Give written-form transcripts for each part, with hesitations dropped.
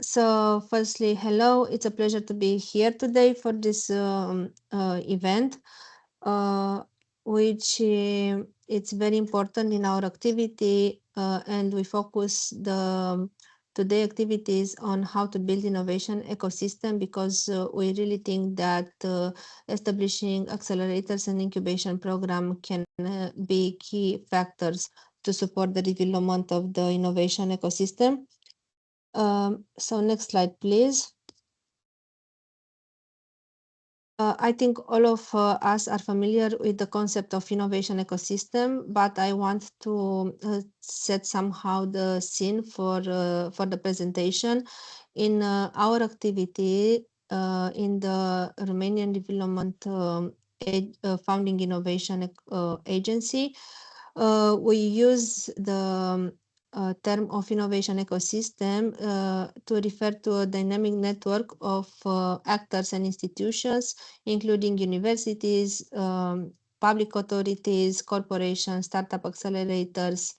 So firstly, hello. It's a pleasure to be here today for this event, uh, which it's very important in our activity, and we focus the today activities on how to build innovation ecosystem because we really think that establishing accelerators and incubation program can be key factors to support the development of the innovation ecosystem. So next slide, please. I think all of us are familiar with the concept of innovation ecosystem, but I want to set somehow the scene for the presentation. In our activity in the Romanian Development Founding Innovation Agency, we use the term of innovation ecosystem to refer to a dynamic network of actors and institutions, including universities, public authorities, corporations, startup accelerators,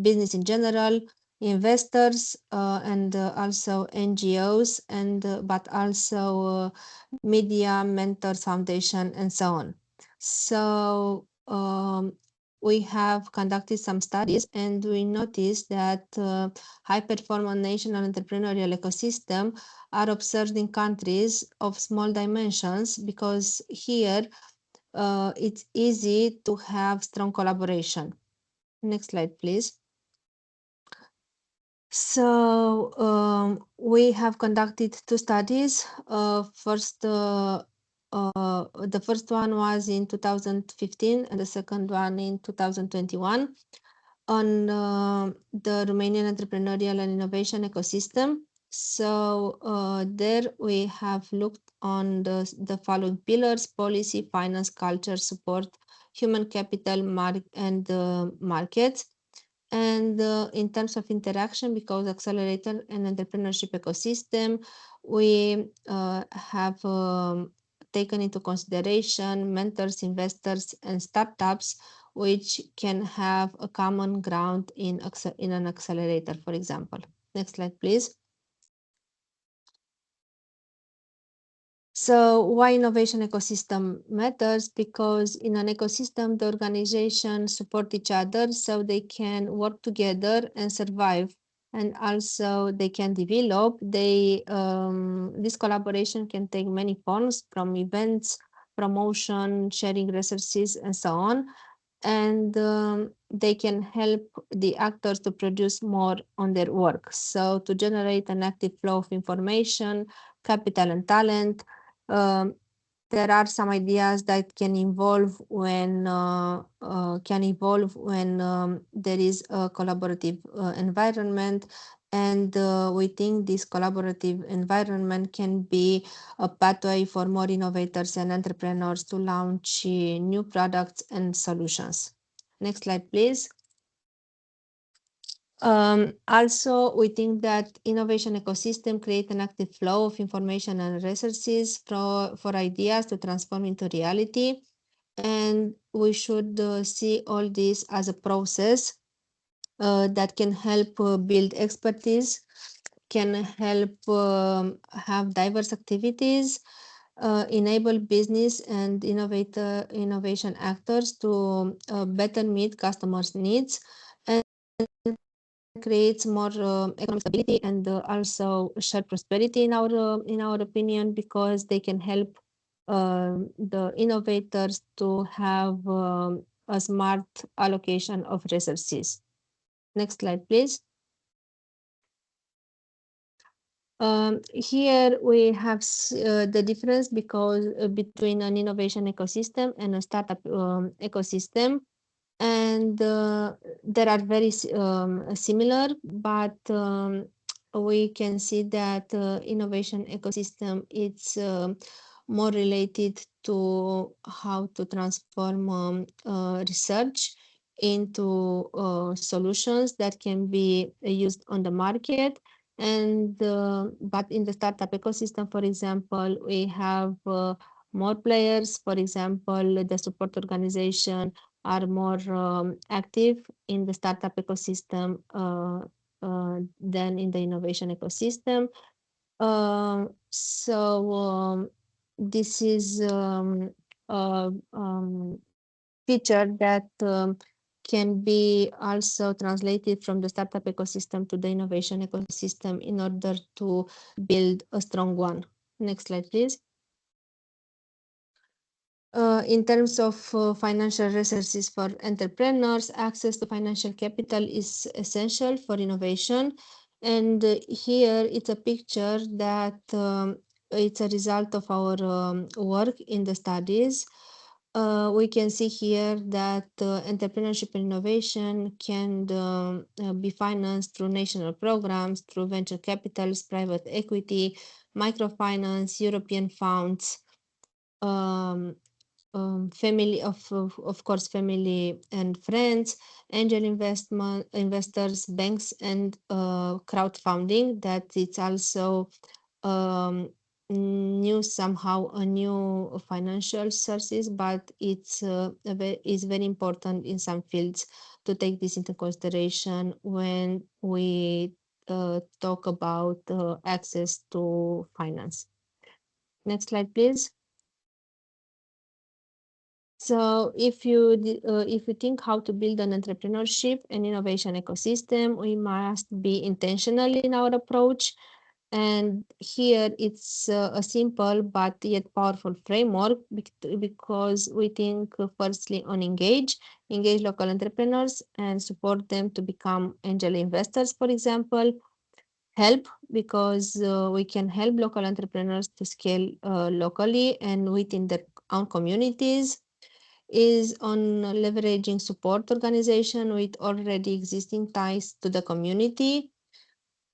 business in general, investors, and also NGOs, and but also media, mentors, foundation, and so on. So we have conducted some studies, and we noticed that high-performance national entrepreneurial ecosystem are observed in countries of small dimensions because here it's easy to have strong collaboration. Next slide, please. So we have conducted two studies. The first one was in 2015 and the second one in 2021 on the Romanian entrepreneurial and innovation ecosystem. So there we have looked on the following pillars: policy, finance, culture, support, human capital, and markets. And in terms of interaction, because accelerator and entrepreneurship ecosystem, we have taken into consideration mentors, investors, and startups, which can have a common ground in an accelerator, for example. Next slide, please. So why innovation ecosystem matters? Because in an ecosystem, the organization support each other so they can work together and survive. And also they can develop. This collaboration can take many forms, from events, promotion, sharing resources, and so on. And they can help the actors to produce more on their work. So to generate an active flow of information, capital, and talent. um, there are some ideas that can evolve when there is a collaborative environment, and we think this collaborative environment can be a pathway for more innovators and entrepreneurs to launch new products and solutions. Next slide, please. Also, we think that innovation ecosystem create an active flow of information and resources for ideas to transform into reality. And we should see all this as a process that can help build expertise, can help have diverse activities, enable business and innovation actors to better meet customers' needs, and creates more economic stability and also shared prosperity in our opinion, because they can help the innovators to have a smart allocation of resources. Next slide, please. Here we have the difference because between an innovation ecosystem and a startup ecosystem, and they are very similar, but we can see that innovation ecosystem it's more related to how to transform research into solutions that can be used on the market. And but in the startup ecosystem, for example, we have more players. For example, the support organization are more active in the startup ecosystem than in the innovation ecosystem. So this is a feature that can be also translated from the startup ecosystem to the innovation ecosystem in order to build a strong one. Next slide, please. In terms of financial resources for entrepreneurs, access to financial capital is essential for innovation. And here it's a picture that it's a result of our work in the studies. We can see here that entrepreneurship and innovation can be financed through national programs, through venture capitals, private equity, microfinance, European funds, um, family of course family and friends, angel investors, banks, and crowdfunding, that it's also um, new, somehow a new financial sources, but it's very important in some fields to take this into consideration when we talk about access to finance. Next slide, please. So if you think how to build an entrepreneurship and innovation ecosystem, we must be intentional in our approach. And here it's a simple but yet powerful framework, because we think firstly on engage local entrepreneurs and support them to become angel investors, for example. Help, because we can help local entrepreneurs to scale locally and within their own communities. Is on leveraging support organization with already existing ties to the community.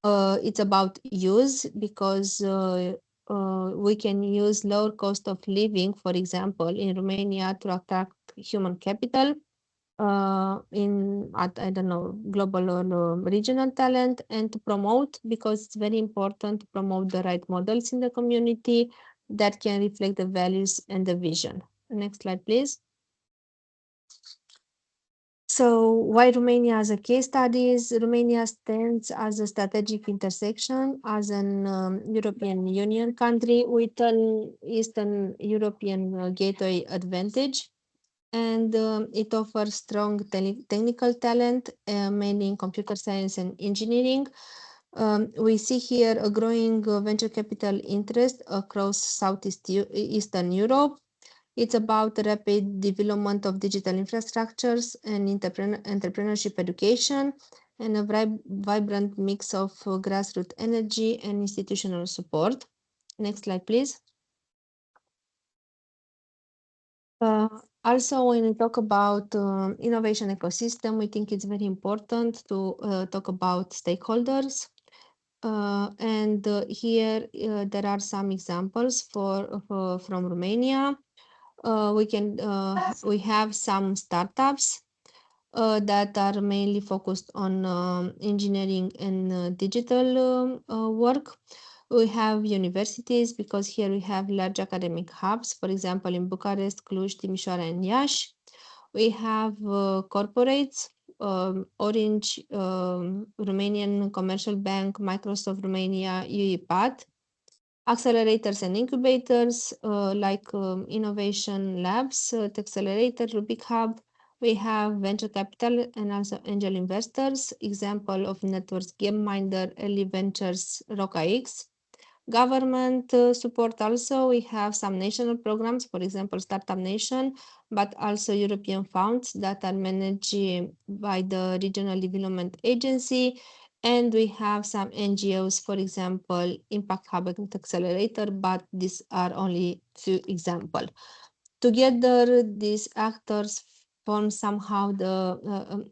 It's about use, because we can use lower cost of living, for example, in Romania to attract human capital in at I don't know, global or regional talent, and to promote, because it's very important to promote the right models in the community that can reflect the values and the vision. Next slide, please. So why Romania as a case study? Romania stands as a strategic intersection as an European Union country with an Eastern European gateway advantage. And it offers strong technical talent, mainly in computer science and engineering. We see here a growing venture capital interest across Eastern Europe. It's about the rapid development of digital infrastructures and entrepreneurship education, and a vibrant mix of grassroots energy and institutional support. Next slide, please. Uh, Also, when we talk about innovation ecosystem, we think it's very important to talk about stakeholders. And here there are some examples from Romania. We have some startups that are mainly focused on engineering and digital work. We have universities, because here we have large academic hubs, for example, in Bucharest, Cluj, Timișoara, and Iași. We have corporates, Orange, Romanian Commercial Bank, Microsoft Romania, UiPath. Accelerators and incubators like innovation labs, accelerator, Rubik Hub. We have venture capital and also angel investors. Example of networks: GameMinder, Early Ventures, RocaX. Government support also. We have some national programs, for example, Startup Nation, but also European funds that are managed by the Regional Development Agency. And we have some NGOs, for example, Impact Hub and Accelerator, but these are only two examples. Together, these actors form somehow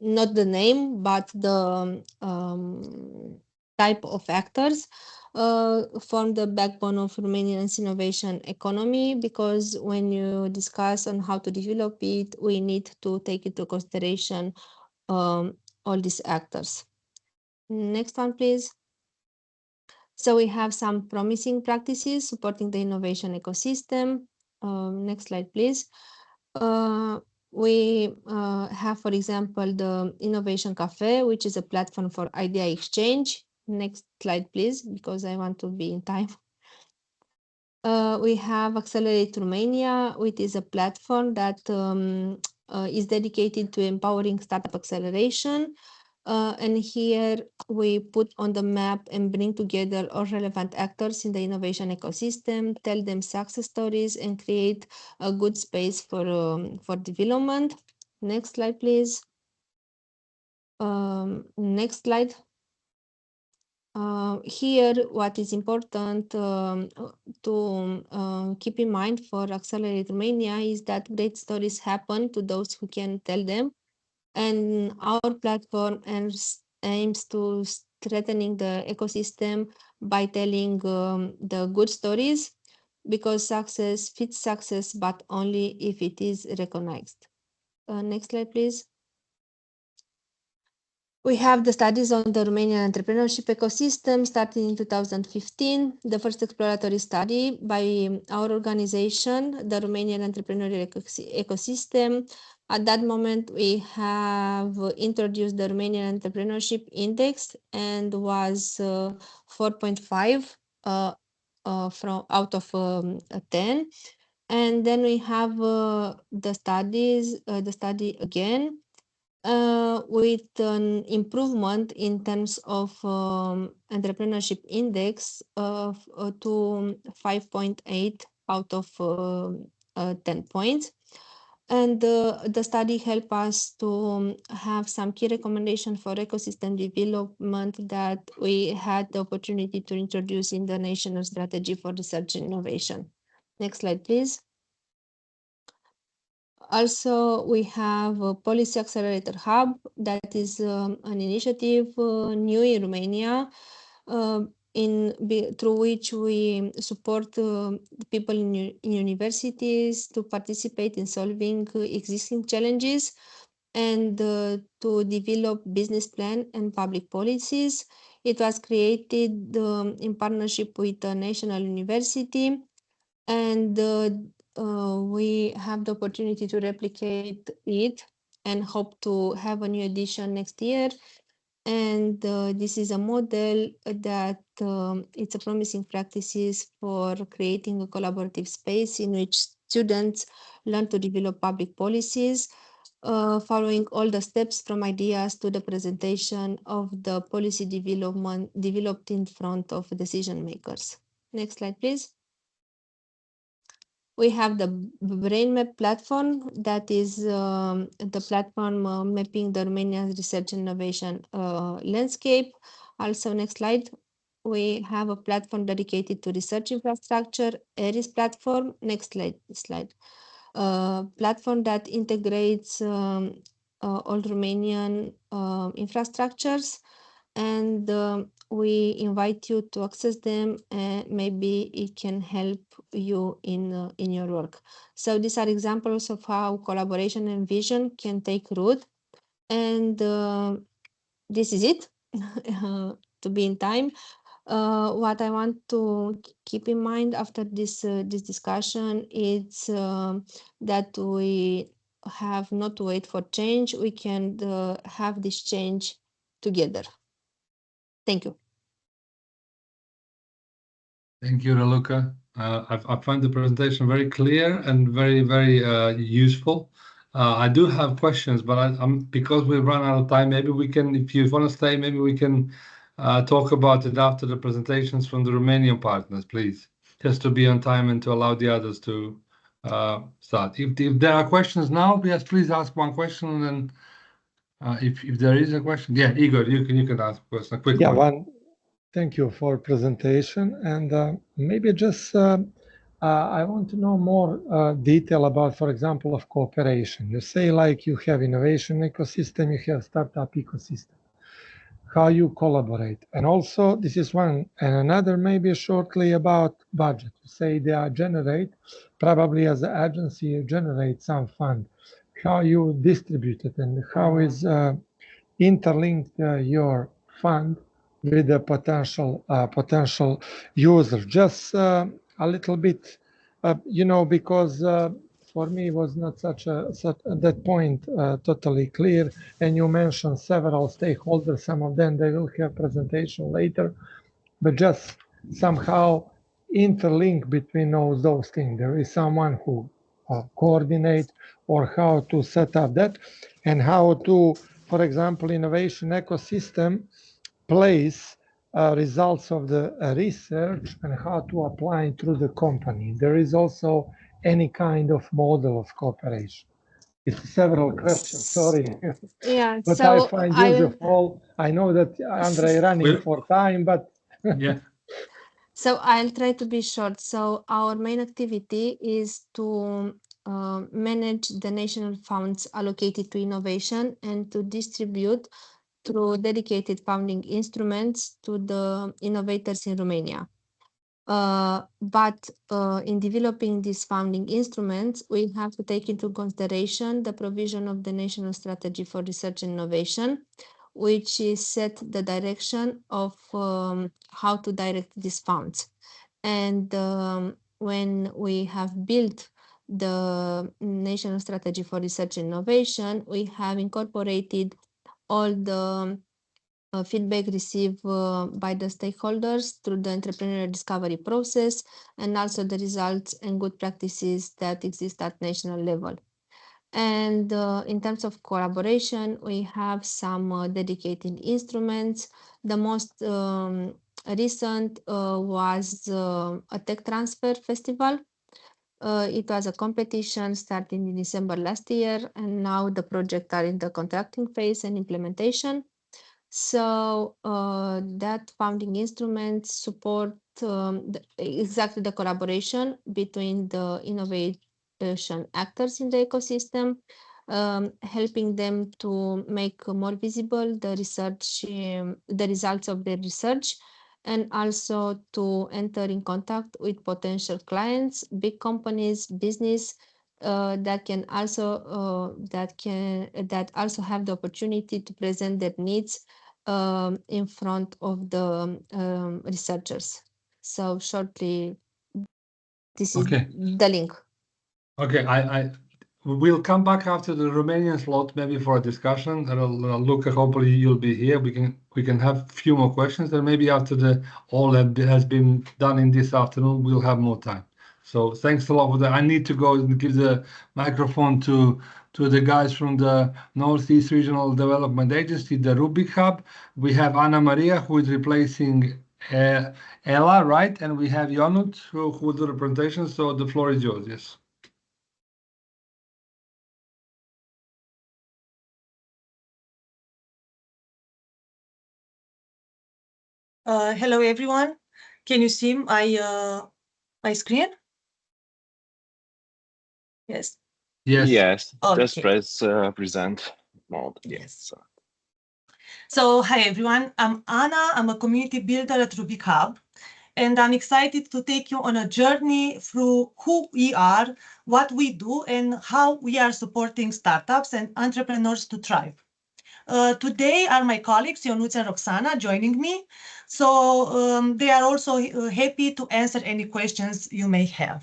not the name, but the type of actors form the backbone of Romanian's innovation economy, because when you discuss on how to develop it, we need to take into consideration all these actors. Next one, please. So we have some promising practices supporting the innovation ecosystem. Next slide, please. Uh, we have, for example, the Innovation Cafe, which is a platform for idea exchange. Next slide, please, because I want to be in time. We have Accelerate Romania, which is a platform that is dedicated to empowering startup acceleration. And here we put on the map and bring together all relevant actors in the innovation ecosystem, tell them success stories, and create a good space for development. Next slide, please. Next slide. Here, what is important to keep in mind for Accelerate Romania is that great stories happen to those who can tell them. And our platform aims to strengthening the ecosystem by telling the good stories, because success fits success, but only if it is recognized. Next slide, please. We have the studies on the Romanian entrepreneurship ecosystem starting in 2015, the first exploratory study by our organization, the Romanian entrepreneurial ecosystem. At that moment, we have introduced the Romanian Entrepreneurship Index and was 4.5 from out of 10. And then we have the study again, with an improvement in terms of entrepreneurship index of to 5.8 out of 10 points. And the study helped us to have some key recommendations for ecosystem development that we had the opportunity to introduce in the national strategy for research and innovation. Next slide, please. Also, we have a Policy Accelerator Hub that is an initiative new in Romania, through which we support people in universities to participate in solving existing challenges and to develop business plan and public policies. It was created in partnership with a national university, and we have the opportunity to replicate it and hope to have a new edition next year. And this is a model that it's a promising practices for creating a collaborative space in which students learn to develop public policies, following all the steps from ideas to the presentation of the policy development developed in front of decision makers. Next slide, please. We have the BrainMap platform that is the platform mapping the Romanian research and innovation landscape. Also, next slide. We have a platform dedicated to research infrastructure, ARIS platform. Next slide. Platform that integrates all Romanian infrastructures, and we invite you to access them, and maybe it can help you in your work. So these are examples of how collaboration and vision can take root, and this is it. To be in time, what I want to keep in mind after this discussion is that we have not to wait for change. We can have this change together. Thank you. Thank you, Raluca. I find the presentation very clear and very, very useful. I do have questions, but because we've run out of time, maybe we can, if you want to stay, maybe we can talk about it after the presentations from the Romanian partners, please, just to be on time and to allow the others to start. If there are questions now, yes, please ask one question, and then if there is a question, yeah, Igor, you can ask a question, a quick one. Thank you for presentation, and maybe just I want to know more detail about, for example, of cooperation. You say like you have innovation ecosystem, you have startup ecosystem. How you collaborate, and also this is one, and another maybe shortly about budget. You say they are generate, probably as an agency you generate some fund. How you distribute it, and how is interlinked your fund with the potential user. Just a little bit, because for me was not such at that point totally clear. And you mentioned several stakeholders. Some of them they will have presentation later, but just somehow interlink between those things. There is someone who coordinate or how to set up that, and how to, for example, innovation ecosystem place results of the research and how to apply it through the company. There is also any kind of model of cooperation. It's several questions, sorry. Yeah, But I so find I useful. I know that Andrei running Well, for time, but yeah. So I'll try to be short. So our main activity is to manage the national funds allocated to innovation and to distribute through dedicated funding instruments to the innovators in Romania. But in developing these funding instruments, we have to take into consideration the provision of the National Strategy for Research and Innovation, which is set the direction of how to direct these funds. And when we have built the National Strategy for Research and Innovation, we have incorporated all the feedback received by the stakeholders through the entrepreneurial discovery process, and also the results and good practices that exist at national level. And in terms of collaboration, we have some dedicated instruments. The most recent was a tech transfer festival. It was a competition starting in December last year, and now the projects are in the contracting phase and implementation. So that founding instruments support exactly the collaboration between the innovation actors in the ecosystem, helping them to make more visible the research, the results of their research, and also to enter in contact with potential clients, big companies, business, that also have the opportunity to present their needs in front of the researchers. So shortly, this is Okay. the link. Okay. We'll come back after the Romanian slot, maybe for a discussion. Luca, hopefully you'll be here. We can have a few more questions, and maybe after all that has been done in this afternoon, we'll have more time. So thanks a lot for that. I need to go and give the microphone to the guys from the Northeast Regional Development Agency, the Rubik Hub. We have Anna Maria, who is replacing Ella, right? And we have Jonut, who will do the presentation. So the floor is yours. Yes. Hello, everyone. Can you see my screen? Yes. Yes. Yes. Okay. Just press present mode. Yes. So hi, everyone. I'm Anna. I'm a community builder at Rubik Hub, and I'm excited to take you on a journey through who we are, what we do, and how we are supporting startups and entrepreneurs to thrive. Today are my colleagues, Ionuț and Roxana, joining me. So they are also happy to answer any questions you may have.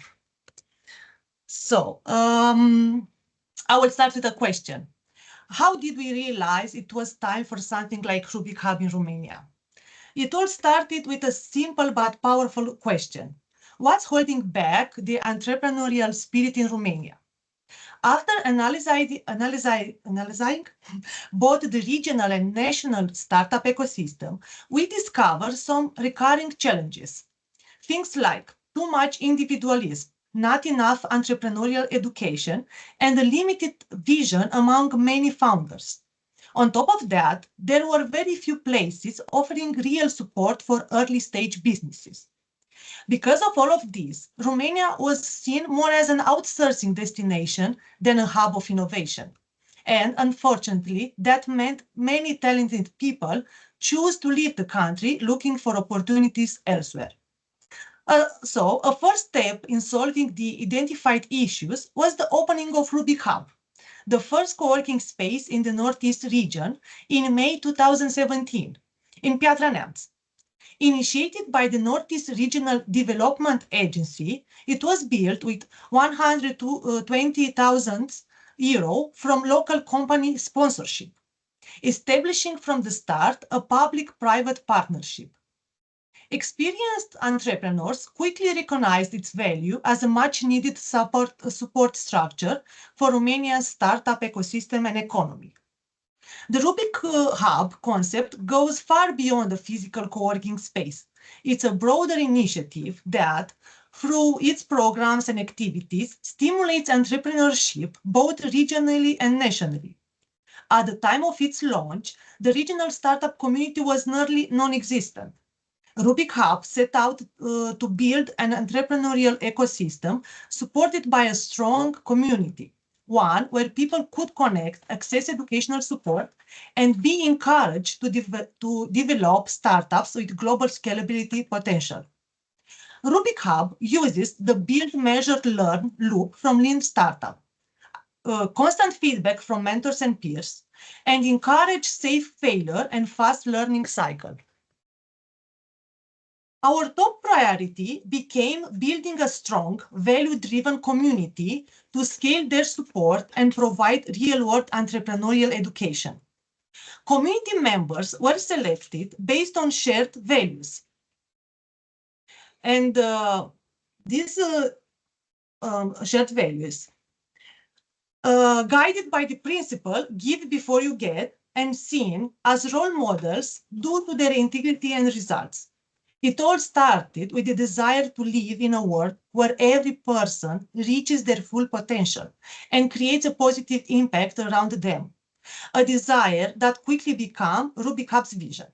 So I will start with a question. How did we realize it was time for something like Rubik Hub in Romania? It all started with a simple but powerful question. What's holding back the entrepreneurial spirit in Romania? After analyzing both the regional and national startup ecosystem, we discovered some recurring challenges. Things like too much individualism, not enough entrepreneurial education, and a limited vision among many founders. On top of that, there were very few places offering real support for early stage businesses. Because of all of this, Romania was seen more as an outsourcing destination than a hub of innovation. And unfortunately, that meant many talented people choose to leave the country looking for opportunities elsewhere. So a first step in solving the identified issues was the opening of Rubik Hub, the first co-working space in the Northeast region in May 2017 in Piatra Neamț. Initiated by the Northeast Regional Development Agency, it was built with 120,000 euro from local company sponsorship, establishing from the start a public-private partnership. Experienced entrepreneurs quickly recognized its value as a much-needed support structure for Romania's startup ecosystem and economy. The Rubik Hub concept goes far beyond the physical co-working space. It's a broader initiative that, through its programs and activities, stimulates entrepreneurship both regionally and nationally. At the time of its launch, the regional startup community was nearly non-existent. Rubik Hub set out to build an entrepreneurial ecosystem supported by a strong community, one where people could connect, access educational support, and be encouraged to develop startups with global scalability potential. Rubik Hub uses the build, measure, learn loop from Lean Startup, constant feedback from mentors and peers, and encourage safe failure and fast learning cycle. Our top priority became building a strong, value-driven community to scale their support and provide real-world entrepreneurial education. Community members were selected based on shared values. And these shared values, guided by the principle, give before you get, and seen as role models due to their integrity and results. It all started with the desire to live in a world where every person reaches their full potential and creates a positive impact around them, a desire that quickly became Rubik Hub's vision.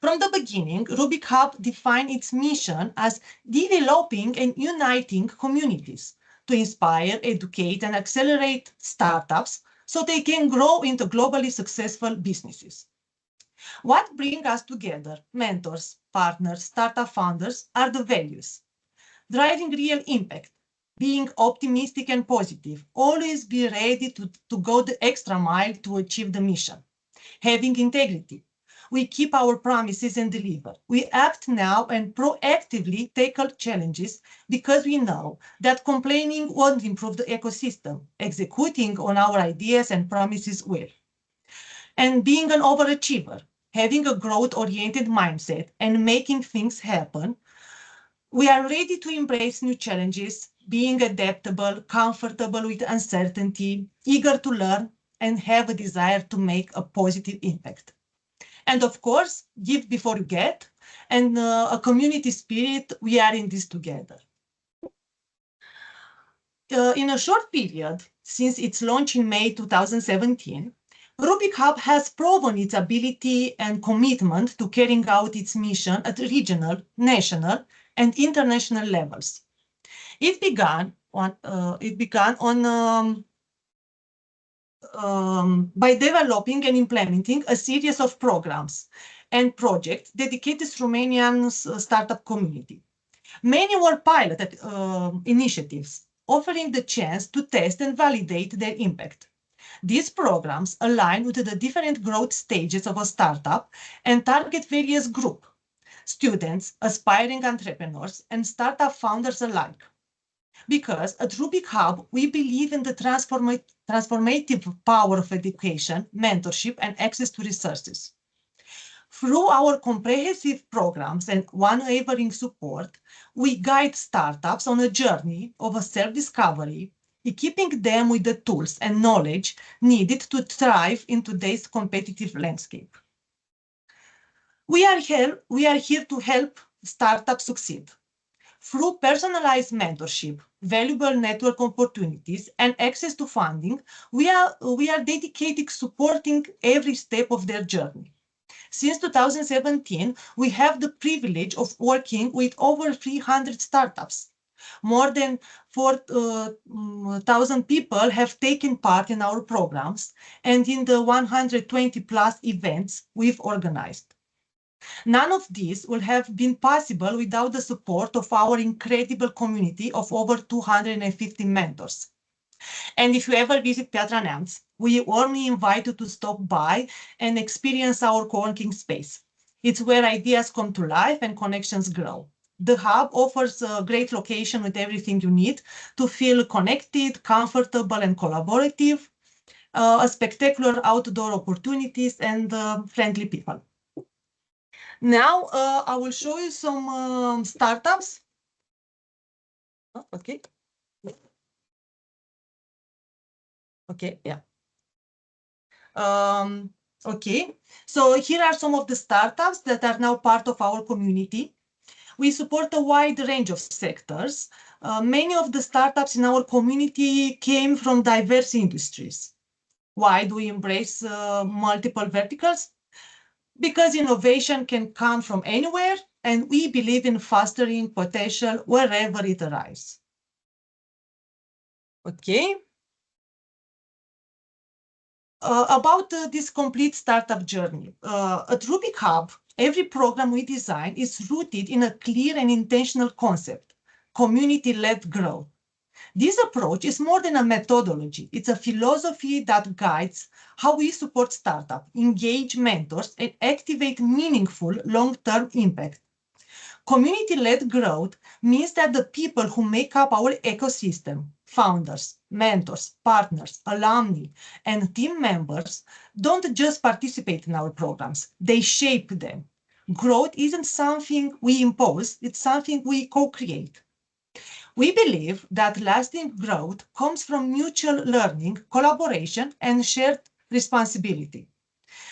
From the beginning, Rubik Hub defined its mission as developing and uniting communities to inspire, educate, and accelerate startups so they can grow into globally successful businesses. What brings us together, mentors, partners, startup founders, are the values. Driving real impact, being optimistic and positive, always be ready to go the extra mile to achieve the mission. Having integrity, we keep our promises and deliver. We act now and proactively tackle challenges because we know that complaining won't improve the ecosystem. Executing on our ideas and promises will. And being an overachiever, having a growth-oriented mindset and making things happen, we are ready to embrace new challenges, being adaptable, comfortable with uncertainty, eager to learn, and have a desire to make a positive impact. And of course, give before you get, and a community spirit, we are in this together. In a short period, since its launch in May 2017, Rubik Hub has proven its ability and commitment to carrying out its mission at regional, national, and international levels. It began by developing and implementing a series of programs and projects dedicated to Romanian's startup community. Many were pilot initiatives, offering the chance to test and validate their impact. These programs align with the different growth stages of a startup and target various groups: students, aspiring entrepreneurs, and startup founders alike. Because at Rubik Hub, we believe in the transformative power of education, mentorship, and access to resources. Through our comprehensive programs and unwavering support, we guide startups on a journey of self-discovery, equipping them with the tools and knowledge needed to thrive in today's competitive landscape. We are here to help startups succeed. Through personalized mentorship, valuable network opportunities, and access to funding, we are dedicated to supporting every step of their journey. Since 2017, we have the privilege of working with over 300 startups. More than 4,000 people have taken part in our programs and in the 120 plus events we've organized. None of these would have been possible without the support of our incredible community of over 250 mentors. And if you ever visit Piatra Neamț, we warmly invite you to stop by and experience our co-working space. It's where ideas come to life and connections grow. The hub offers a great location with everything you need to feel connected, comfortable, and collaborative, a spectacular outdoor opportunities, and friendly people. Now, I will show you some startups. Okay. Okay, yeah. Okay, so here are some of the startups that are now part of our community. We support a wide range of sectors. Many of the startups in our community came from diverse industries. Why do we embrace multiple verticals? Because innovation can come from anywhere, and we believe in fostering potential wherever it arrives. Okay. About this complete startup journey. At Rubik Hub, every program we design is rooted in a clear and intentional concept, community-led growth. This approach is more than a methodology. It's a philosophy that guides how we support startups, engage mentors, and activate meaningful long-term impact. Community-led growth means that the people who make up our ecosystem, founders, mentors, partners, alumni, and team members, don't just participate in our programs, they shape them. Growth isn't something we impose, it's something we co-create. We believe that lasting growth comes from mutual learning, collaboration, and shared responsibility.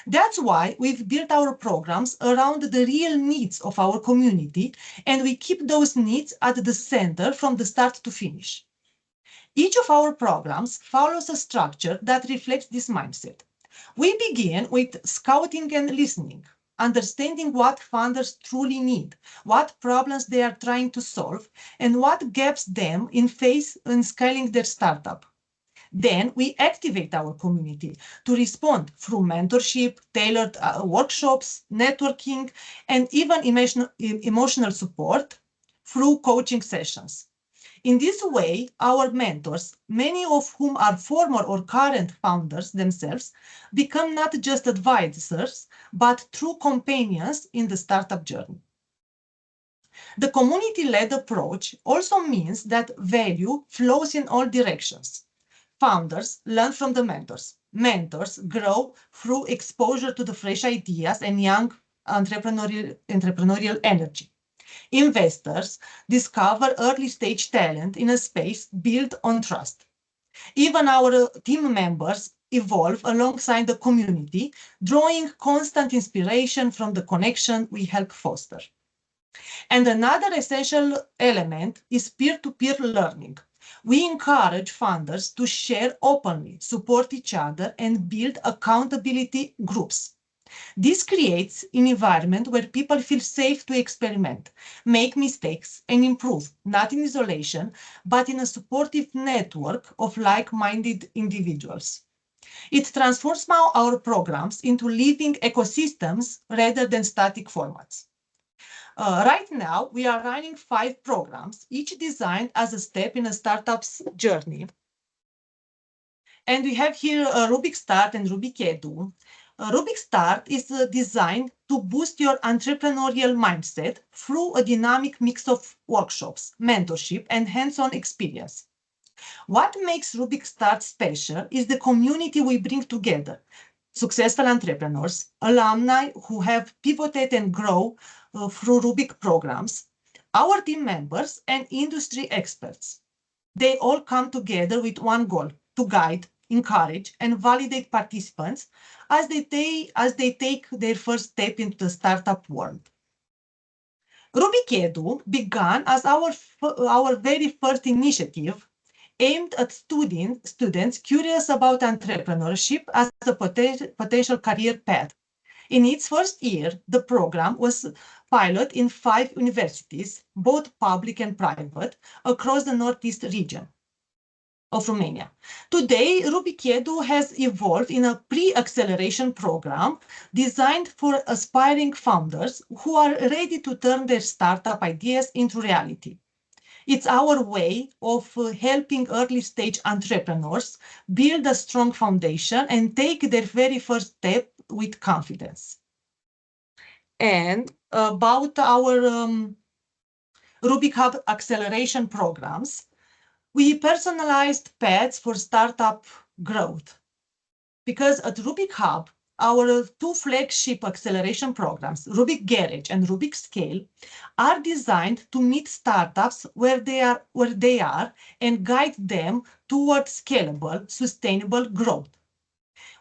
That's why we've built our programs around the real needs of our community, and we keep those needs at the center from the start to finish. Each of our programs follows a structure that reflects this mindset. We begin with scouting and listening, understanding what funders truly need, what problems they are trying to solve, and what gaps them face in scaling their startup. Then we activate our community to respond through mentorship, tailored workshops, networking, and even emotional support through coaching sessions. In this way, our mentors, many of whom are former or current founders themselves, become not just advisors, but true companions in the startup journey. The community-led approach also means that value flows in all directions. Founders learn from the mentors. Mentors grow through exposure to the fresh ideas and young entrepreneurial energy. Investors discover early-stage talent in a space built on trust. Even our team members evolve alongside the community, drawing constant inspiration from the connection we help foster. And another essential element is peer-to-peer learning. We encourage funders to share openly, support each other, and build accountability groups. This creates an environment where people feel safe to experiment, make mistakes, and improve, not in isolation, but in a supportive network of like-minded individuals. It transforms our programs into living ecosystems rather than static formats. Right now, we are running 5 programs, each designed as a step in a startup's journey. And we have here Rubik Start and Rubik Edu. Rubik Start is designed to boost your entrepreneurial mindset through a dynamic mix of workshops, mentorship, and hands-on experience. What makes Rubik Start special is the community we bring together. Successful entrepreneurs, alumni who have pivoted and grow through Rubik programs, our team members, and industry experts. They all come together with one goal: to guide, encourage, and validate participants as they take their first step into the startup world. Rubik Edu began as our very first initiative aimed at students curious about entrepreneurship as a potential career path. In its first year, the program was piloted in 5 universities, both public and private, across the Northeast region of Romania. Today, Rubik Edu has evolved in a pre-acceleration program designed for aspiring founders who are ready to turn their startup ideas into reality. It's our way of helping early-stage entrepreneurs build a strong foundation and take their very first step with confidence. And about our Rubik Hub acceleration programs, we personalized paths for startup growth. Because at Rubik Hub, our two flagship acceleration programs, Rubik Garage and Rubik Scale, are designed to meet startups where they are and guide them towards scalable, sustainable growth.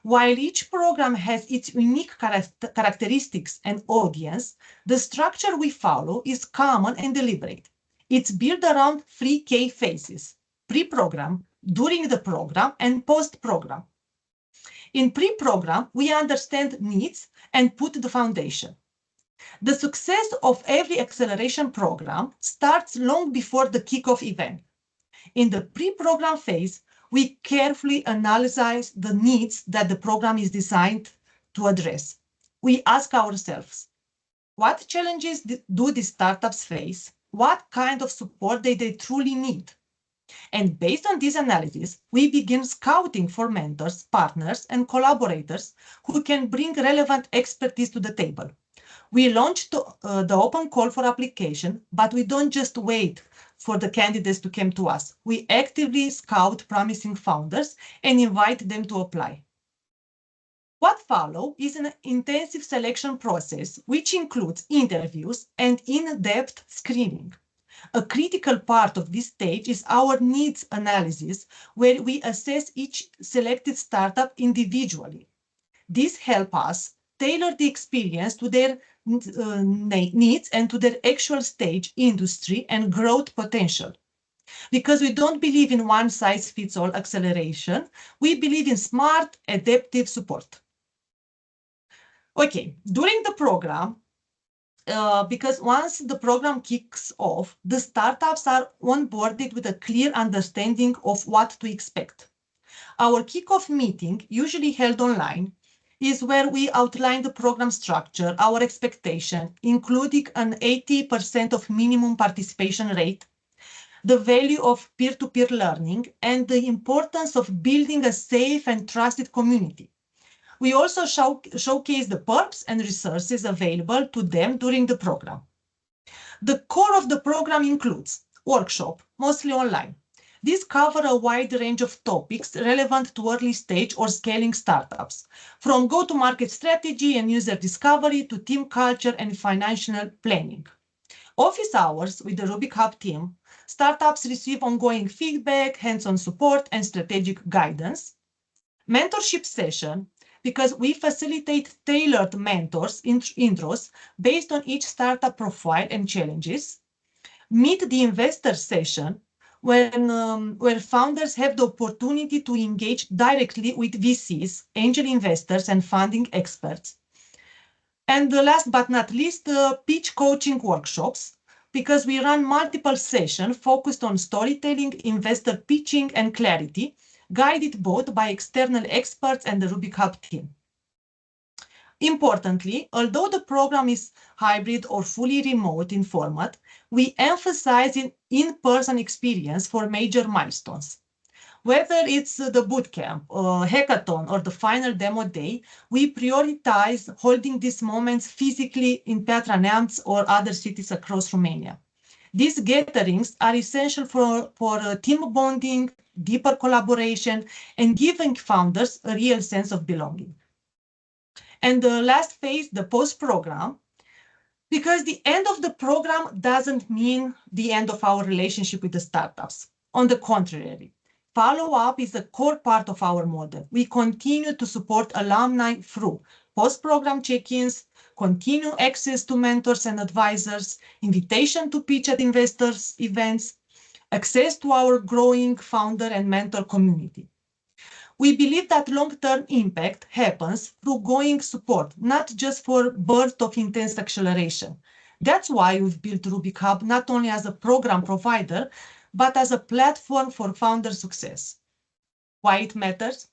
While each program has its unique characteristics and audience, the structure we follow is common and deliberate. It's built around 3 key phases: pre-program, during the program, and post-program. In pre-program, we understand needs and put the foundation. The success of every acceleration program starts long before the kickoff event. In the pre-program phase, we carefully analyze the needs that the program is designed to address. We ask ourselves, what challenges do these startups face? What kind of support they truly need? And based on this analysis, we begin scouting for mentors, partners, and collaborators who can bring relevant expertise to the table. We launched the open call for application, but we don't just wait for the candidates to come to us. We actively scout promising founders and invite them to apply. What follows is an intensive selection process, which includes interviews and in-depth screening. A critical part of this stage is our needs analysis, where we assess each selected startup individually. This helps us tailor the experience to their needs and to their actual stage, industry, and growth potential. Because we don't believe in one-size-fits-all acceleration, we believe in smart, adaptive support. Okay, during the program, because once the program kicks off, the startups are onboarded with a clear understanding of what to expect. Our kickoff meeting, usually held online, is where we outline the program structure, our expectation, including an 80% of minimum participation rate, the value of peer-to-peer learning, and the importance of building a safe and trusted community. We also showcase the perks and resources available to them during the program. The core of the program includes workshop, mostly online. These cover a wide range of topics relevant to early stage or scaling startups, from go-to-market strategy and user discovery to team culture and financial planning. Office hours with the Rubik Hub team, startups receive ongoing feedback, hands-on support, and strategic guidance. Mentorship session, because we facilitate tailored mentors intros based on each startup profile and challenges. Meet the investor session, where founders have the opportunity to engage directly with VCs, angel investors, and funding experts. And the last but not least, pitch coaching workshops, because we run multiple sessions focused on storytelling, investor pitching, and clarity, guided both by external experts and the Rubik Hub team. Importantly, although the program is hybrid or fully remote in format, we emphasize an in-person experience for major milestones. Whether it's the bootcamp, hackathon, or the final demo day, we prioritize holding these moments physically in Piatra Neamț or other cities across Romania. These gatherings are essential for team bonding, deeper collaboration, and giving founders a real sense of belonging. And the last phase, the post-program, because the end of the program doesn't mean the end of our relationship with the startups. On the contrary, follow-up is a core part of our model. We continue to support alumni through post-program check-ins, continue access to mentors and advisors, invitation to pitch at investors events, access to our growing founder and mentor community. We believe that long-term impact happens through ongoing support, not just for bursts of intense acceleration. That's why we've built Rubik Hub not only as a program provider, but as a platform for founder success. Why it matters?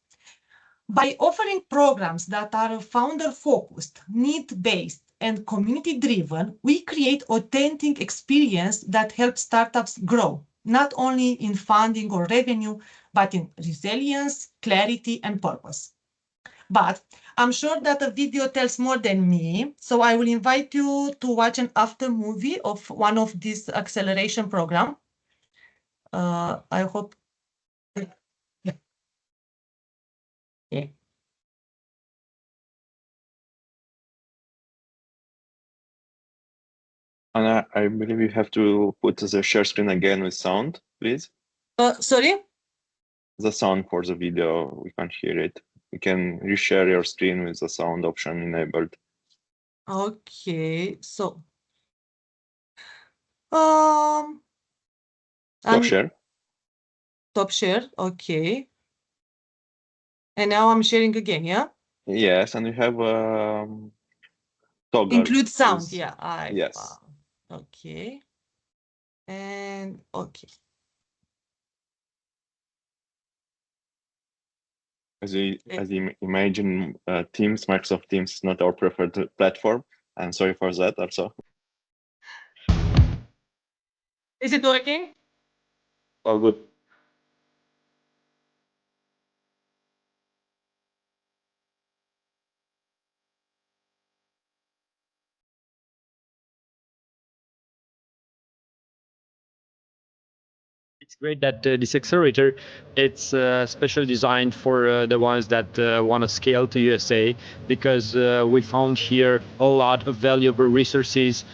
By offering programs that are founder-focused, need-based, and community-driven, we create authentic experience that helps startups grow, not only in funding or revenue, but in resilience, clarity, and purpose. But I'm sure that the video tells more than me, so I will invite you to watch an after movie of one of these acceleration program. I hope. Yeah. Yeah. And I believe you have to put the share screen again with sound, please. Sorry? The sound for the video, we can't hear it. You can reshare your screen with the sound option enabled. Okay, so Stop I'm share. top share. Okay, and now I'm sharing again. Yeah. Yes, and you have toggle. Include sound. with- Yeah. I Yes. found. Okay. And okay. As you imagine, Teams, Microsoft Teams is not our preferred platform. I'm sorry for that also. Is it working? All good. It's great that this accelerator, it's specially designed for the ones that want to scale to USA, because we found here a lot of valuable resources.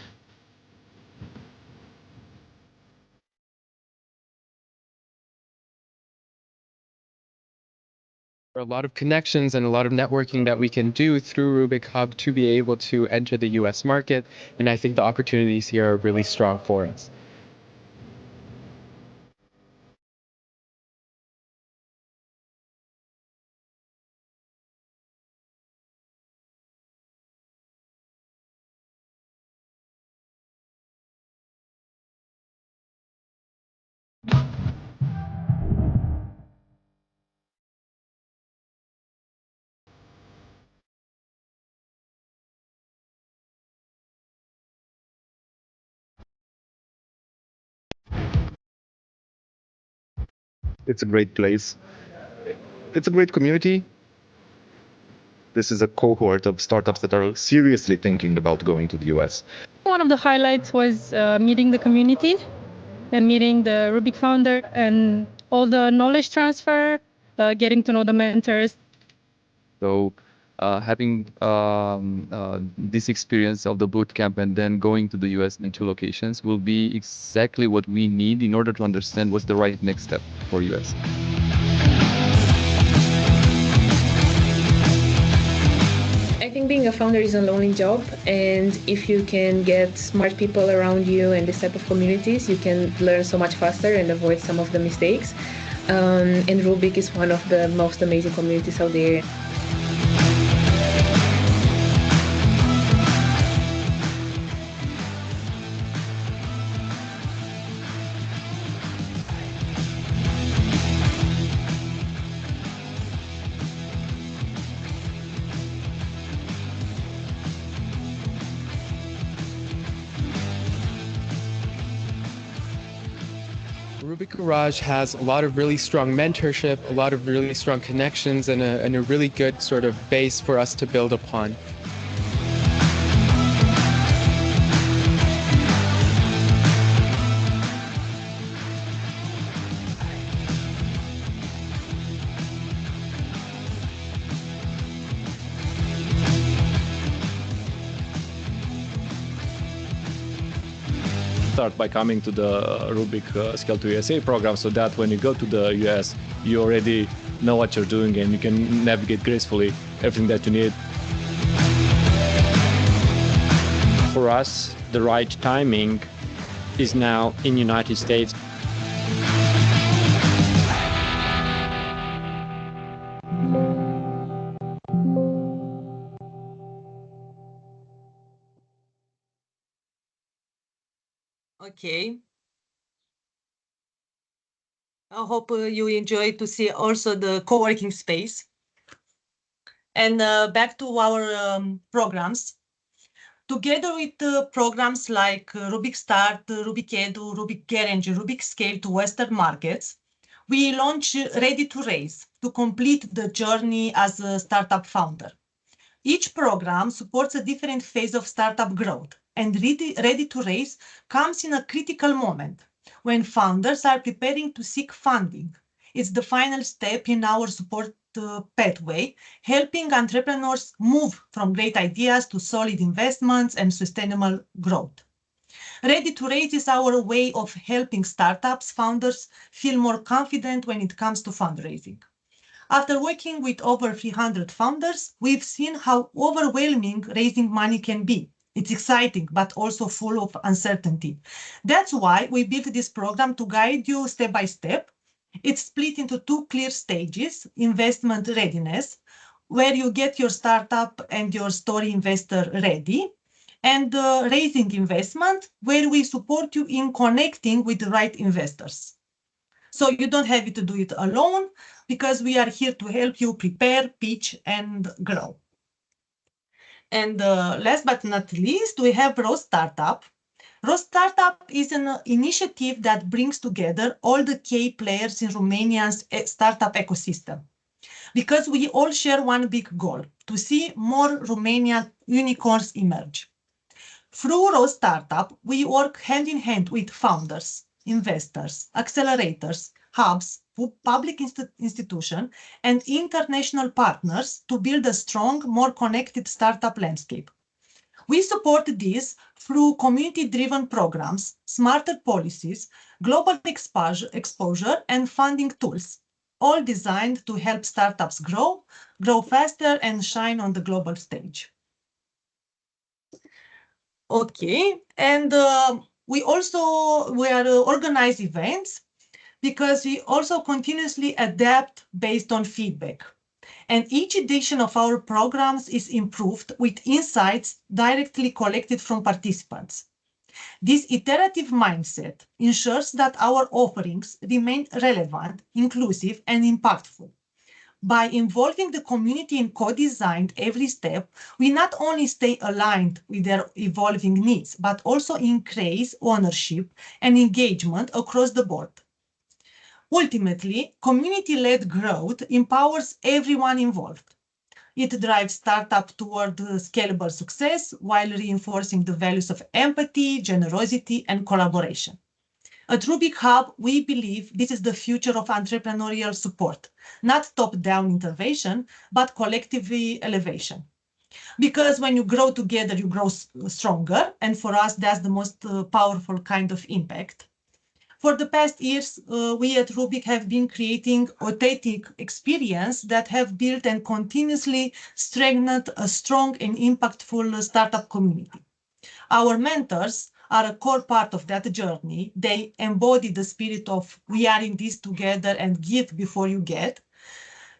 A lot of connections and a lot of networking that we can do through Rubik Hub to be able to enter the US market. And I think the opportunities here are really strong for us. It's a great place. It's a great community. This is a cohort of startups that are seriously thinking about going to the US. One of the highlights was meeting the community and meeting the Rubik founder and all the knowledge transfer, getting to know the mentors. So having this experience of the boot camp and then going to the US in 2 locations will be exactly what we need in order to understand what's the right next step for US. I think being a founder is a lonely job, and if you can get smart people around you and this type of communities, you can learn so much faster and avoid some of the mistakes. And Rubik is one of the most amazing communities out there. Rubik Garage has a lot of really strong mentorship, a lot of really strong connections, and a really good sort of base for us to build upon. Start by coming to the Rubik Scale to USA program, so that when you go to the US, you already know what you're doing and you can navigate gracefully everything that you need. For us, the right timing is now in United States. Okay. I hope you enjoy to see also the co-working space. And back to our programs. Together with programs like Rubik Start, Rubik Edu, Rubik Garage, Rubik Scale to Western markets, we launch Ready to Raise to complete the journey as a startup founder. Each program supports a different phase of startup growth, and Ready to Raise comes in a critical moment when founders are preparing to seek funding. It's the final step in our support pathway, helping entrepreneurs move from great ideas to solid investments and sustainable growth. Ready to Raise is our way of helping startups founders feel more confident when it comes to fundraising. After working with over 300 founders, we've seen how overwhelming raising money can be. It's exciting, but also full of uncertainty. That's why we built this program to guide you step by step. It's split into two clear stages: investment readiness, where you get your startup and your story investor ready, and raising investment, where we support you in connecting with the right investors. So you don't have to do it alone, because we are here to help you prepare, pitch, and grow. And last but not least, we have Raw Startup. Raw Startup is an initiative that brings together all the key players in Romania's startup ecosystem, because we all share one big goal: to see more Romanian unicorns emerge. Through Raw Startup, we work hand in hand with founders, investors, accelerators, hubs, public institutions, and international partners to build a strong, more connected startup landscape. We support this through community-driven programs, smarter policies, global exposure, and funding tools, all designed to help startups grow faster, and shine on the global stage. Okay, and we organize events, because we also continuously adapt based on feedback. And each edition of our programs is improved with insights directly collected from participants. This iterative mindset ensures that our offerings remain relevant, inclusive, and impactful. By involving the community in co-design every step, we not only stay aligned with their evolving needs, but also increase ownership and engagement across the board. Ultimately, community-led growth empowers everyone involved. It drives startups toward scalable success while reinforcing the values of empathy, generosity, and collaboration. At Rubik Hub, we believe this is the future of entrepreneurial support, not top-down intervention, but collective elevation. Because when you grow together, you grow stronger, and for us, that's the most powerful kind of impact. For the past years, we at Rubik have been creating authentic experience that have built and continuously strengthened a strong and impactful startup community. Our mentors are a core part of that journey. They embody the spirit of "we are in this together" and "give before you get."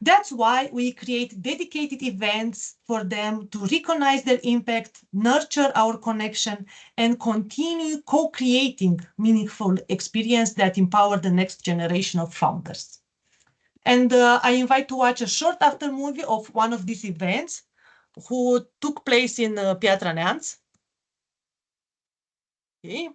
That's why we create dedicated events for them to recognize their impact, nurture our connection, and continue co-creating meaningful experience that empower the next generation of founders. And I invite to watch a short after movie of one of these events who took place in Piatra Neamț. Okay.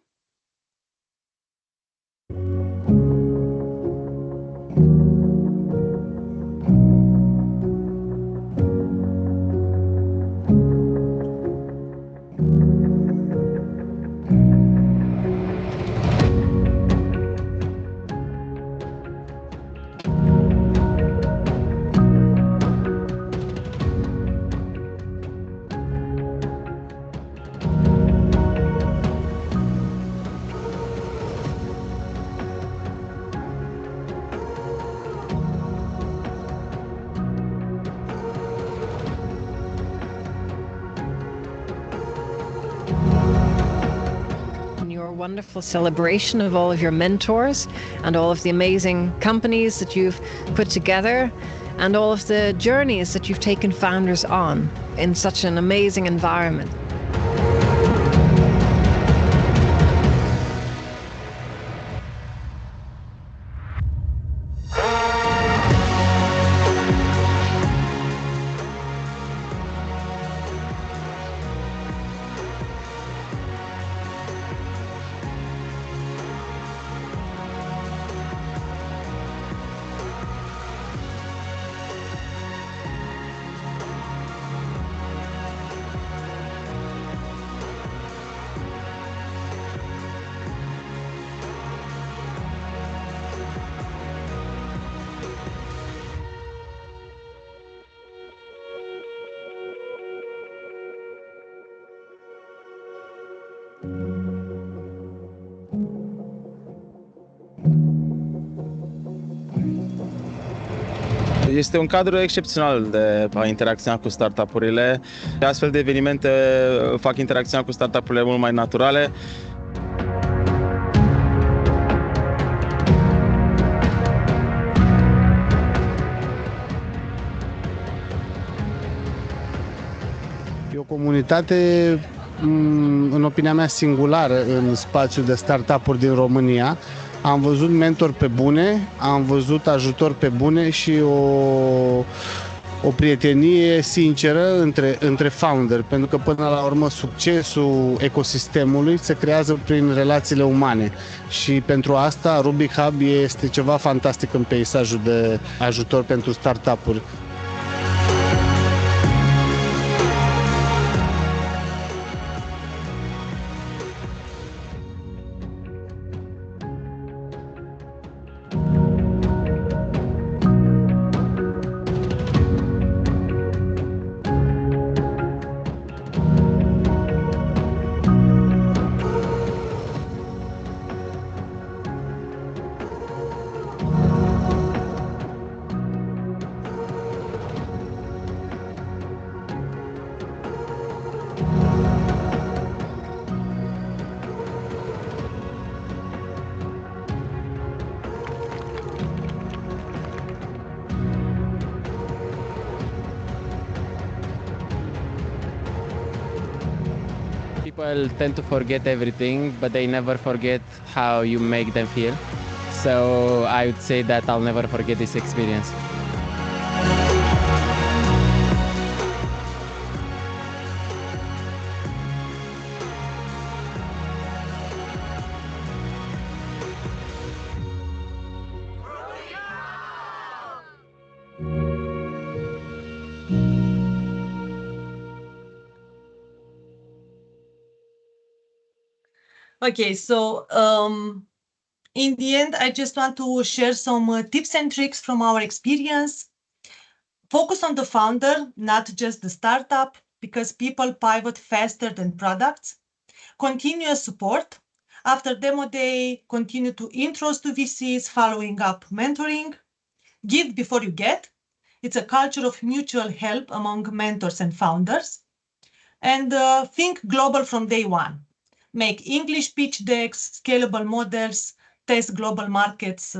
Your wonderful celebration of all of your mentors and all of the amazing companies that you've put together and all of the journeys that you've taken founders on in such an amazing environment. Este un cadru excepțional de a interacționa cu startup-urile. Astfel de evenimente fac interacțiunea cu startup-urile mult mai naturale. E o comunitate, în opinia mea, singulară în spațiul de startup-uri din România. Am văzut mentori pe bune, am văzut ajutor pe bune și o prietenie sinceră între founder, pentru că până la urmă succesul ecosistemului se creează prin relațiile umane și pentru asta Rubik Hub este ceva fantastic în peisajul de ajutor pentru startup-uri. People tend to forget everything, but they never forget how you make them feel. So I would say that I'll never forget this experience. Okay, so in the end, I just want to share some tips and tricks from our experience. Focus on the founder, not just the startup, because people pivot faster than products. Continuous support. After demo day, continue to intros to VCs, following up mentoring. Give before you get. It's a culture of mutual help among mentors and founders. And think global from day one. Make English pitch decks, scalable models, test global markets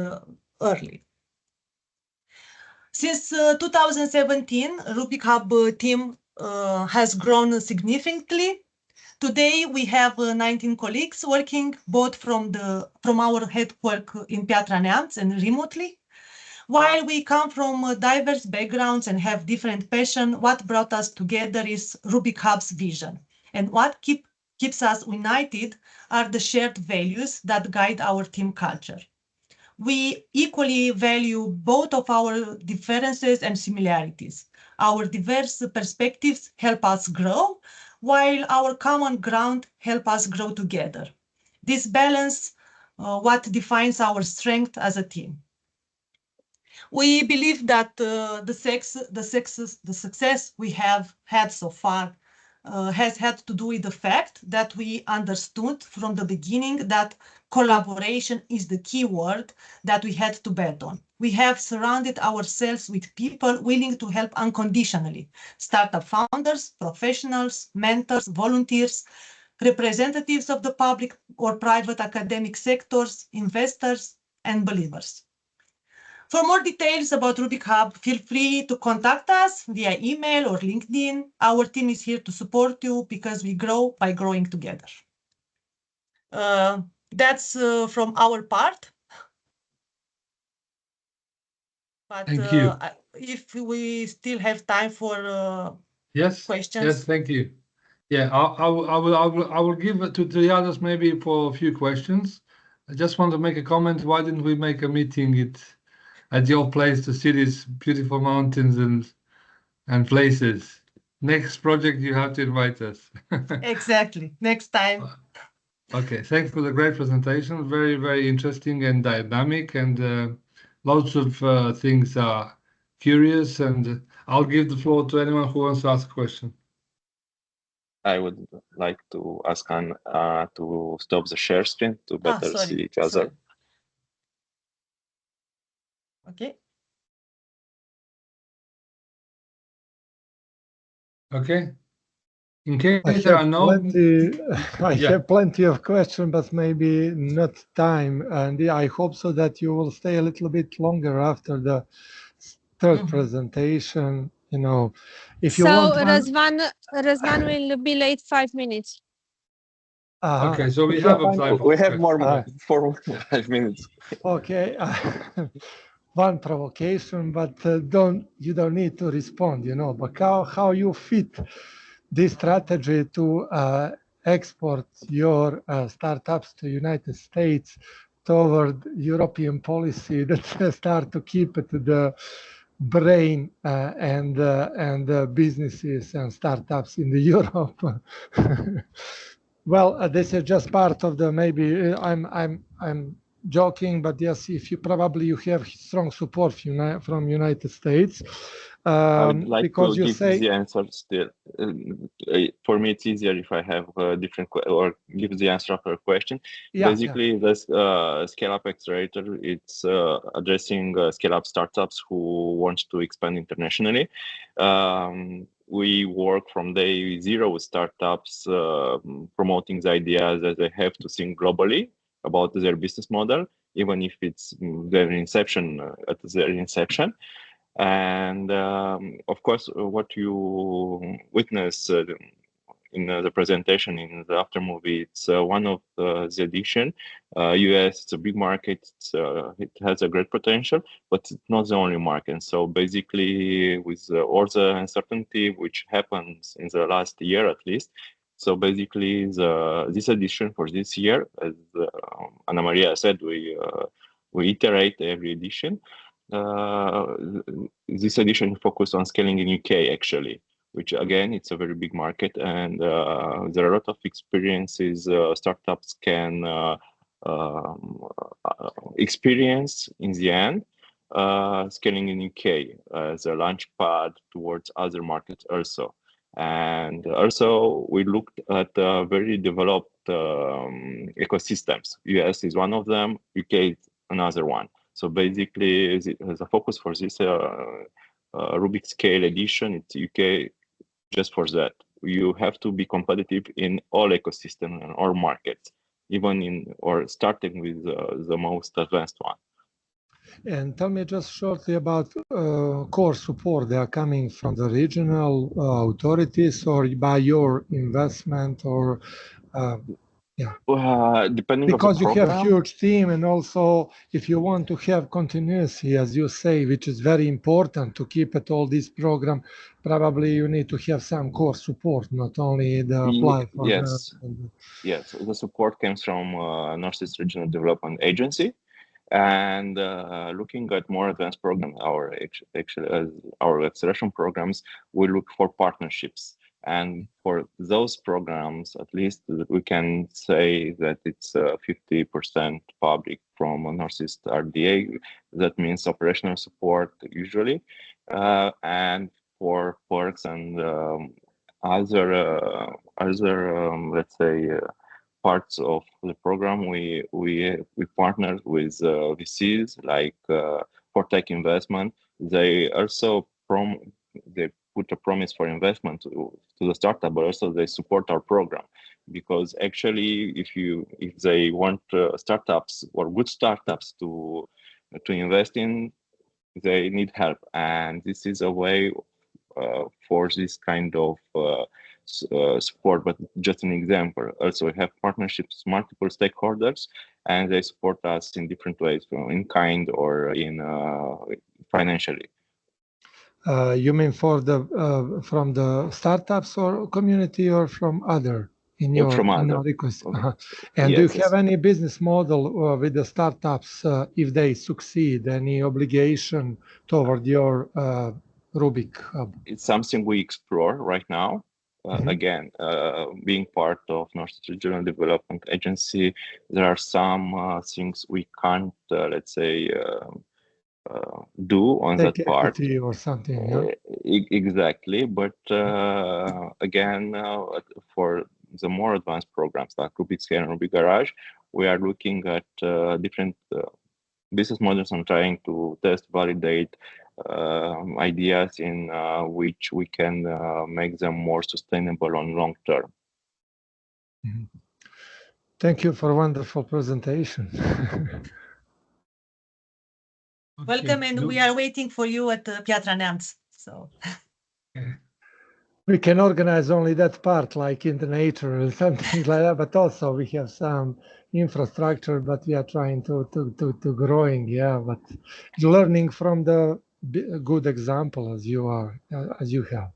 early. Since 2017, Rubik Hub team has grown significantly. Today, we have 19 colleagues working both from our headquarters in Piatra Neamț and remotely. While we come from diverse backgrounds and have different passions, what brought us together is Rubik Hub's vision. And what keeps us united are the shared values that guide our team culture. We equally value both of our differences and similarities. Our diverse perspectives help us grow, while our common ground help us grow together. This balance what defines our strength as a team. We believe that the success we have had so far has had to do with the fact that we understood from the beginning that collaboration is the key word that we had to bet on. We have surrounded ourselves with people willing to help unconditionally. Startup founders, professionals, mentors, volunteers, representatives of the public or private academic sectors, investors, and believers. For more details about Rubik Hub, feel free to contact us via email or LinkedIn. Our team is here to support you because we grow by growing together. That's from our part. But thank you. If we still have time for questions. Yes, thank you. Yeah, I will give it to the others maybe for a few questions. I just want to make a comment. Why didn't we make a meeting at your place to see these beautiful mountains and places? Next project, you have to invite us. Exactly. Next time. Okay, thanks for the great presentation. Very, very interesting and dynamic, and lots of things are curious. And I'll give the floor to anyone who wants to ask a question. I would like to ask Anne to stop the share screen to better see each other. Sorry. Okay. Okay. In case there are no... I have plenty of questions, but maybe not time. And I hope so that you will stay a little bit longer after the third presentation. You know, if you want. Razvan will be late 5 minutes. Okay, so we have a time. We have more for 5 minutes. Okay. One provocation, but you don't need to respond, you know, but how you fit this strategy to export your startups to United States toward European policy that start to keep it to the brain and businesses and startups in the Europe. Well, this is just part of the maybe I'm joking, but yes, if you have strong support from United States, I would like because to you give say the answer still. For me, it's easier if I have a different or give the answer of a question. Basically, the scale-up accelerator, it's addressing scale-up startups who want to expand internationally. We work from day zero with startups, promoting the idea that they have to think globally about their business model, even if it's their inception, at their inception. And of course, what you witness in the presentation in the after movie, it's one of the addition. US, it's a big market. It has a great potential, but it's not the only market. So basically, with all the uncertainty which happens in the last year at least, so basically, this edition for this year, as Anna Maria said, we iterate every edition. This edition focused on scaling in UK actually, which again, it's a very big market, and there are a lot of experiences startups can experience in the end, scaling in UK as a launch pad towards other markets also. And also we looked at very developed ecosystems. US is one of them, UK is another one. So basically, the focus for this Rubik Scale edition, it's UK just for that. You have to be competitive in all ecosystems and all markets, even in or starting with the most advanced one. And tell me just shortly about core support. They are coming from the regional authorities or by your investment or depending because on the you have program. huge team, and also if you want to have continuity, as you say, which is very important to keep at all this program, probably you need to have some core support, not only the apply for Yes, the support comes from Northeast Regional Development Agency. And looking at more advanced programs, our acceleration programs, we look for partnerships. And for those programs, at least we can say that it's 50% public from Northeast RDA. That means operational support usually. And for perks and other let's say, parts of the program, we partner with VCs like for tech investment. They also they put a promise for investment to the startup, but also they support our program, because actually, if they want startups or good startups to invest in, they need help, and this is a way for this kind of support. But just an example, also we have partnerships, multiple stakeholders, and they support us in different ways, in kind or in financially. You mean for the from the startups or community or from other in your request? And do you have any business model with the startups if they succeed? Any obligation toward your Rubik Hub? It's something we explore right now. Again, being part of North Regional Development Agency, there are some things we can't, let's say, do on that part or something. Exactly, but again, for the more advanced programs like Rubik Scale and Rubik Garage, we are looking at different business models and trying to test, validate ideas in which we can make them more sustainable on long term. Thank you for a wonderful presentation. Welcome, and we are waiting for you at Piatra Neamț. So. We can organize only that part, like in the nature or something like that, but also we have some infrastructure, but we are trying to growing, yeah, but learning from the good example as you are, as you have.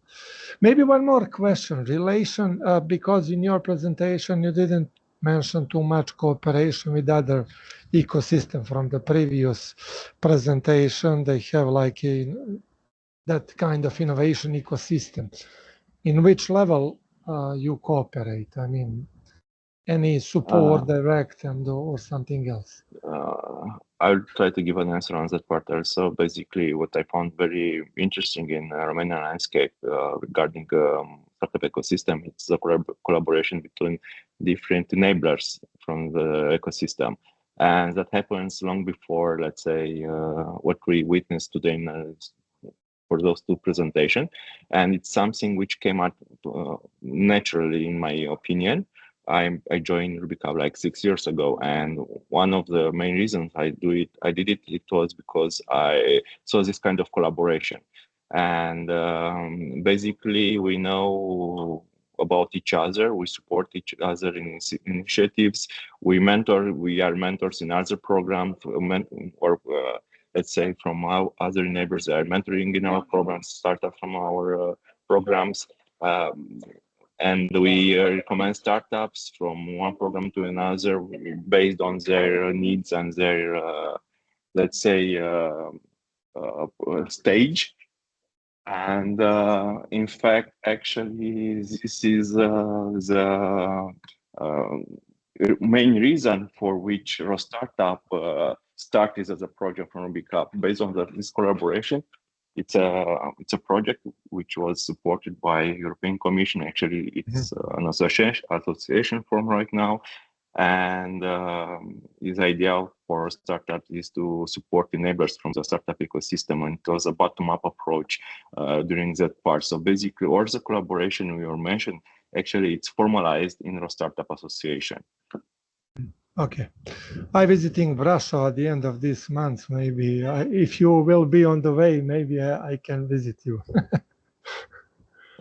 Maybe one more question, relation, because in your presentation you didn't mention too much cooperation with other ecosystem from the previous presentation. They have like that kind of innovation ecosystem. In which level you cooperate? I mean, any support direct and or something else? I'll try to give an answer on that part also. Basically, what I found very interesting in Romanian landscape regarding startup ecosystem, it's the collaboration between different enablers from the ecosystem. And that happens long before, let's say, what we witnessed today for those two presentations. And it's something which came out naturally, in my opinion. I joined Rubikab like 6 years ago, and one of the main reasons I did it was because I saw this kind of collaboration. And basically, we know about each other, we support each other in initiatives, we are mentors in other programs, or let's say from our other neighbors that are mentoring in our programs, startup from our programs. And we recommend startups from one program to another based on their needs and their, let's say, stage. And in fact, actually, this is the main reason for which Startup started as a project from Rubikab. Based on this collaboration, it's a project which was supported by European Commission. Actually, it's an association form right now, and his idea for startups is to support enablers from the startup ecosystem, and it was a bottom-up approach during that part. So basically, all the collaboration we were mentioned, actually, it's formalized in the Startup Association. Okay, I'm visiting Russia at the end of this month. Maybe if you will be on the way, maybe I can visit you.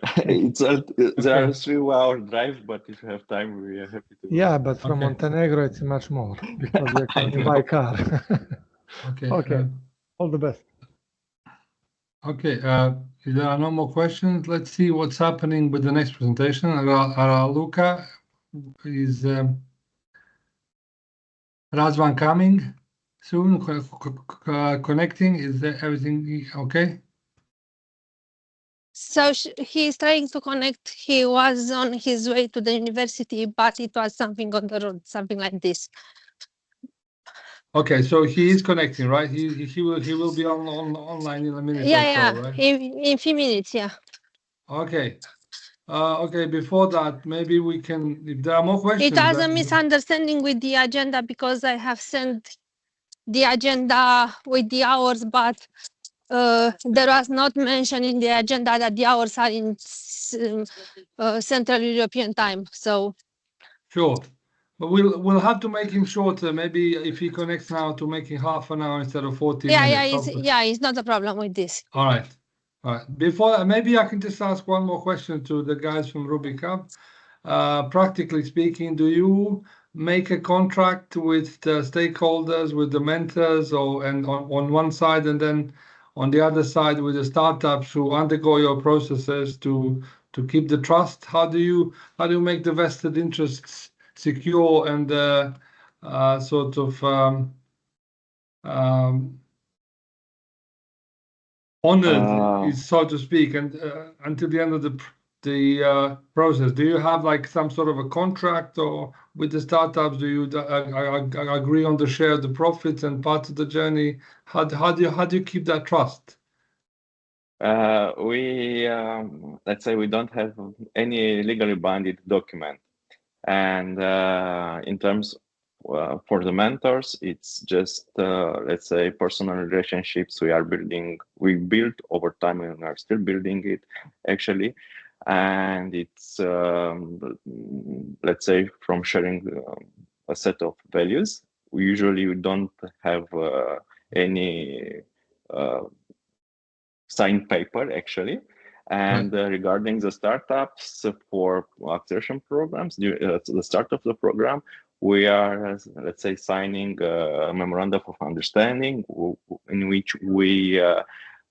There are 3-hour drive, but if you have time, we are happy to. Yeah, but from Montenegro, it's much more because you're coming by car. Okay, all the best. Okay, if there are no more questions, let's see what's happening with the next presentation. Luca, is Razvan coming soon? Connecting? Is everything okay? So he's trying to connect. He was on his way to the university, but it was something on the road, something like this. Okay, so he is connecting, right? He will be online in a minute or so, right? In few minutes, yeah. Okay. Okay, before that, maybe we can, if there are more questions. It was a misunderstanding with the agenda because I have sent the agenda with the hours, but there was not mentioned in the agenda that the hours are in Central European time. So short, but we'll have to make him shorter. Maybe if he connects now, to make it half an hour instead of 40 minutes. It's not a problem with this. All right. All right. Before that, maybe I can just ask one more question to the guys from Rubikab. Practically speaking, do you make a contract with the stakeholders, with the mentors, and on one side, and then on the other side with the startups who undergo your processes to keep the trust? How do you make the vested interests secure and sort of honored, so to speak, and until the end of the process? Do you have like some sort of a contract or with the startups? Do you agree on the share of the profits and part of the journey? How do you keep that trust? We let's say we don't have any legally binding document, and in terms for the mentors, it's just let's say personal relationships we built over time and are still building it actually, and it's let's say from sharing a set of values. We usually don't have any signed paper actually. And regarding the startups for acceleration programs, the start of the program, we are, let's say, signing a memorandum of understanding in which we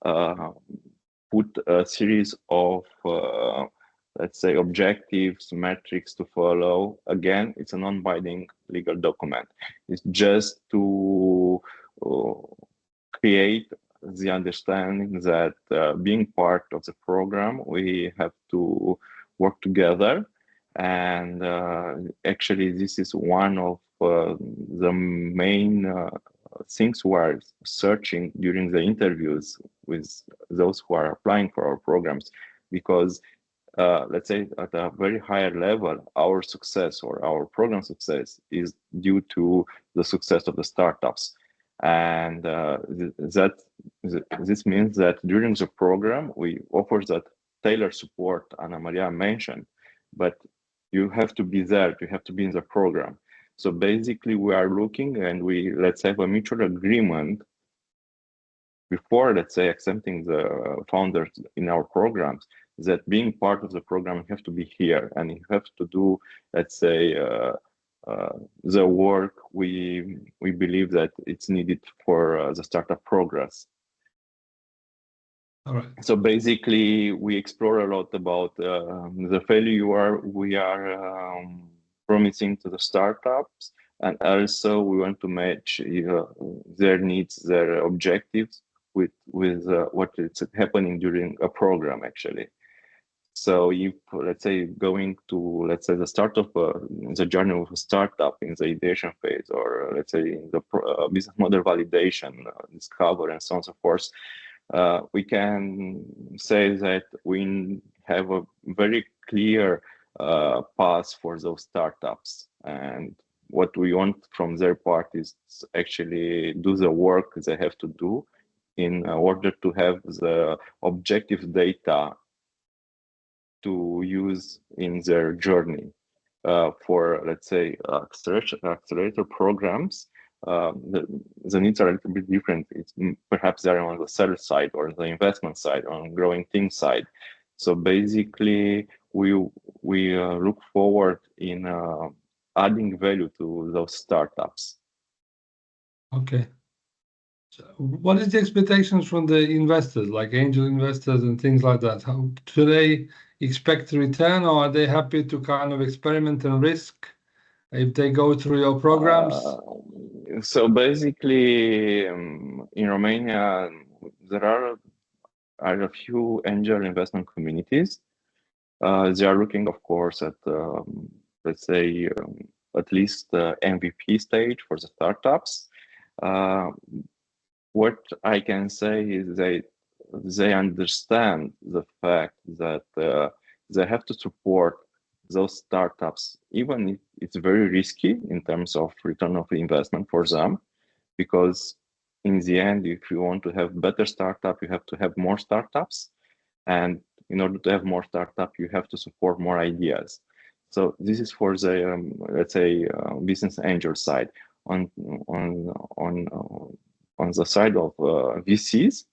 put a series of, let's say, objectives, metrics to follow. Again, it's a non-binding legal document. It's just to create the understanding that being part of the program, we have to work together. And actually, this is one of the main things we are searching during the interviews with those who are applying for our programs, because let's say at a very higher level, our success or our program success is due to the success of the startups. And this means that during the program, we offer that tailored support Ana Maria mentioned, but you have to be there, you have to be in the program. So basically we are looking and let's have a mutual agreement before, let's say, accepting the founders in our programs, that being part of the program, you have to be here and you have to do, let's say, the work we believe that it's needed for the startup progress. All right. So basically, we explore a lot about the value we are promising to the startups, and also we want to match their needs, their objectives with what is happening during a program actually. So if, let's say, going to, let's say, the start of the journey of a startup in the ideation phase, or let's say in the business model validation, discover, and so on and so forth, we can say that we have a very clear path for those startups. And what we want from their part is actually do the work they have to do in order to have the objective data to use in their journey. For, let's say, accelerator programs, the needs are a little bit different. It's perhaps they're on the seller side or the investment side, on growing team side. So basically, we look forward in adding value to those startups. Okay. So what is the expectations from the investors, like angel investors and things like that? How do they expect a return, or are they happy to kind of experiment and risk if they go through your programs? So basically, in Romania, there are a few angel investment communities. They are looking, of course, at let's say at least the MVP stage for the startups. What I can say is they understand the fact that they have to support those startups, even if it's very risky in terms of return of investment for them, because in the end, if you want to have better startup, you have to have more startups, and in order to have more startup, you have to support more ideas. So this is for the let's say business angel side. On the side of VCs,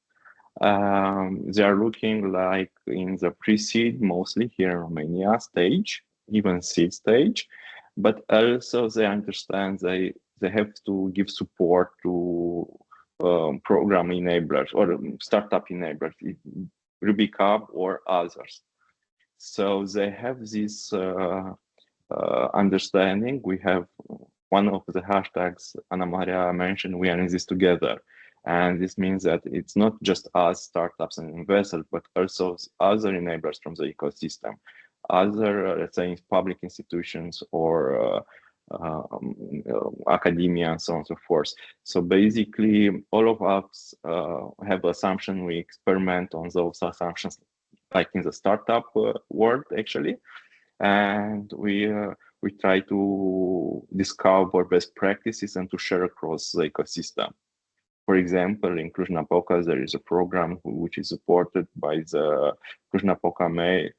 they are looking like in the pre-seed, mostly here in Romania stage, even seed stage, but also they understand they have to give support to program enablers or startup enablers, Rubik Hub or others. So they have this understanding. We have one of the hashtags Ana Maria mentioned, we are in this together. And this means that it's not just us, startups and investors, but also other enablers from the ecosystem, other, let's say, public institutions or academia and so on and so forth. So basically, all of us have assumption. We experiment on those assumptions, like in the startup world, actually. And we we try to discover best practices and to share across the ecosystem. For example, in Cluj-Napoca, there is a program which is supported by the Cluj-Napoca mayor,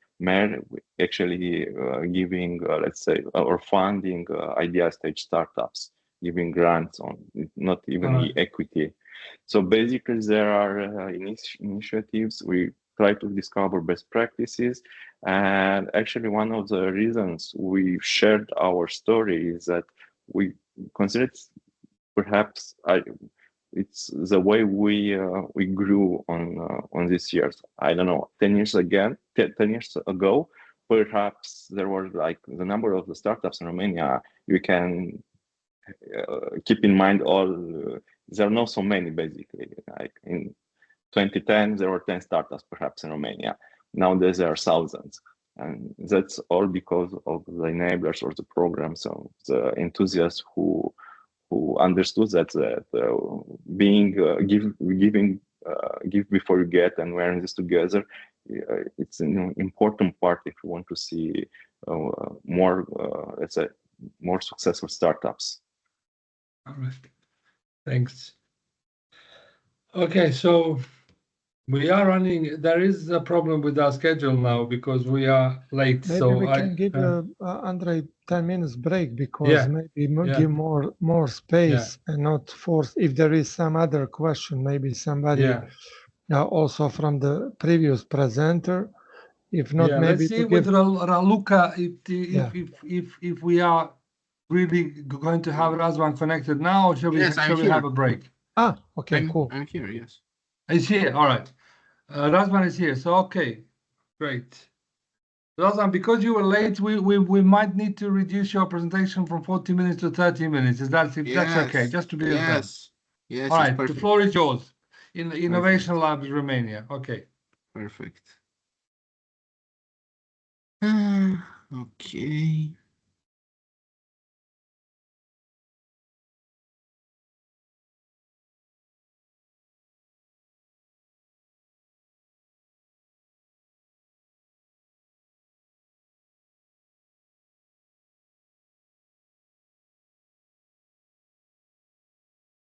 actually giving, let's say, or funding idea stage startups, giving grants on not even equity. So basically, there are initiatives. We try to discover best practices. And actually, one of the reasons we shared our story is that we consider it perhaps it's the way we grew on these years. I don't know, 10 years ago, perhaps there were like the number of the startups in Romania. You can keep in mind there are not so many basically. Like in 2010, there were 10 startups perhaps in Romania. Nowadays there are thousands. And that's all because of the enablers or the programs of the enthusiasts who understood that being give before you get, and wearing this together, it's an important part if you want to see more, let's say, more successful startups. All right, thanks. Okay, so we are running. There is a problem with our schedule now because we are late. Maybe so we can give Andrei 10 minutes break, because give more space and not force. If there is some other question, maybe somebody also from the previous presenter. If not, maybe let's see with Raluca if we are really going to have Razvan connected now, or shall we have a break? Okay, cool. I'm here. Yes, he's here. All right. Razvan is here, so okay, great. Razvan, because you were late, we might need to reduce your presentation from 40 minutes to 30 minutes. That's okay, just to be yes. All right, the floor is yours. In the Innovation Labs Romania. Okay. Perfect. Okay.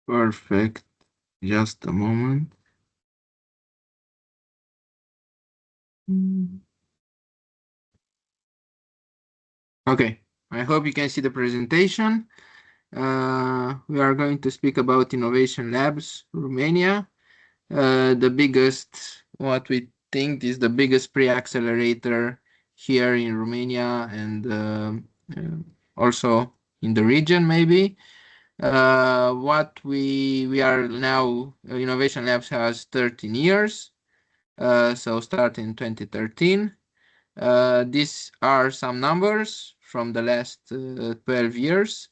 Perfect. Just a moment. Okay, I hope you can see the presentation. We are going to speak about Innovation Labs Romania. The biggest, what we think is the biggest pre-accelerator here in Romania, and also in the region maybe. What we are now, Innovation Labs has 13 years, so started in 2013. These are some numbers from the last 12 years.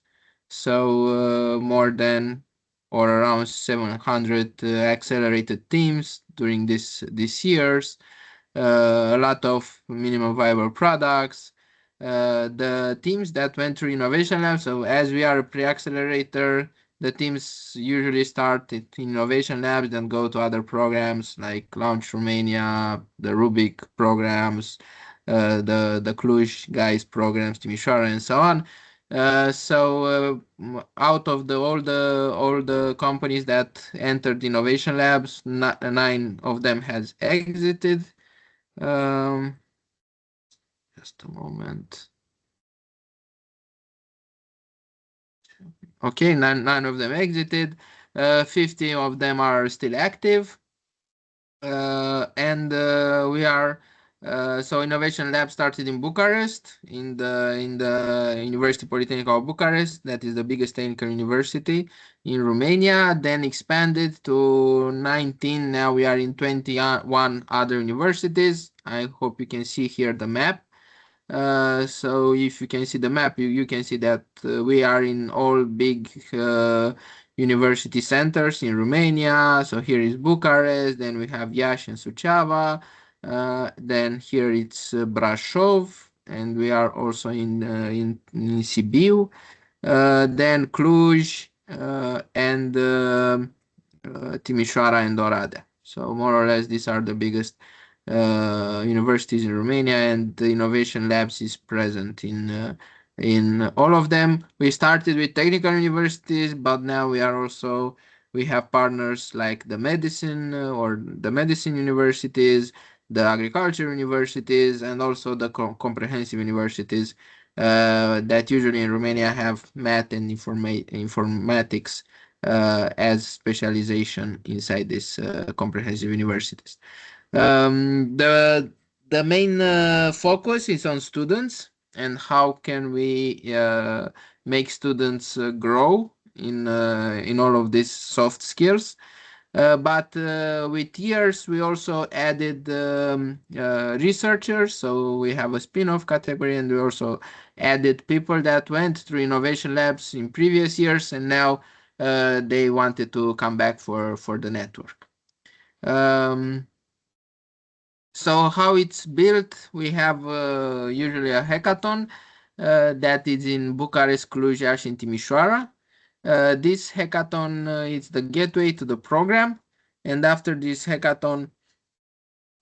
So more than or around 700 accelerated teams during these years. A lot of minimum viable products. The teams that went through Innovation Lab, so as we are a pre-accelerator, the teams usually start at Innovation Labs, then go to other programs like Launch Romania, the Rubik programs, the Cluj guys programs, Timișoara, and so on. So out of all the companies that entered Innovation Labs, 9 of them has exited. Just a moment. Okay, nine of them exited. 50 of them are still active. And we are so Innovation Lab started in Bucharest, in the University Polytechnic of Bucharest. That is the biggest technical university in Romania. Then expanded to 19. Now we are in 21 other universities. I hope you can see here the map. So if you can see the map, you can see that we are in all big university centers in Romania. So here is Bucharest, then we have Iași and Suceava, then here it's Brașov, and we are also in Sibiu, then Cluj, and Timișoara and Oradea. So more or less these are the biggest universities in Romania, and the Innovation Labs is present in in all of them. We started with technical universities, but now we have partners like the medicine or the medicine universities, the agriculture universities, and also the comprehensive universities that usually in Romania have math and informatics as specialization inside these comprehensive universities. The main focus is on students and how can we make students grow in all of these soft skills. But with years, we also added researchers. So we have a spin-off category, and we also added people that went through innovation labs in previous years, and now they wanted to come back for the network. So how it's built, we have usually a hackathon that is in Bucharest, Cluj, Iași, and Timișoara. This hackathon is the gateway to the program. And after this hackathon,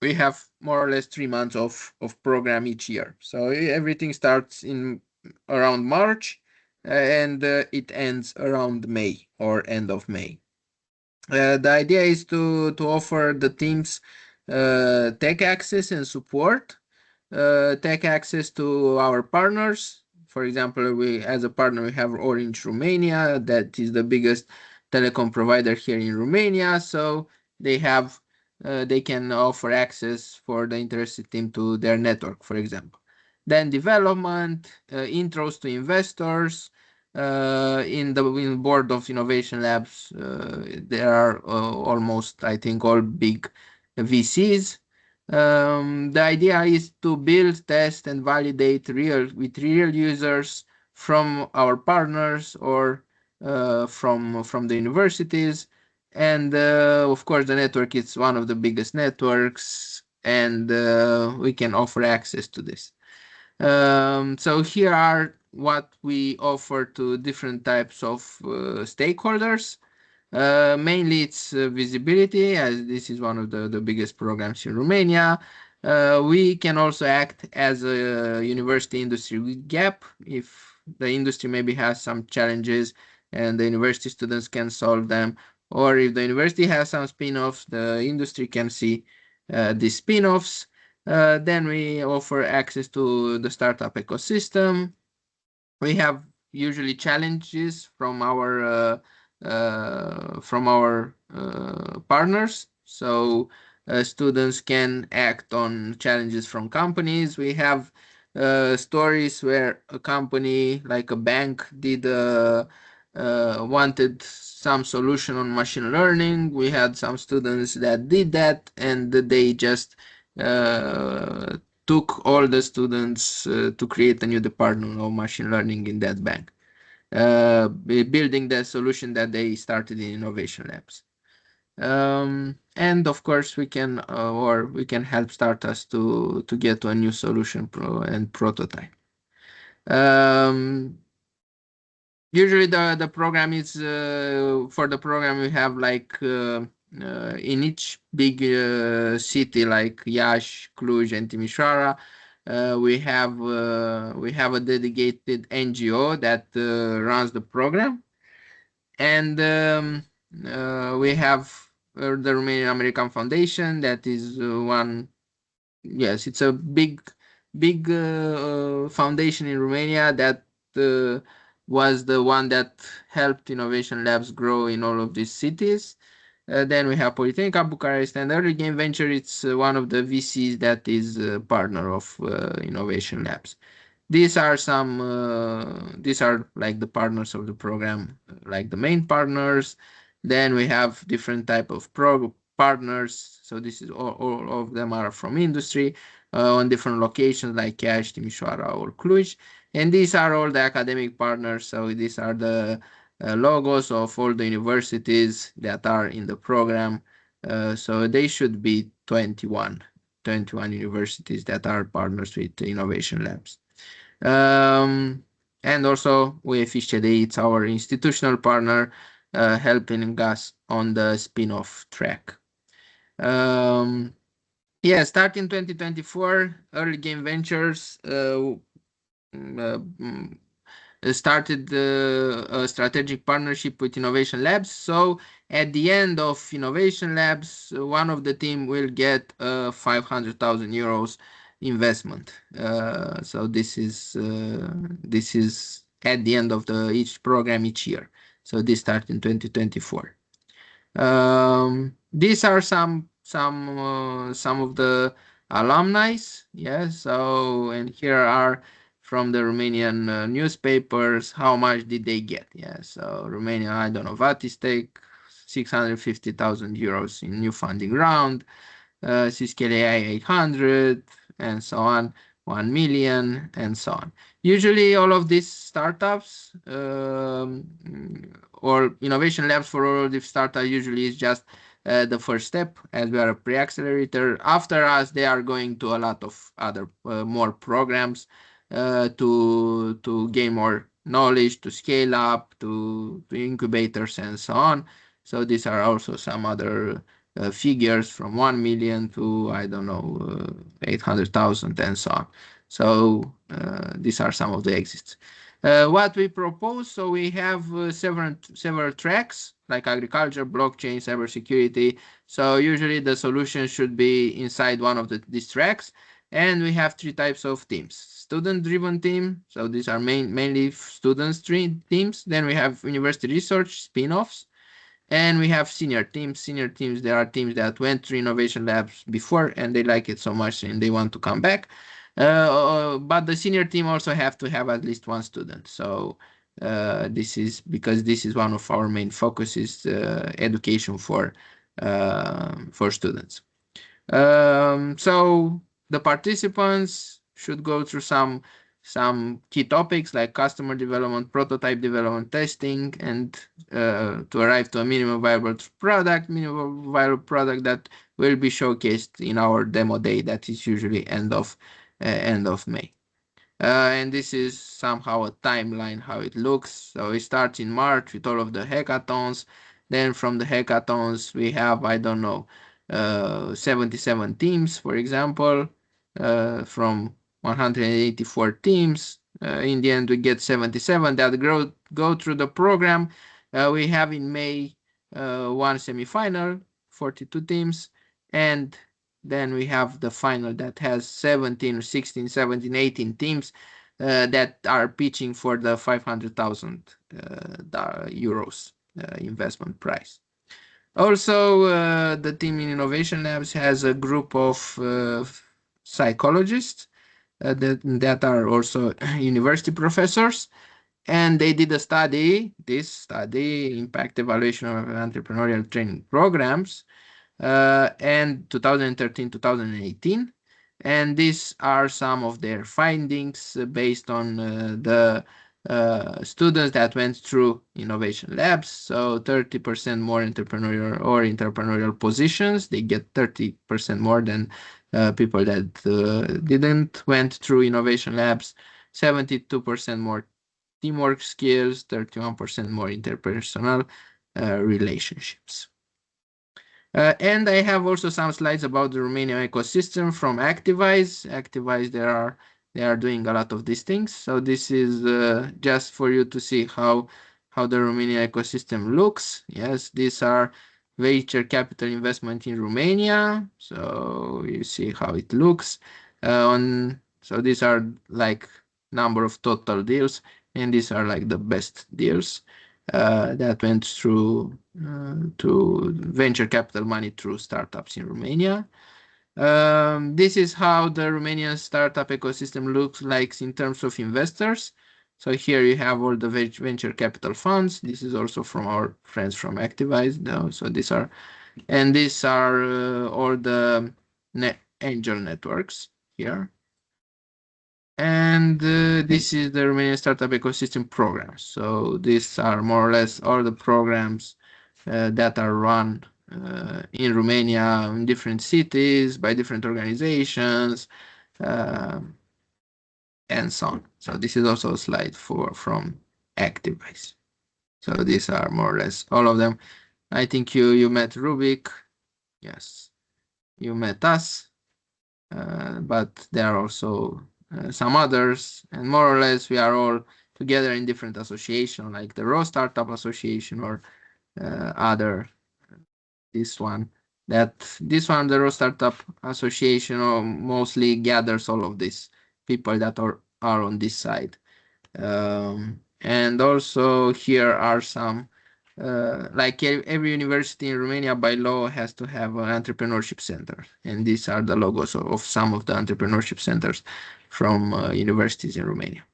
we have more or less 3 months of program each year. So everything starts in around March and it ends around May or end of May. The idea is to offer the teams tech access and support, tech access to our partners. For example, as a partner, we have Orange Romania, that is the biggest telecom provider here in Romania. So they can offer access for the interested team to their network, for example. Then development, intros to investors. In the board of innovation labs, there are almost, I think, all big VCs. The idea is to build, test, and validate with real users from our partners or from the universities. And of course, the network is one of the biggest networks, and we can offer access to this. So here are what we offer to different types of stakeholders. Mainly it's visibility, as this is one of the biggest programs in Romania. We can also act as a university industry gap if the industry maybe has some challenges and the university students can solve them, or if the university has some spin-offs, the industry can see these spin-offs. Then we offer access to the startup ecosystem. We have usually challenges from our partners. So students can act on challenges from companies. We have stories where a company like a bank wanted some solution on machine learning. We had some students that did that, and they just took all the students to create a new department of machine learning in that bank, building the solution that they started in innovation labs. And of course, we can help startups to get to a new solution and prototype. Usually the program is for the program we have like in each big city like Iași, Cluj, and Timișoara, we have a dedicated NGO that runs the program, and we have the Romanian American Foundation that is one. Yes, it's a big foundation in Romania that was the one that helped innovation labs grow in all of these cities. Then we have Politehnica Bucharest, and Early Game Venture. It's one of the VCs that is a partner of innovation labs. These are like the partners of the program, like the main partners. Then we have different type of partners. So this is all of them are from industry on different locations like Iași, Timișoara, or Cluj. And these are all the academic partners. So these are the logos of all the universities that are in the program. So they should be 21 universities that are partners with innovation labs. And also UEFISCD, it's our institutional partner helping us on the spin-off track. Yeah, starting 2024, Early Game Ventures started a strategic partnership with Innovation Labs. So at the end of Innovation Labs, one of the team will get 500,000 euros investment. So this is at the end of each program each year. So this started in 2024. These are some of the alumni. Yes. So and here are from the Romanian newspapers. How much did they get? Yeah. So Romania, I don't know, Vatistec, 650,000 euros in new funding round. Cisco AI 800 and so on, 1 million and so on. Usually all of these startups or innovation labs for all of these startups usually is just the first step, as we are a pre-accelerator. After us, they are going to a lot of other more programs to gain more knowledge, to scale up, to incubators and so on. So these are also some other figures from 1 million to, I don't know, 800,000 and so on. So these are some of the exits. What we propose, so we have several tracks like agriculture, blockchain, cybersecurity. So usually the solution should be inside one of these tracks. And we have three types of teams. Student-driven team, so these are mainly students teams. Then we have university research spin-offs. And we have senior teams. Senior teams, there are teams that went through innovation labs before and they like it so much and they want to come back. But the senior team also have to have at least one student. So this is because this is one of our main focuses, education for students. So the participants should go through some key topics like customer development, prototype development, testing, and to arrive to a minimum viable product that will be showcased in our demo day that is usually end of May. And this is somehow a timeline how it looks. So it starts in March with all of the hackathons. Then from the hackathons we have, I don't know, 77 teams, for example, from 184 teams. In the end, we get 77 that go through the program. We have in May one semifinal, 42 teams, and then we have the final that has 17, 16, 17, 18 teams that are pitching for the 500,000 euros investment price. Also, the team in Innovation Labs has a group of psychologists that are also university professors, and they did a study, impact evaluation of entrepreneurial training programs, and 2013-2018. And these are some of their findings based on the students that went through innovation labs. So 30% more entrepreneurial positions. They get 30% more than people that didn't went through innovation labs. 72% more teamwork skills, 31% more interpersonal relationships. And I have also some slides about the Romanian ecosystem from Activize. Activize, they are doing a lot of these things. So this is just for you to see how the Romanian ecosystem looks. Yes, these are venture capital investment in Romania. So you see how it looks. So these are like number of total deals, and these are like the best deals that went through to venture capital money through startups in Romania. This is how the Romanian startup ecosystem looks like in terms of investors. So here you have all the venture capital funds. This is also from our friends from Activize. So these are all the angel networks here. And this is the Romanian Startup Ecosystem Program. So these are more or less all the programs that are run in Romania in different cities by different organizations and so on. So this is also a slide from Activize. So these are more or less all of them. I think you met Rubik. Yes, you met us. But there are also some others, and more or less we are all together in different association, like the Raw Startup Association or other this one. The Raw Startup Association mostly gathers all of these people that are on this side. And also here are some like every university in Romania by law has to have an entrepreneurship center, and these are the logos of some of the entrepreneurship centers from universities in Romania.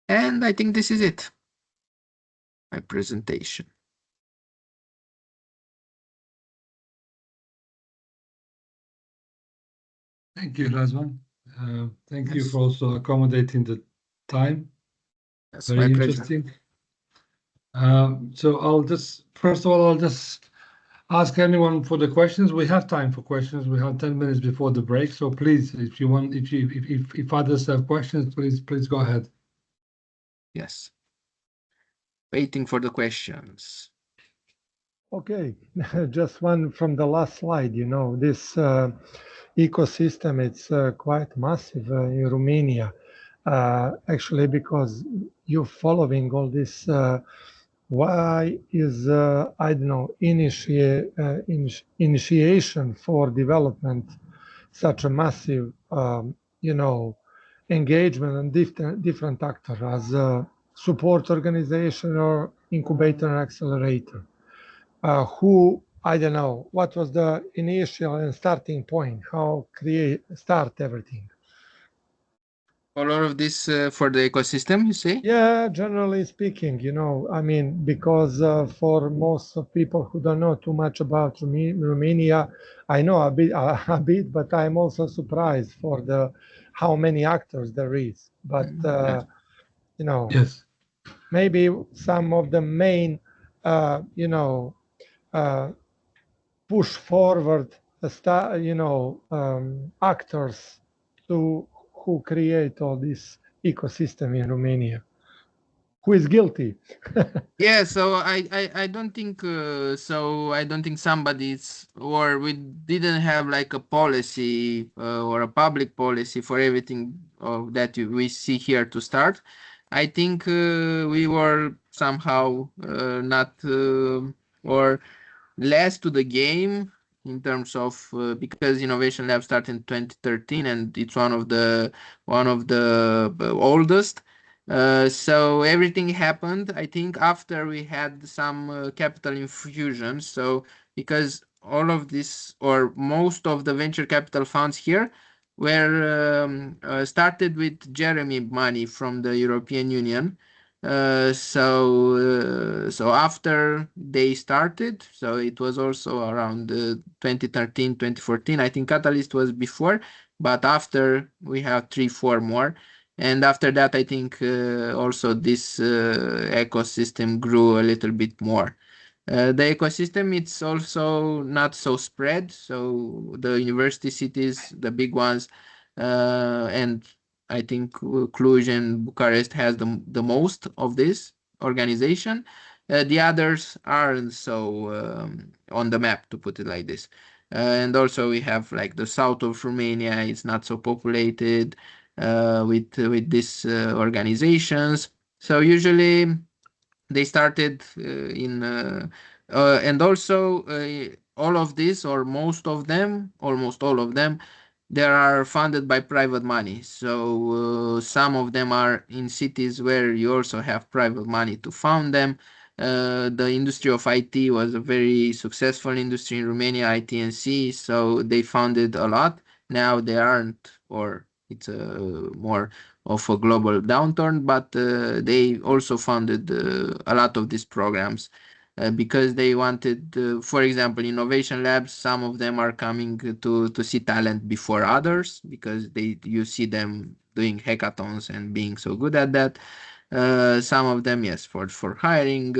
And I think this is it, my presentation. Thank you, Razvan. Thank you for also accommodating the time. That's very my interesting. So first of all, I'll just ask anyone for the questions. We have time for questions. We have 10 minutes before the break. So please, if others have questions, please go ahead. Yes. Waiting for the questions. Okay, just one from the last slide. This ecosystem, it's quite massive in Romania. Actually, because you're following all this, why is, I don't know, initiation for development such a massive, engagement and different actors as a support organization or incubator and accelerator? Who, I don't know, what was the initial and starting point? How start everything? All of this for the ecosystem, you say? Yeah, generally speaking, I mean, because for most of people who don't know too much about Romania, I know a bit, but I'm also surprised for how many actors there is. But yes, maybe some of the main, push forward, actors who create all this ecosystem in Romania. Who is guilty? Yeah, so I don't think I don't think somebody's, or we didn't have like a policy or a public policy for everything that we see here to start. I think we were somehow not or less to the game in terms of because Innovation Lab started in 2013 and it's one of the oldest. So everything happened, I think, after we had some capital infusion. So because all of this or most of the venture capital funds here were started with Jeremy money from the European Union. So after they started, so it was also around 2013, 2014. I think Catalyst was before, but after we have 3, 4 more. And after that, I think also this ecosystem grew a little bit more. The ecosystem, it's also not so spread. So the university cities, the big ones, and I think Cluj and Bucharest has the most of this organization. The others aren't so on the map, to put it like this. And also we have like the south of Romania, it's not so populated with these organizations. So usually they started and also all of this or most of them, almost all of them, they are funded by private money. So some of them are in cities where you also have private money to fund them. The industry of IT was a very successful industry in Romania, IT&C, so they funded a lot. Now they aren't, or it's more of a global downturn, but they also funded a lot of these programs because they wanted, for example, innovation labs. Some of them are coming to see talent before others because you see them doing hackathons and being so good at that. Some of them, yes, for hiring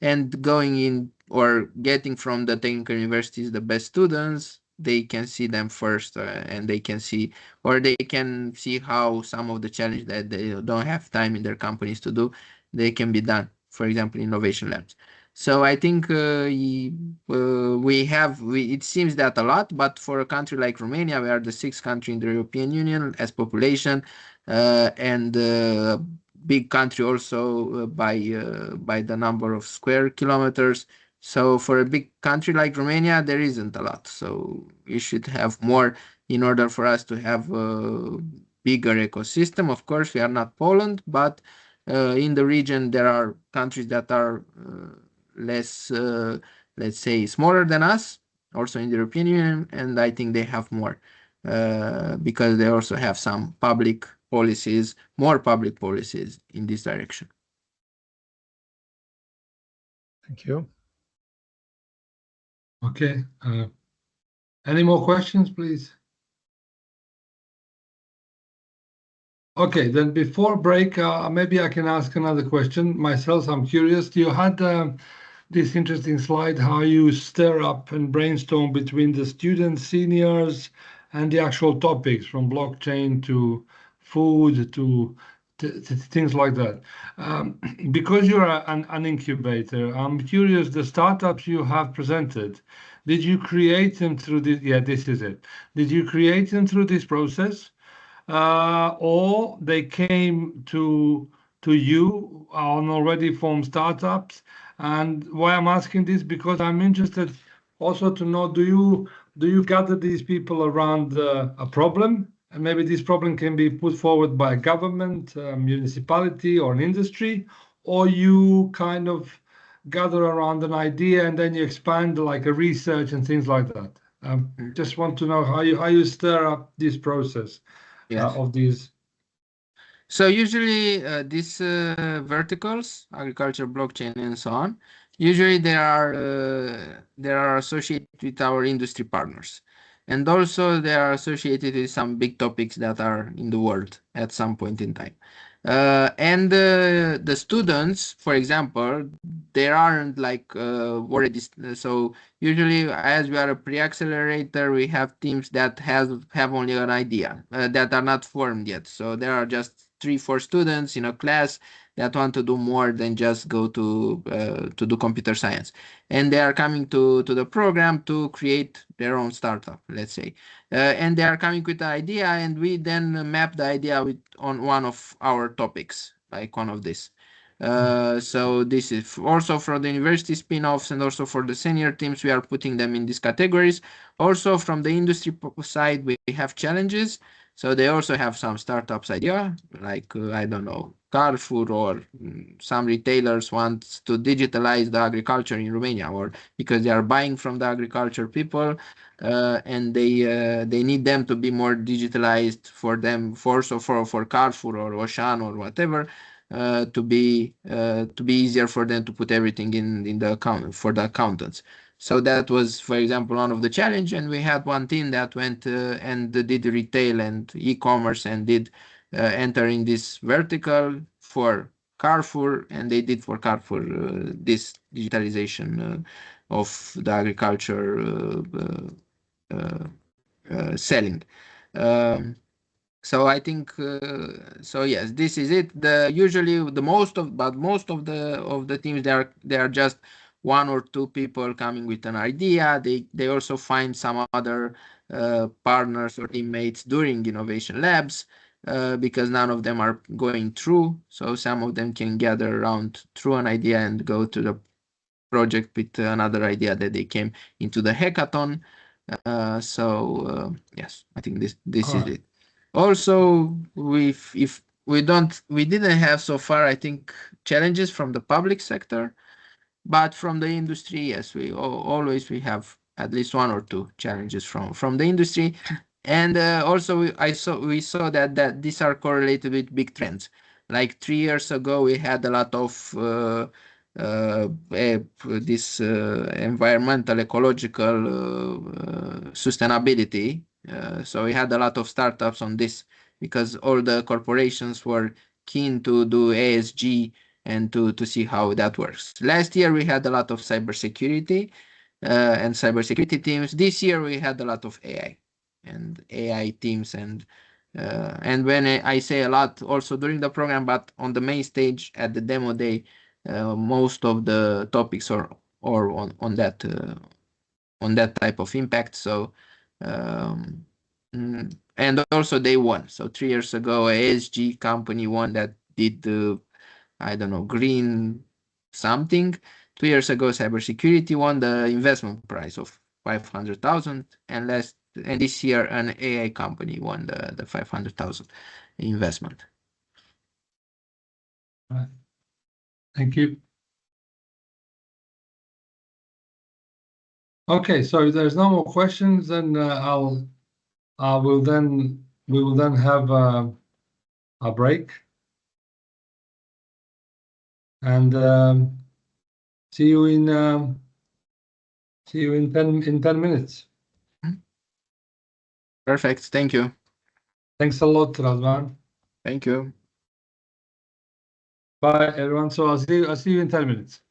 and going in or getting from the technical universities the best students. They can see them first and they can see, or they can see how some of the challenge that they don't have time in their companies to do, they can be done. For example, innovation labs. So I think it seems that a lot, but for a country like Romania, we are the 6th country in the European Union as population, and big country also by the number of square kilometers. So for a big country like Romania, there isn't a lot. So we should have more in order for us to have a bigger ecosystem. Of course, we are not Poland, but in the region there are countries that are less, let's say, smaller than us, also in the European Union, and I think they have more because they also have some public policies, more public policies in this direction. Thank you. Okay. Any more questions, please? Okay, then before break, maybe I can ask another question myself. I'm curious. You had this interesting slide how you stir up and brainstorm between the students, seniors, and the actual topics from blockchain to food to things like that. Because you're an incubator, I'm curious, the startups you have presented, did you create them through this? Yeah, this is it. Did you create them through this process? Or they came to you on already formed startups? And why I'm asking this, because I'm interested also to know, do you gather these people around a problem? And maybe this problem can be put forward by a government, a municipality, or an industry, or you kind of gather around an idea and then you expand like a research and things like that. Just want to know how you stir up this process. Yes. Of these. So usually these verticals, agriculture, blockchain, and so on, usually they are associated with our industry partners, and also they are associated with some big topics that are in the world at some point in time. And the students, for example, they aren't like already. So usually, as we are a pre-accelerator, we have teams that have only an idea that are not formed yet. So there are just 3-4 students in a class that want to do more than just go to do computer science, and they are coming to the program to create their own startup, let's say, and they are coming with an idea, and we then map the idea on one of our topics, like one of this. So this is also for the university spin-offs, and also for the senior teams, we are putting them in these categories. Also from the industry side, we have challenges. So they also have some startups idea, like, I don't know, Carrefour or some retailers want to digitalize the agriculture in Romania, or because they are buying from the agriculture people, and they need them to be more digitalized for them, for Carrefour or Auchan or whatever, to be easier for them to put everything in the account for the accountants. So that was, for example, one of the challenge, and we had one team that went and did retail and e-commerce and did enter in this vertical for Carrefour, and they did for Carrefour this digitalization of the agriculture selling. So I think so. Yes, this is it. Usually most of the teams, they are just 1 or 2 people coming with an idea. They also find some other partners or teammates during innovation labs because none of them are going through. So some of them can gather around through an idea and go to the project with another idea that they came into the hackathon. Yes, I think this is it. Also, if we didn't have so far, I think, challenges from the public sector, but from the industry, yes, we always have at least 1 or 2 challenges from the industry, and also we saw that these are correlated with big trends. Like 3 years ago, we had a lot of this environmental, ecological sustainability. So we had a lot of startups on this because all the corporations were keen to do ASG and to see how that works. Last year we had a lot of cybersecurity and cybersecurity teams. This year we had a lot of AI and AI teams, and when I say a lot, also during the program, but on the main stage at the demo day, most of the topics are on that type of impact. So and also they won. So 3 years ago, a ASG company won that did I don't know, green something. 2 years ago, cybersecurity won the investment price of 500,000, and this year an AI company won the 500,000 investment. Right. Thank you. Okay, so if there's no more questions, then we will then have a break, and see you in 10 minutes. Perfect. Thank you. Thanks a lot, Razvan. Thank you. Bye, everyone. So I'll see you in 10 minutes.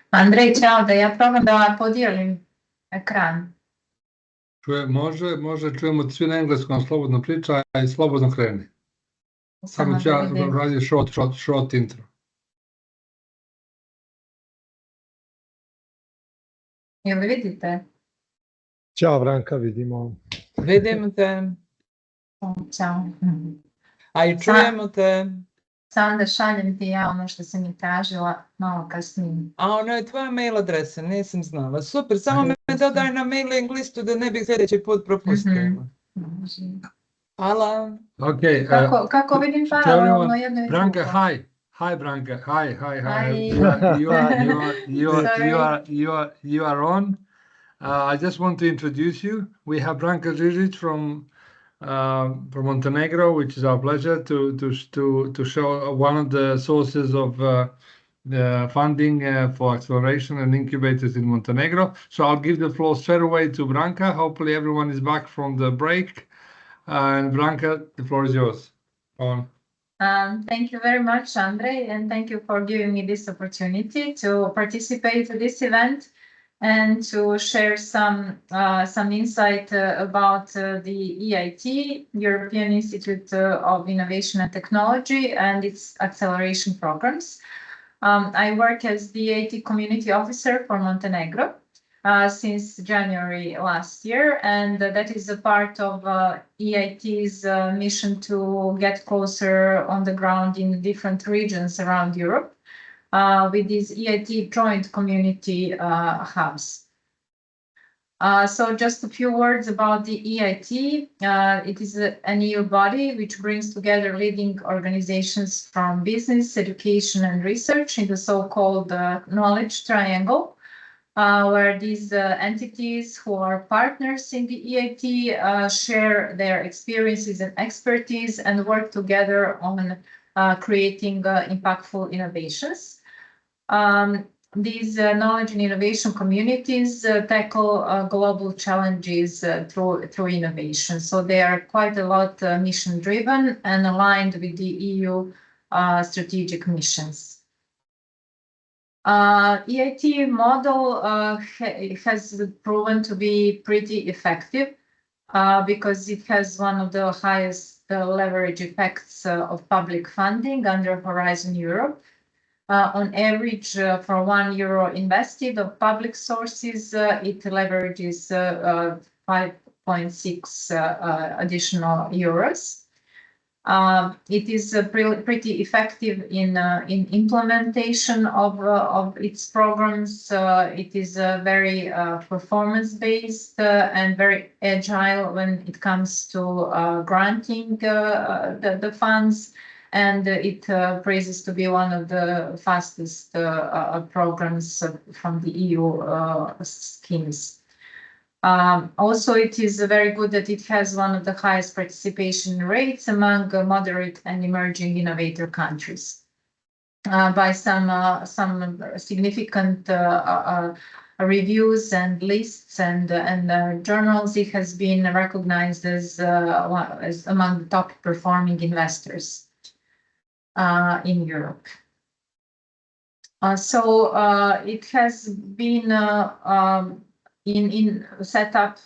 Andrej, čao, da ja probam da podijelim ekran. Može, čujemo svi na engleskom, slobodno priča i slobodno kreni. Samo ću ja raditi short intro. Jel vidite? Ćao Branka, vidimo. Vidimo te. Ćao. A i čujemo te. Samo da šaljem ti ja ono što sam mi tražila malo kasnije. A ono je tvoja mail adresa, nisam znala. Super, samo me dodaj na mailing listu da ne bih sljedeći put propustila. Hvala. Okay. Kako vidim paralelno jedno i drugo. Branka, hi. Hi, Branka. Hi. You are on. I just want to introduce you. We have Branka Žižić from Montenegro, which is our pleasure to show one of the sources of funding for acceleration and incubators in Montenegro. So I'll give the floor straight away to Branka. Hopefully everyone is back from the break. And Branka, the floor is yours. On. Thank you very much, Andrej, and thank you for giving me this opportunity to participate in this event and to share some insight about the EIT, European Institute of Innovation and Technology, and its acceleration programs. I work as the EIT Community Officer for Montenegro since January last year, and that is a part of EIT's mission to get closer on the ground in different regions around Europe with these EIT joint community hubs. So just a few words about the EIT. It is an EU body which brings together leading organizations from business, education, and research in the so-called knowledge triangle, where these entities who are partners in the EIT share their experiences and expertise and work together on creating impactful innovations. These knowledge and innovation communities tackle global challenges through innovation. So they are quite a lot mission-driven and aligned with the EU strategic missions. EIT model has proven to be pretty effective because it has one of the highest leverage effects of public funding under Horizon Europe. On average, for €1 invested of public sources, it leverages 5.6 additional euros. It is pretty effective in implementation of its programs. It is very performance-based and very agile when it comes to granting the funds. And it praises to be one of the fastest programs from the EU schemes. Also, it is very good that it has one of the highest participation rates among moderate and emerging innovator countries. By some significant reviews and lists and journals, it has been recognized as among the top performing investors in Europe. So it has been set up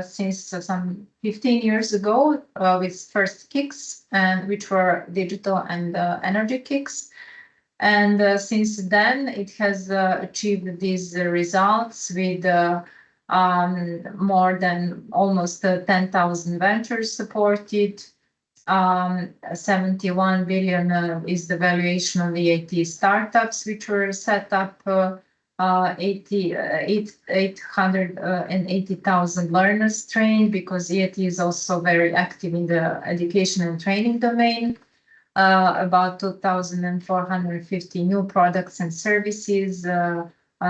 since some 15 years ago with first kicks, which were digital and energy kicks. And since then, it has achieved these results with more than almost 10,000 ventures supported. 71 billion is the valuation of the EIT startups which were set up, 880,000 learners trained, because EIT is also very active in the education and training domain. About 2,450 new products and services.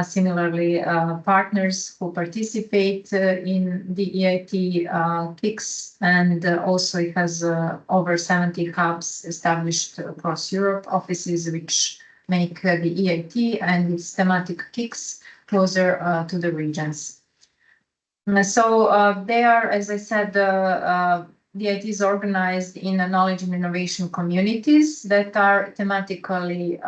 Similarly, partners who participate in the EIT KICS, and also it has over 70 hubs established across Europe, offices which make the EIT and its thematic KICS closer to the regions. So they are, as I said, the EIT is organized in knowledge and innovation communities that are thematically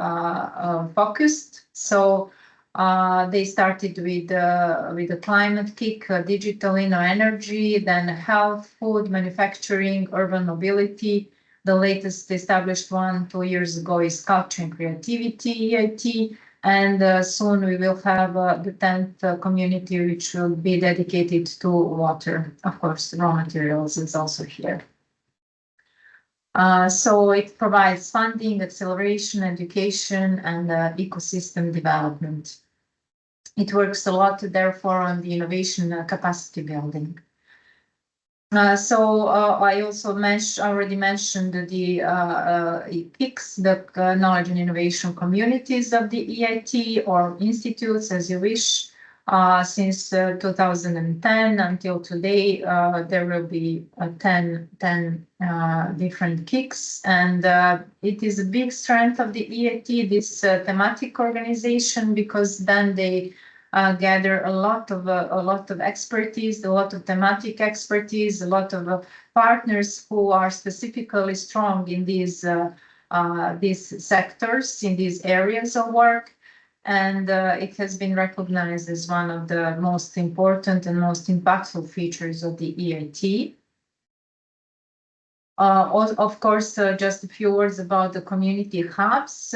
focused. So They started with the climate kick, digital energy, then health, food, manufacturing, urban mobility. The latest established one 2 years ago is culture and creativity, EIT. And soon we will have the 10th community, which will be dedicated to water. Of course, raw materials is also here. So it provides funding, acceleration, education, and ecosystem development. It works a lot, therefore, on the innovation capacity building. I also already mentioned the KICS, the knowledge and innovation communities of the EIT, or institutes, as you wish. Since 2010 until today, there will be 10 different KICS, and it is a big strength of the EIT, this thematic organization, because then they gather a lot of expertise, a lot of thematic expertise, a lot of partners who are specifically strong in these sectors, in these areas of work. And it has been recognized as one of the most important and most impactful features of the EIT. Of course, just a few words about the community hubs.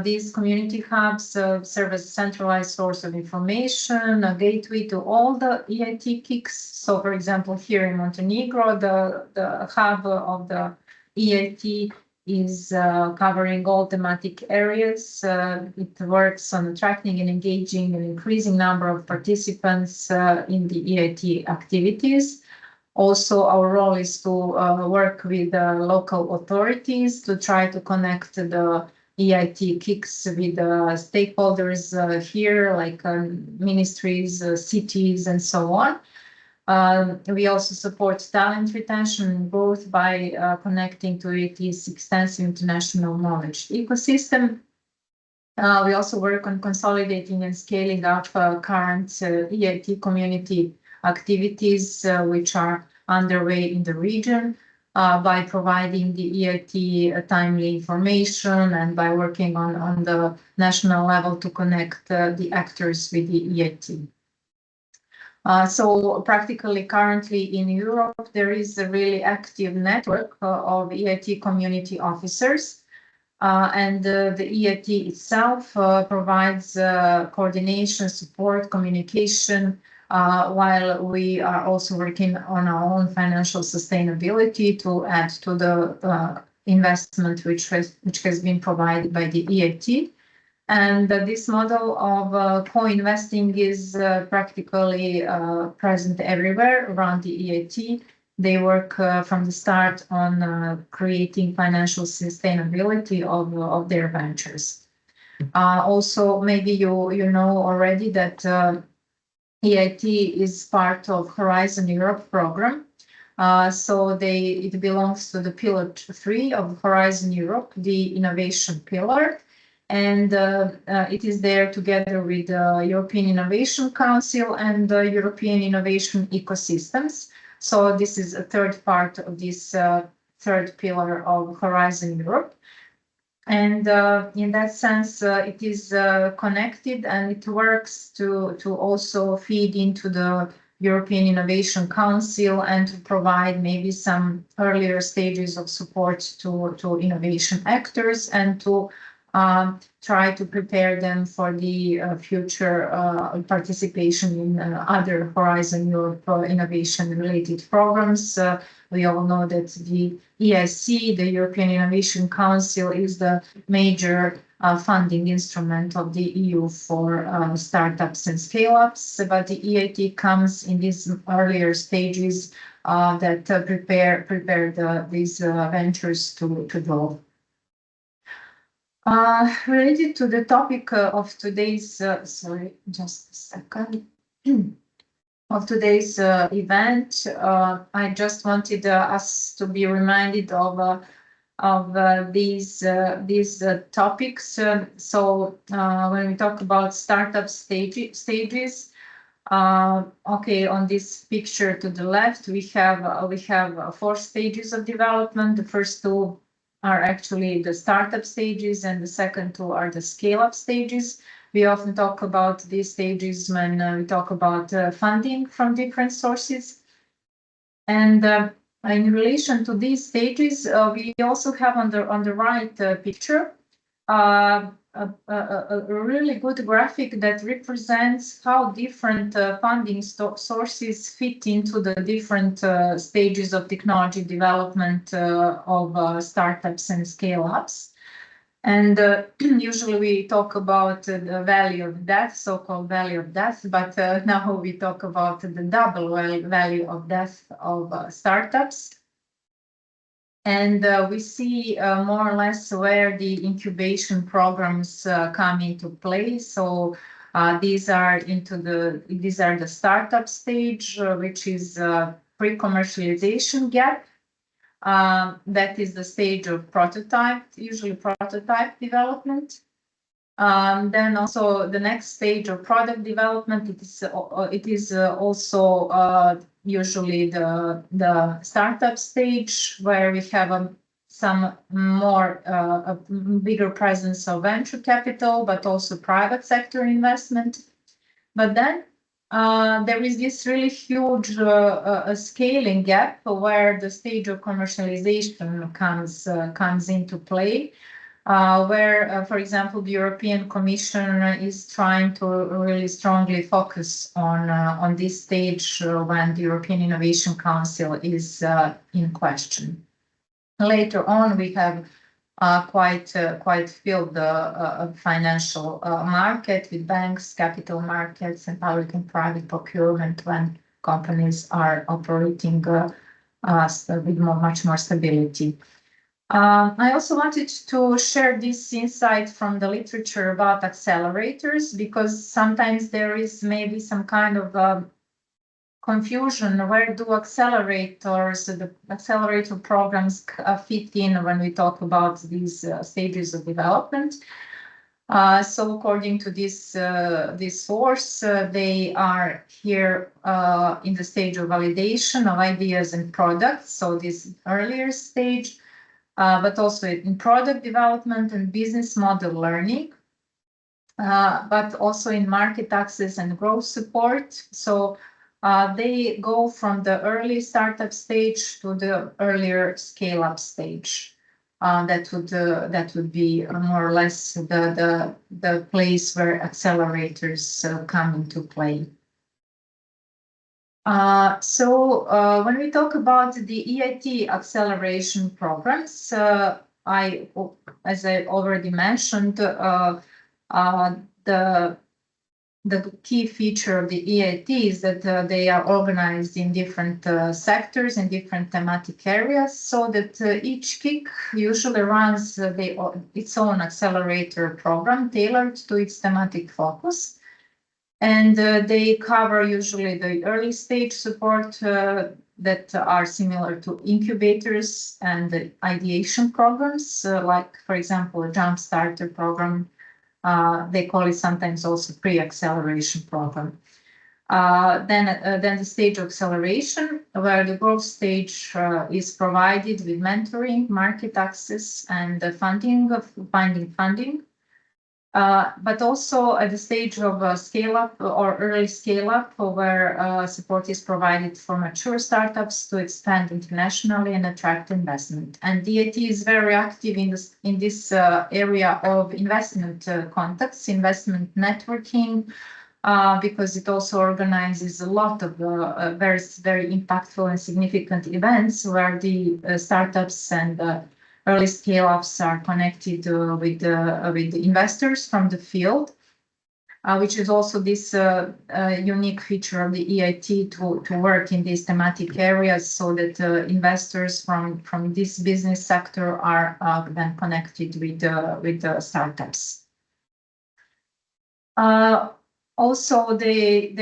These community hubs serve as a centralized source of information, a gateway to all the EIT KICS. So, for example, here in Montenegro, the hub of the EIT is covering all thematic areas. It works on attracting and engaging an increasing number of participants in the EIT activities. Also, our role is to work with local authorities to try to connect the EIT KICS with stakeholders here, like ministries, cities, and so on. We also support talent retention and growth by connecting to EIT's extensive international knowledge ecosystem. We also work on consolidating and scaling up current EIT community activities which are underway in the region by providing the EIT timely information and by working on the national level to connect the actors with the EIT. So practically currently in Europe, there is a really active network of EIT community officers. And the EIT itself provides coordination, support, communication, while we are also working on our own financial sustainability to add to the investment which has been provided by the EIT. And this model of co-investing is practically present everywhere around the EIT. They work from the start on creating financial sustainability of their ventures. Also, maybe you know already that EIT is part of Horizon Europe program. It belongs to the pillar 3 of Horizon Europe, the innovation pillar. And it is there together with the European Innovation Council and the European Innovation Ecosystems. So this is a third part of this third pillar of Horizon Europe. And in that sense, it is connected, and it works to also feed into the European Innovation Council and to provide maybe some earlier stages of support to innovation actors and to try to prepare them for the future participation in other Horizon Europe innovation-related programs. We all know that the EIC, the European Innovation Council, is the major funding instrument of the EU for startups and scale-ups, but the EIT comes in these earlier stages that prepare these ventures to grow. Related to the topic of today's, sorry, just a second, of today's event, I just wanted us to be reminded of these topics. When we talk about startup stages, okay, on this picture to the left, we have 4 stages of development. The first 2 are actually the startup stages, and the second 2 are the scale-up stages. We often talk about these stages when we talk about funding from different sources. And in relation to these stages, we also have on the right picture a really good graphic that represents how different funding sources fit into the different stages of technology development of startups and scale-ups. And usually we talk about the value of death, so-called value of death, but now we talk about the double value of death of startups. And we see more or less where the incubation programs come into play. So these are the startup stage, which is pre-commercialization gap. That is the stage of usually prototype development. Then also the next stage of product development, it is also usually the startup stage, where we have some more a bigger presence of venture capital, but also private sector investment. But then there is this really huge scaling gap where the stage of commercialization comes into play, where, for example, the European Commission is trying to really strongly focus on this stage when the European Innovation Council is in question. Later on, we have quite filled the financial market with banks, capital markets, and public and private procurement when companies are operating with much more stability. I also wanted to share this insight from the literature about accelerators, because sometimes there is maybe some kind of confusion. Where do accelerators, the accelerator programs fit in when we talk about these stages of development? So according to this source, they are here in the stage of validation of ideas and products, so this earlier stage, but also in product development and business model learning, but also in market access and growth support. So they go from the early startup stage to the earlier scale-up stage. That would be more or less the place where accelerators come into play. So when we talk about the EIT acceleration programs, as I already mentioned, the key feature of the EIT is that they are organized in different sectors and different thematic areas, so that each KIC usually runs its own accelerator program tailored to its thematic focus. And they cover usually the early stage support that are similar to incubators and the ideation programs, like, for example, a jump starter program. They call it sometimes also pre-acceleration program. Then the stage of acceleration, where the growth stage is provided with mentoring, market access, and finding funding. But also at the stage of scale-up or early scale-up, where support is provided for mature startups to expand internationally and attract investment. And DIT is very active in this area of investment contacts, investment networking, because it also organizes a lot of very, very impactful and significant events where the startups and early scale-ups are connected with the investors from the field, which is also this unique feature of the EIT to work in these thematic areas, so that investors from this business sector are then connected with the startups. Also, they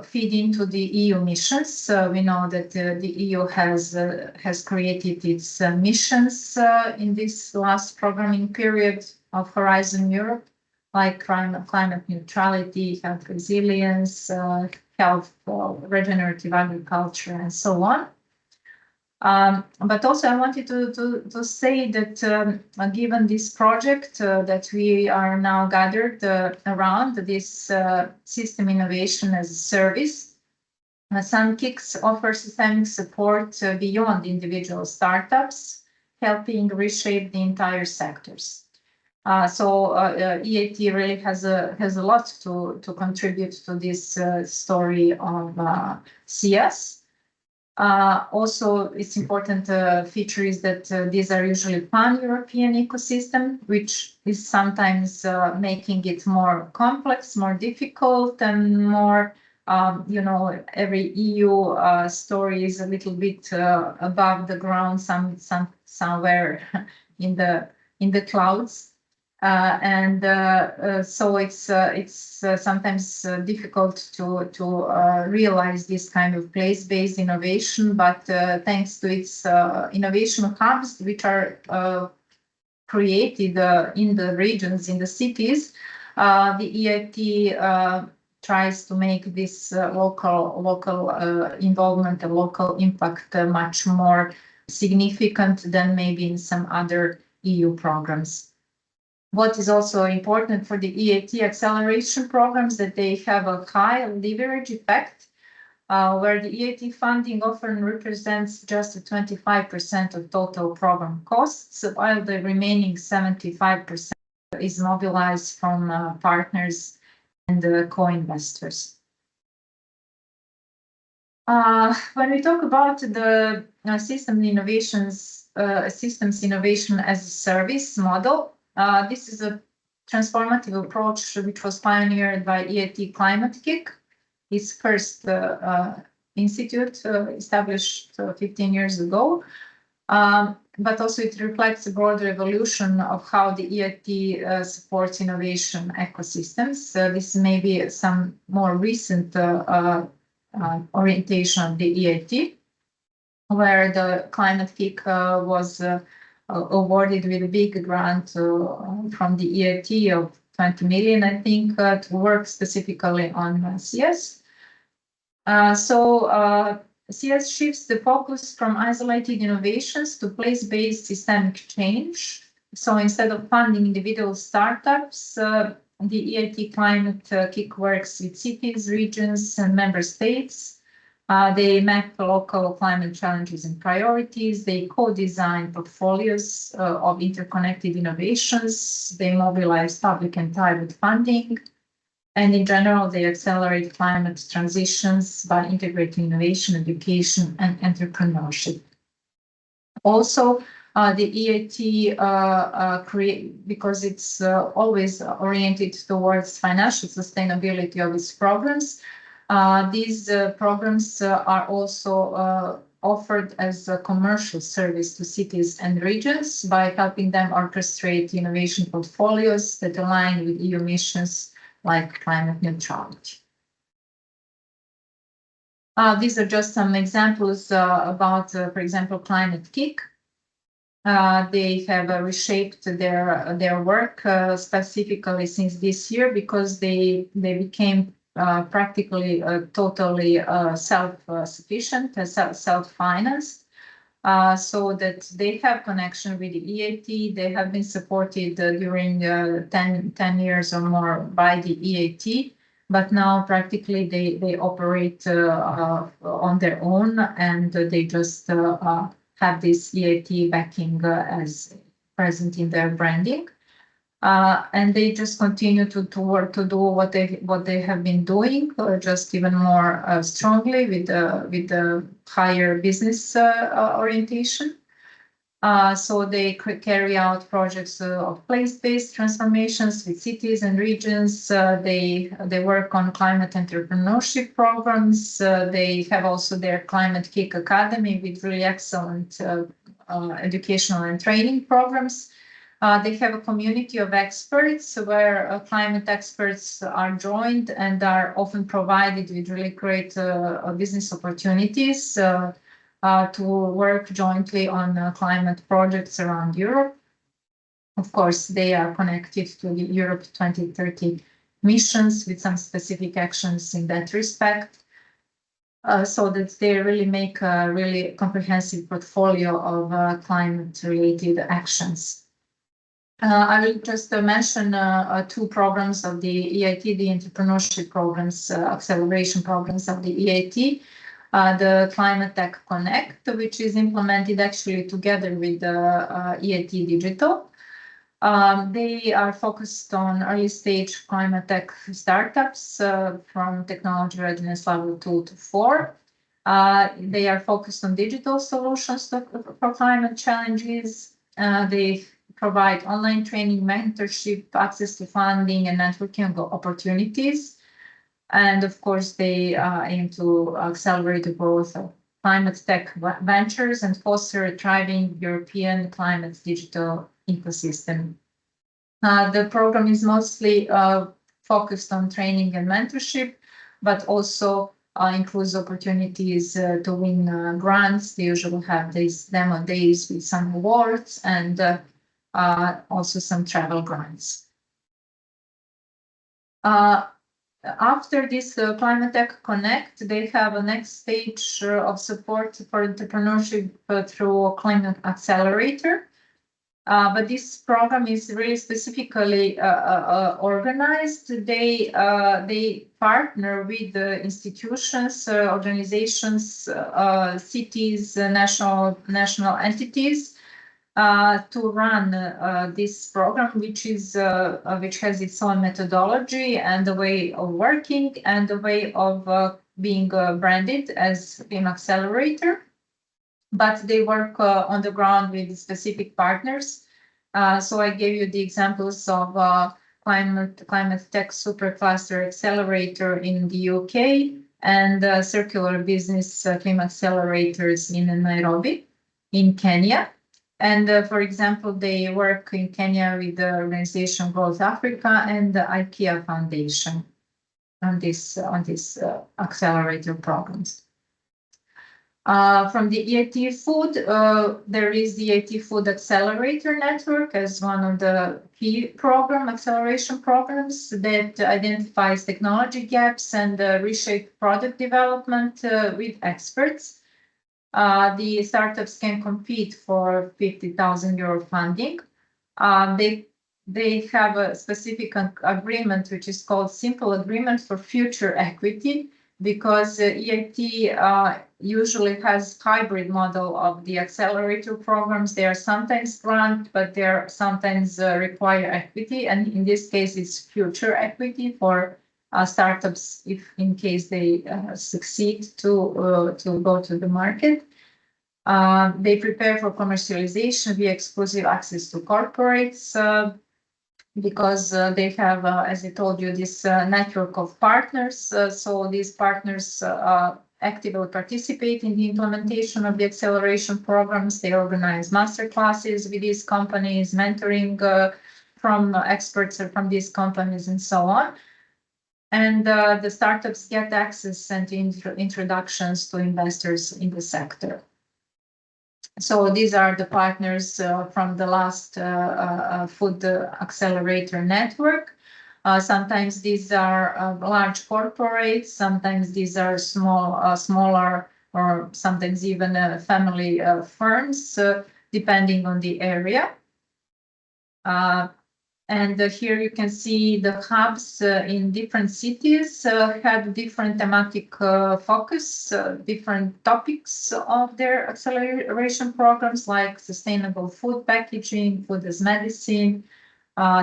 feed into the EU missions. We know that the EU has created its missions in this last programming period of Horizon Europe, like climate neutrality, health resilience, health, regenerative agriculture, and so on. But also I wanted to say that given this project that we are now gathered around this system innovation as a service, SunKicks offers systemic support beyond individual startups, helping reshape the entire sectors. So EAT really has a lot to contribute to this story of CS. Also, it's important feature is that these are usually pan-European ecosystem, which is sometimes making it more complex, more difficult, and more, every EU story is a little bit above the ground, somewhere in the clouds. So it's sometimes difficult to realize this kind of place-based innovation, but thanks to its innovation hubs, which are created in the regions, in the cities, the EIT tries to make this local involvement and local impact much more significant than maybe in some other EU programs. What is also important for the EAT acceleration programs that they have a high leverage effect, where the EAT funding often represents just 25% of total program costs, while the remaining 75% is mobilized from partners and co-investors. When we talk about the systems innovation as a service model, this is a transformative approach which was pioneered by EIT Climate Kick, its first institute established 15 years ago. But also it reflects a broader evolution of how the EIT supports innovation ecosystems. This may be some more recent orientation of the EIT, where the Climate Kick was awarded with a big grant from the EIT of 20 million, I think, to work specifically on CS. So CS shifts the focus from isolated innovations to place-based systemic change. So instead of funding individual startups, the EIT Climate Kick works with cities, regions, and member states. They map local climate challenges and priorities. They co-design portfolios of interconnected innovations. They mobilize public and private funding. And in general, they accelerate climate transitions by integrating innovation, education, and entrepreneurship. Also, the EIT because it's always oriented towards financial sustainability of its programs, these programs are also offered as a commercial service to cities and regions by helping them orchestrate innovation portfolios that align with EU missions like climate neutrality. These are just some examples about, for example, Climate Kick. They have reshaped their work specifically since this year because they became practically totally self-sufficient, self-financed, so that they have connection with the EIT. They have been supported during 10 years or more by the EIT, but now practically they operate on their own, and they just have this EIT backing as present in their branding. And they just continue to work to do what they have been doing, just even more strongly with the higher business orientation. So they carry out projects of place-based transformations with cities and regions. They work on climate entrepreneurship programs. They have also their Climate Kick Academy with really excellent educational and training programs. They have a community of experts where climate experts are joined and are often provided with really great business opportunities to work jointly on climate projects around Europe. Of course, they are connected to the Europe 2030 missions with some specific actions in that respect. so that they really make a really comprehensive portfolio of climate-related actions. I will just mention two programs of the EIT, the entrepreneurship programs, acceleration programs of the EIT. The Climate Tech Connect, which is implemented actually together with the EIT Digital. They are focused on early stage climate tech startups from technology readiness level 2 to 4. They are focused on digital solutions for climate challenges. They provide online training, mentorship, access to funding, and networking opportunities. And of course, they aim to accelerate the growth of climate tech ventures and foster a thriving European climate digital ecosystem. The program is mostly focused on training and mentorship, but also includes opportunities to win grants. They usually have these demo days with some awards and also some travel grants. After this Climate Tech Connect, they have a next stage of support for entrepreneurship through Climate Accelerator. But this program is really specifically organized. They partner with the institutions, organizations, cities, national entities to run this program, which has its own methodology and a way of working and a way of being branded as an accelerator. But they work on the ground with specific partners. So I gave you the examples of Climate Tech Supercluster Accelerator in the UK and Circular Business Team Accelerators in Nairobi, in Kenya. And for example, they work in Kenya with the organization Growth Africa and the IKEA Foundation on this accelerator programs. From the EIT Food, there is the EIT Food Accelerator Network as one of the key acceleration programs that identifies technology gaps and reshape product development with experts. The startups can compete for 50,000 euro funding. They have a specific agreement, which is called Simple Agreement for Future Equity, because EIT usually has hybrid model of the accelerator programs. They are sometimes grant, but they are sometimes require equity. And in this case, it's future equity for startups if in case they succeed to go to the market. They prepare for commercialization via exclusive access to corporates because they have, as I told you, this network of partners. So these partners actively participate in the implementation of the acceleration programs. They organize master classes with these companies, mentoring from experts from these companies, and so on. And the startups get access and introductions to investors in the sector. So these are the partners from the last Food Accelerator Network. Sometimes these are large corporates, sometimes these are smaller, or sometimes even family firms, depending on the area. And here you can see the hubs in different cities have different thematic focus, different topics of their acceleration programs, like sustainable food packaging, food as medicine,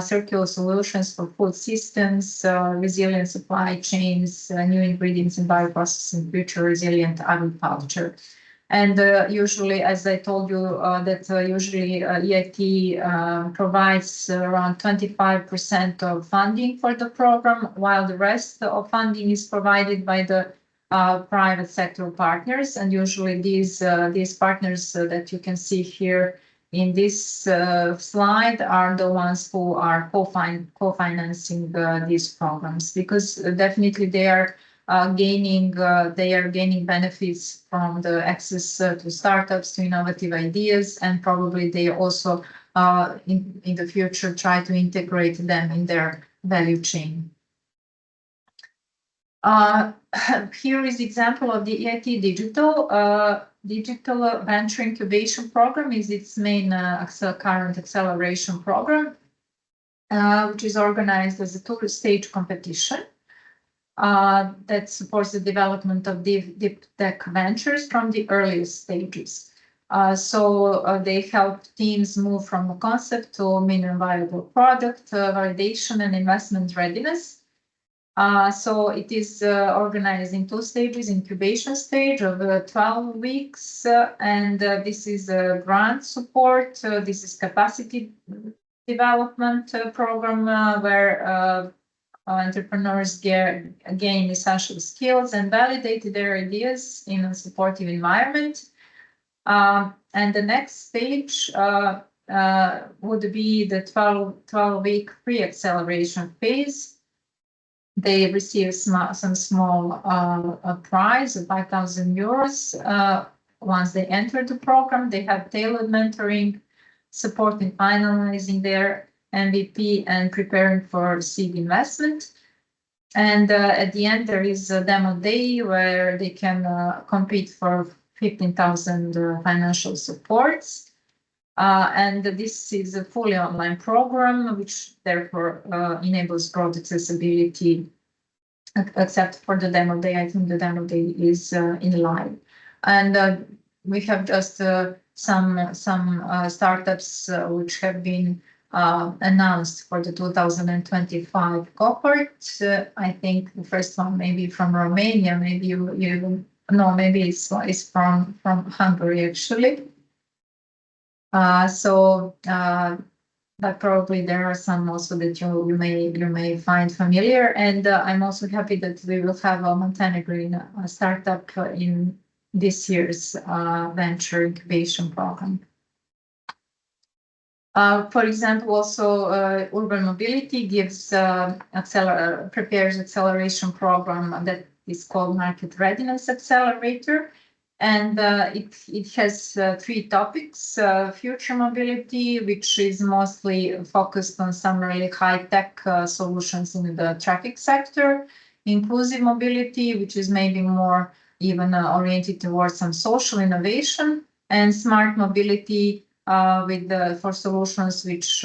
circular solutions for food systems, resilient supply chains, new ingredients in bioprocessing, future resilient agriculture. And usually, as I told you, usually EIT provides around 25% of funding for the program, while the rest of funding is provided by the private sector partners. And usually these partners that you can see here in this slide are the ones who are co-financing these programs, because definitely they are gaining benefits from the access to startups, to innovative ideas, and probably they also in the future try to integrate them in their value chain. Here is the example of the EIT Digital Venture Incubation Program is its main current acceleration program, which is organized as a two-stage competition that supports the development of deep tech ventures from the earliest stages. So they help teams move from a concept to minimum viable product, validation and investment readiness. So it is organized in two stages: incubation stage of 12 weeks, and this is grant support. This is capacity development program where entrepreneurs gain essential skills and validate their ideas in a supportive environment. And the next stage would be the 12-week pre-acceleration phase. They receive some small prize of 5,000 euros. Once they enter the program, they have tailored mentoring, support in finalizing their MVP and preparing for seed investment. And at the end, there is a demo day where they can compete for 15,000 financial supports. And this is a fully online program, which therefore enables broad accessibility, except for the demo day. I think the demo day is in live. And we have just some startups which have been announced for the 2025 cohort. I think the first one maybe from Romania, maybe maybe it's from Hungary actually. But probably there are some also that you may find familiar. And I'm also happy that we will have a Montenegrin startup in this year's venture incubation program. For example, also urban mobility gives prepares acceleration program that is called Market Readiness Accelerator. And it has three topics: future mobility, which is mostly focused on some really high-tech solutions in the traffic sector; inclusive mobility, which is maybe more even oriented towards some social innovation; and smart mobility for solutions which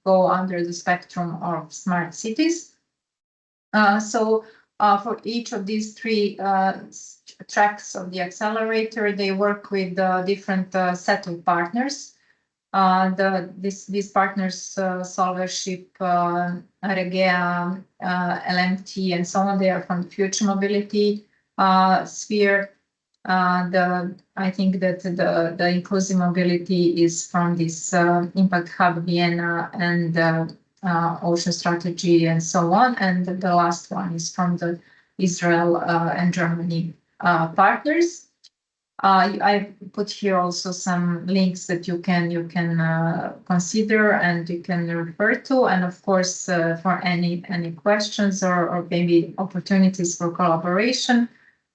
go under the spectrum of smart cities. For each of these three tracks of the accelerator, they work with a different set of partners. These partners, Solvership, Regea, LMT, and so on, they are from the future mobility sphere. I think that the inclusive mobility is from this Impact Hub Vienna and Ocean Strategy and so on. And the last one is from the Israel and Germany partners. I put here also some links that you can consider and you can refer to. And of course, for any questions or maybe opportunities for collaboration,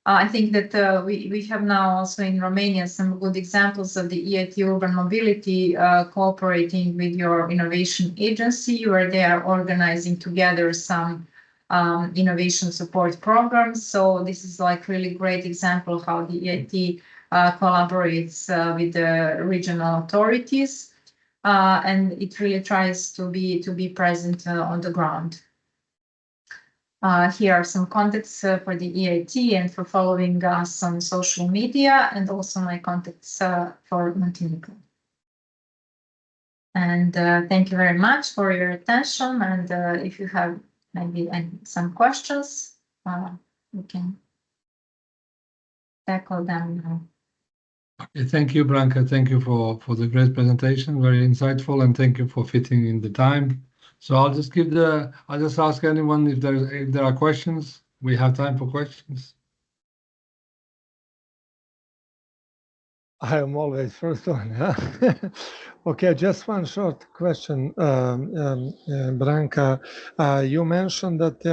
I think that we have now also in Romania some good examples of the EIT Urban Mobility cooperating with your innovation agency, where they are organizing together some innovation support programs. So this is like really great example of how the EIT collaborates with the regional authorities, and it really tries to be present on the ground. Here are some contacts for the EIT and for following us on social media, and also my contacts for Montenegro. And thank you very much for your attention. And if you have maybe some questions, we can tackle them now. Okay, thank you, Branka. Thank you for the great presentation, very insightful, and thank you for fitting in the time. So I'll just ask anyone if there are questions. We have time for questions. I am always first one. Huh? Okay, just one short question, Branka. You mentioned that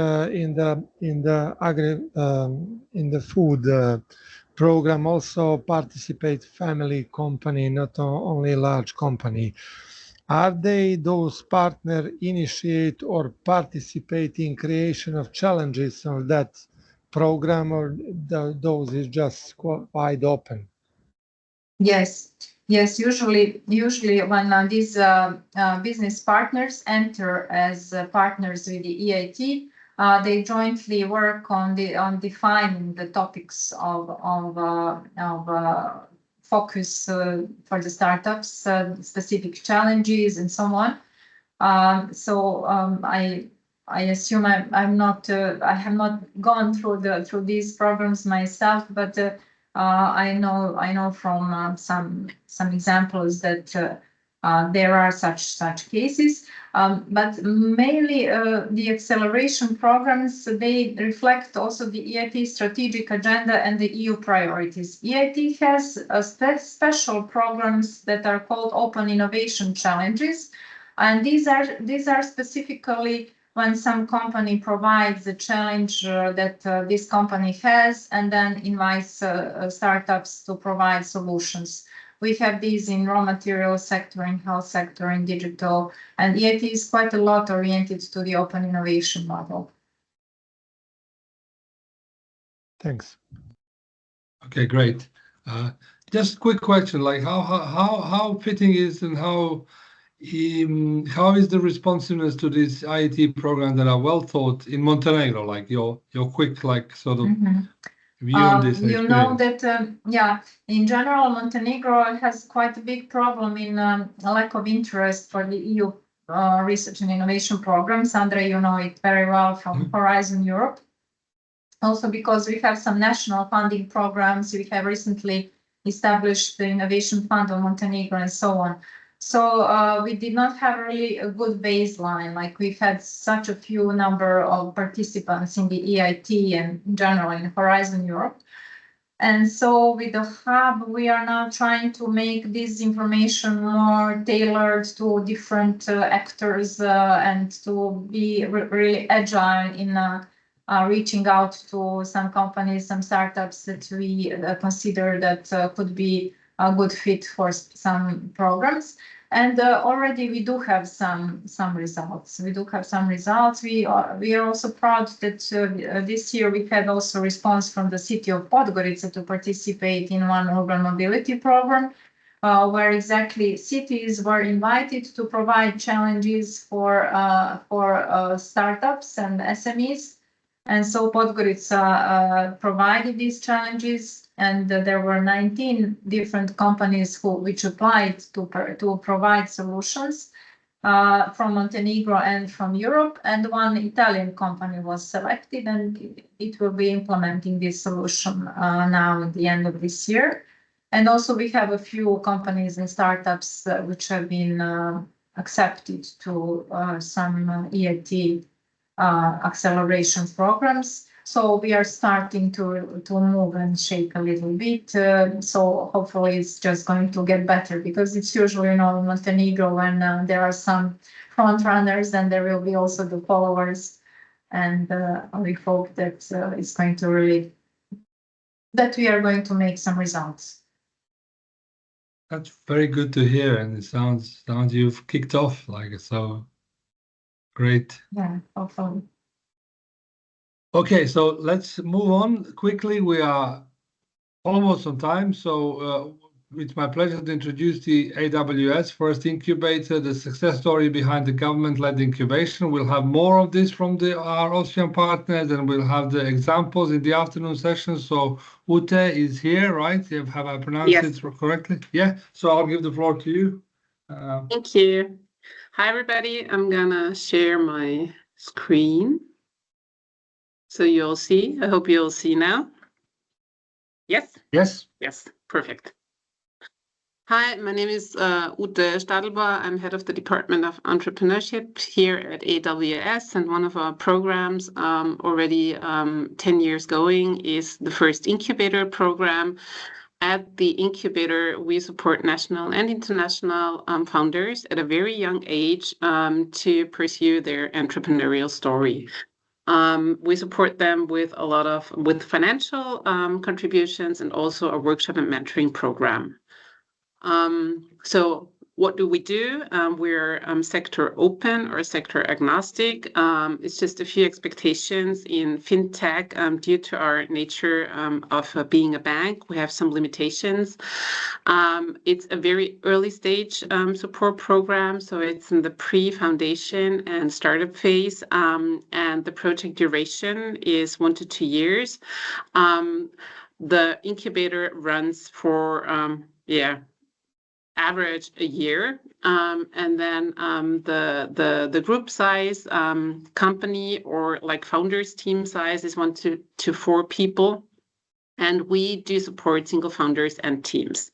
in the food program also participate family company, not only large company. Are those partners initiate or participate in creation of challenges, or that program, or those is just wide open? Yes, yes. Usually when these business partners enter as partners with the EIT, they jointly work on defining the topics of focus for the startups, specific challenges, and so on. I assume I'm not I have not gone through these programs myself, but I know from some examples that there are such cases. But mainly the acceleration programs, they reflect also the EIT strategic agenda and the EU priorities. EIT has special programs that are called Open Innovation Challenges. And these are specifically when some company provides a challenge that this company has, and then invites startups to provide solutions. We have these in raw material sector, in health sector, in digital, and EIT is quite a lot oriented to the open innovation model. Thanks. Okay, great. Just a quick question, like how fitting is and how is the responsiveness to these IIT programs that are well thought in Montenegro? Like your quick sort of view on this you experience. know that in general Montenegro has quite a big problem in a lack of interest for the EU research and innovation programs. Andre, you know it very well from Horizon Europe. Also because we have some national funding programs, we have recently established the Innovation Fund of Montenegro and so on. So we did not have really a good baseline, like we've had such a few number of participants in the EIT and in general in Horizon Europe. And so with the hub, we are now trying to make this information more tailored to different actors and to be really agile in reaching out to some companies, some startups that we consider that could be a good fit for some programs. And already we do have some results. We are also proud that this year we had also response from the city of Podgorica to participate in one urban mobility program, where exactly cities were invited to provide challenges for startups and SMEs. And so Podgorica provided these challenges, and there were 19 different companies which applied to provide solutions from Montenegro and from Europe, and one Italian company was selected, and it will be implementing this solution now at the end of this year. And also we have a few companies and startups which have been accepted to some EIT acceleration programs. So we are starting to move and shake a little bit. So hopefully it's just going to get better, because it's usually, in Montenegro when there are some front runners, then there will be also the followers. And we hope that it's going to that we are going to make some results. That's very good to hear, and it sounds you've kicked off so. Great. Yeah, hopefully. Okay, so let's move on quickly. We are almost on time, so it's my pleasure to introduce the AWS first incubator, the success story behind the government-led incubation. We'll have more of this from our Austrian partners, and we'll have the examples in the afternoon session. So Ute is here, right? Have I pronounced it correctly? Yeah, so I'll give the floor to you. Thank you. Hi, everybody. I'm gonna share my screen so you'll see. I hope you'll see now. Yes? Yes. Yes, perfect. Hi, my name is Ute Stadelbauer. I'm head of the Department of Entrepreneurship here at AWS, and one of our programs already 10 years going is the first incubator program. At the incubator, we support national and international founders at a very young age to pursue their entrepreneurial story. We support them with with financial contributions and also a workshop and mentoring program. So What do we do? We're sector open or sector agnostic. It's just a few expectations in fintech due to our nature of being a bank. We have some limitations. It's a very early stage support program, so it's in the pre-foundation and startup phase, and the project duration is 1 to 2 years. The incubator runs for average a year, and then the group size, company or like founders team size is 1 to 4 people, and we do support single founders and teams.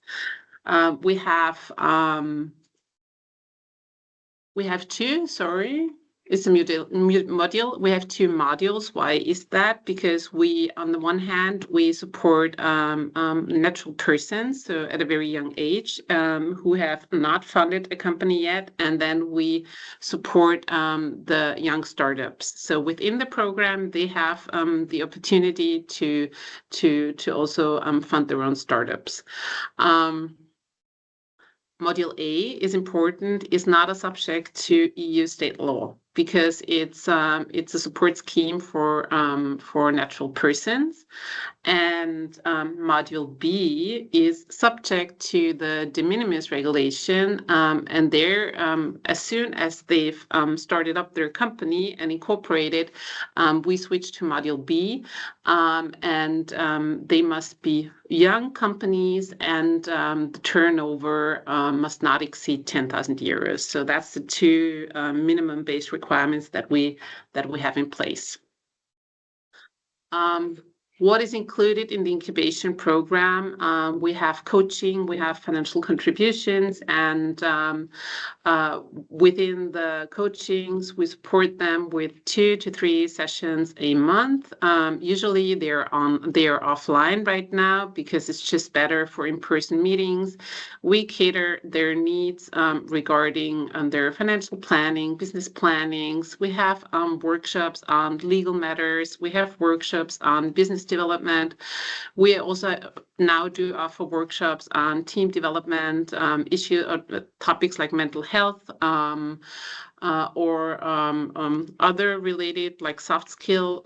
We have two. Sorry. It's a module. We have 2 modules. Why is that? Because we, on the one hand, we support natural persons, so at a very young age, who have not founded a company yet, and then we support the young startups. So within the program, they have the opportunity to also fund their own startups. Module A is important, is not a subject to EU state law because it's a support scheme for natural persons. And Module B is subject to the de minimis regulation. And there, as soon as they've started up their company and incorporated, we switch to Module B. And they must be young companies, and the turnover must not exceed 10,000 euros. So that's the 2 minimum base requirements that we have in place. What is included in the incubation program? We have coaching, we have financial contributions, and within the coachings, we support them with 2 to 3 sessions a month. Usually they are offline right now because it's just better for in-person meetings. We cater their needs regarding their financial planning, business plannings. We have workshops on legal matters. We have workshops on business development. We also now do offer workshops on team development, topics like mental health, or other related like soft skill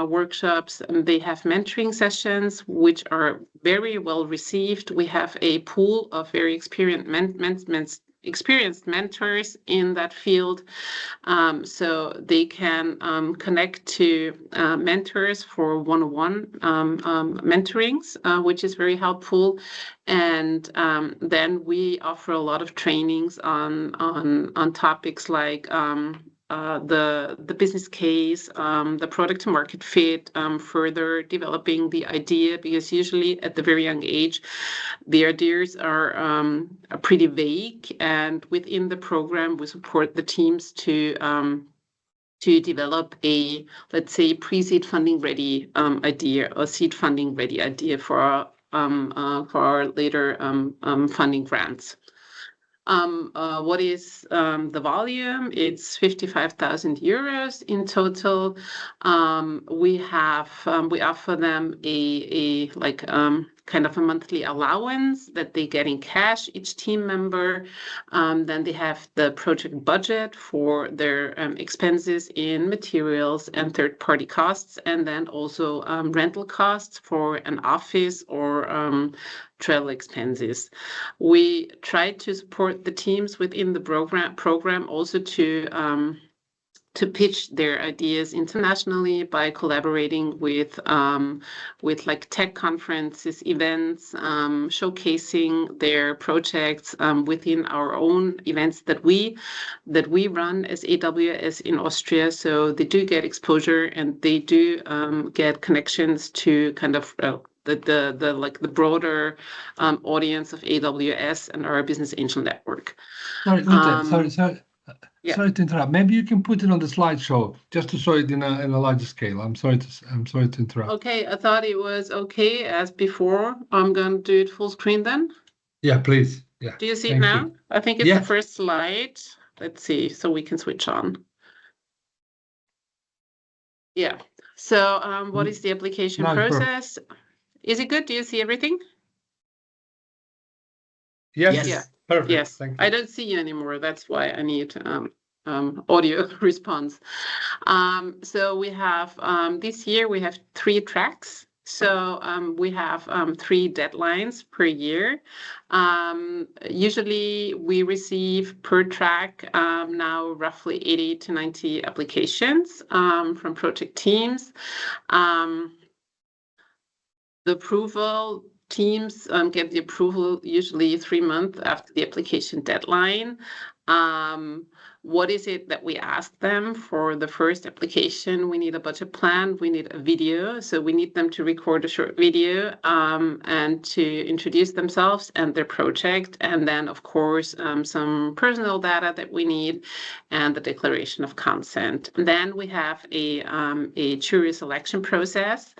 workshops. And they have mentoring sessions, which are very well received. We have a pool of very experienced mentors in that field, so they can connect to mentors for one-on-one mentorings, which is very helpful. And then we offer a lot of trainings on topics like the business case, the product to market fit, further developing the idea, because usually at the very young age, the ideas are pretty vague. And within the program, we support the teams to develop a, let's say, pre-seed funding ready idea or seed funding ready idea for our later funding grants. What is the volume? It's 55,000 euros in total. We offer them a kind of a monthly allowance that they get in cash, each team member. Then they have the project budget for their expenses in materials and third-party costs, and then also rental costs for an office or travel expenses. We try to support the teams within the program also to pitch their ideas internationally by collaborating with like tech conferences, events, showcasing their projects within our own events that we run as AWS in Austria. So they do get exposure and they do get connections to kind of the broader audience of AWS and our business angel network. Sorry, Ute, sorry to interrupt. Maybe you can put it on the slideshow just to show it in a larger scale. I'm sorry to interrupt. Okay, I thought it was okay as before. I'm going to do it full screen then. Yeah, please. Yeah. Do you see it now? I think it's the first slide. Let's see, so we can switch on. Yeah. So what is the application process? Is it good? Do you see everything? Yes. Perfect. Yes, Thank you. I don't see you anymore. That's why I need audio response. So we have this year we have 3 tracks. So we have 3 deadlines per year. Usually we receive per track now roughly 80 to 90 applications from project teams. The approval teams get the approval usually 3 months after the application deadline. What is it that we ask them for the first application? We need a budget plan, we need a video. So we need them to record a short video and to introduce themselves and their project. And then, of course, some personal data that we need and the declaration of consent. And then we have a jury selection process.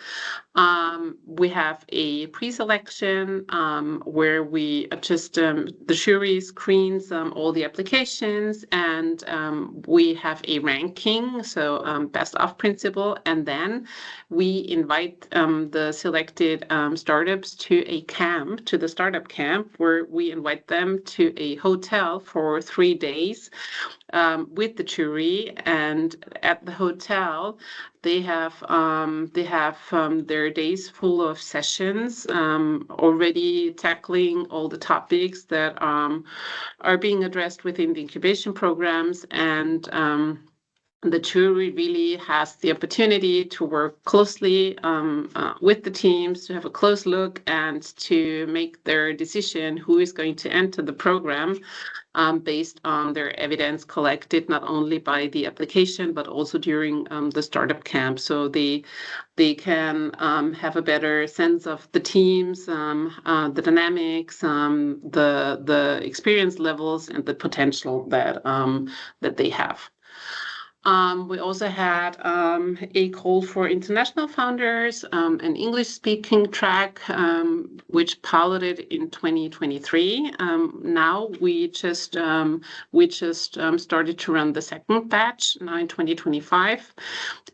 We have a pre-selection where we just the jury screens all the applications, and we have a ranking, so best of principle, and then we invite the selected startups to a camp, to the startup camp, where we invite them to a hotel for 3 days with the jury, and at the hotel they have their days full of sessions already tackling all the topics that are being addressed within the incubation programs, and the jury really has the opportunity to work closely with the teams, to have a close look and to make their decision who is going to enter the program based on their evidence collected not only by the application but also during the startup camp. So they can have a better sense of the teams, the dynamics, the experience levels, and the potential that they have. We also had a call for international founders, an English-speaking track, which piloted in 2023. Now we just started to run the second batch now in 2025,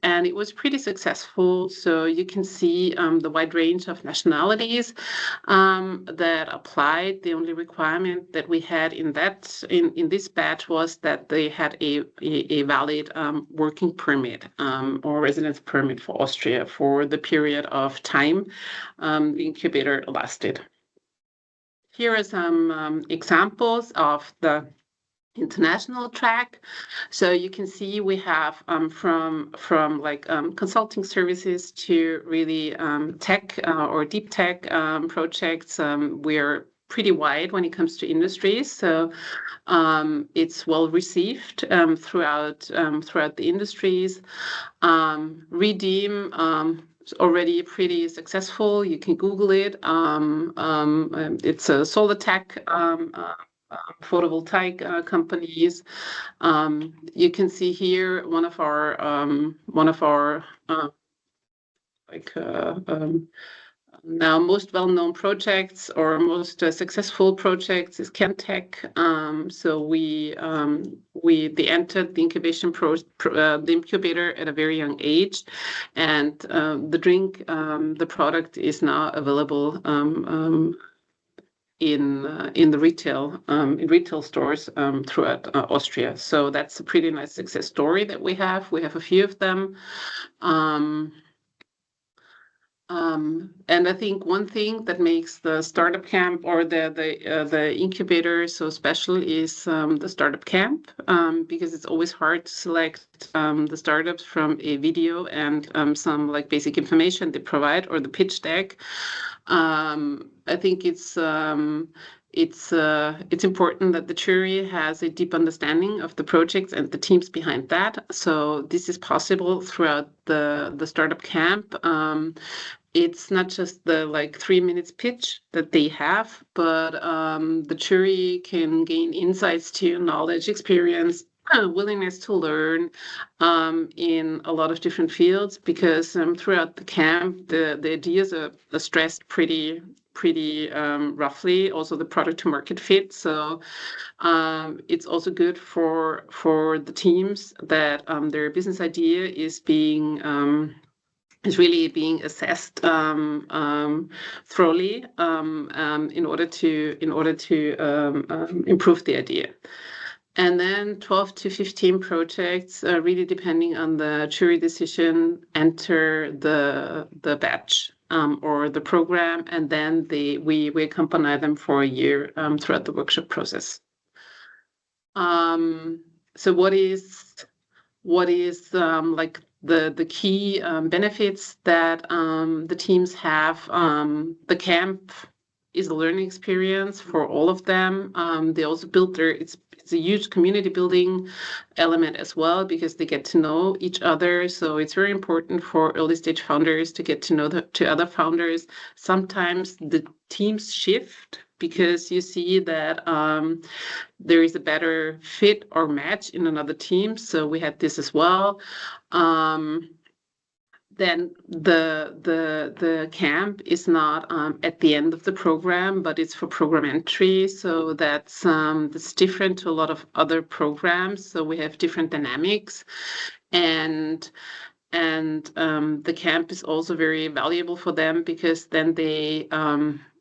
and it was pretty successful. So you can see the wide range of nationalities that applied. The only requirement that we had in this batch was that they had a valid working permit or residence permit for Austria for the period of time the incubator lasted. Here are some examples of the international track. So you can see we have from like consulting services to really tech or deep tech projects. We're pretty wide when it comes to industries, so it's well received throughout the industries. Redeem is already pretty successful. You can Google it. It's a solar tech photovoltaic companies. You can see here one of our now most well-known projects or most successful projects is Chemtech. So they entered the incubation the incubator at a very young age, and the product is now available in the retail stores throughout Austria. So that's a pretty nice success story that we have. We have a few of them. And I think one thing that makes the startup camp or the incubator so special is the startup camp, because it's always hard to select the startups from a video and some like basic information they provide or the pitch deck. I think it's important that the jury has a deep understanding of the projects and the teams behind that. So this is possible throughout the startup camp. It's not just the 3 minutes pitch that they have, but the jury can gain insights to knowledge, experience, willingness to learn in a lot of different fields, because throughout the camp, the ideas are stressed pretty roughly, also the product to market fit. So it's also good for the teams that their business idea is being is really being assessed thoroughly in order to improve the idea. And then 12 to 15 projects, really depending on the jury decision, enter the batch or the program, and then we accompany them for a year throughout the workshop process. So what is like the key benefits that the teams have? The camp is a learning experience for all of them. They also build it's a huge community building element as well, because they get to know each other. So it's very important for early stage founders to get to know to other founders. Sometimes the teams shift because you see that there is a better fit or match in another team. So we had this as well. Then the camp is not at the end of the program, but it's for program entry. So that's different to a lot of other programs. So we have different dynamics, and the camp is also very valuable for them, because then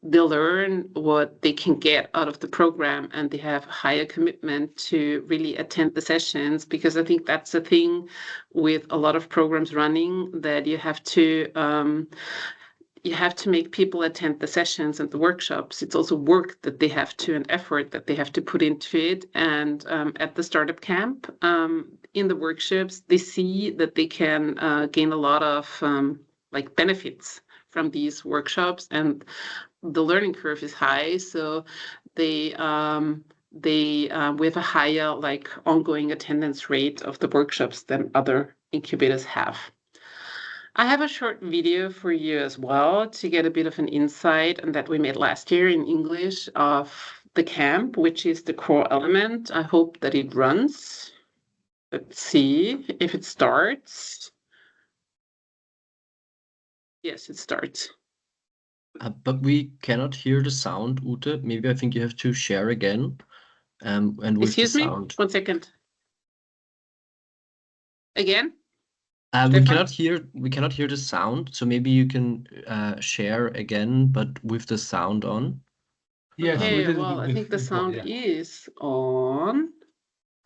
they'll learn what they can get out of the program, and they have higher commitment to really attend the sessions, because I think that's the thing with a lot of programs running, that you have to make people attend the sessions and the workshops. It's also work that they have to, and effort that they have to put into it. And at the startup camp, in the workshops, they see that they can gain a lot of like benefits from these workshops, and the learning curve is high. So we have a higher like ongoing attendance rate of the workshops than other incubators have. I have a short video for you as well to get a bit of an insight, and that we made last year in English, of the camp, which is the core element. I hope that it runs. Let's see if it starts. Yes, it starts. But we cannot hear the sound, Ute. Maybe I think you have to share again. And with Excuse the me? sound. 1 second. Again? We cannot hear the sound, so maybe you can share again, but with the sound on. Yes, okay, well, I think the sound is on.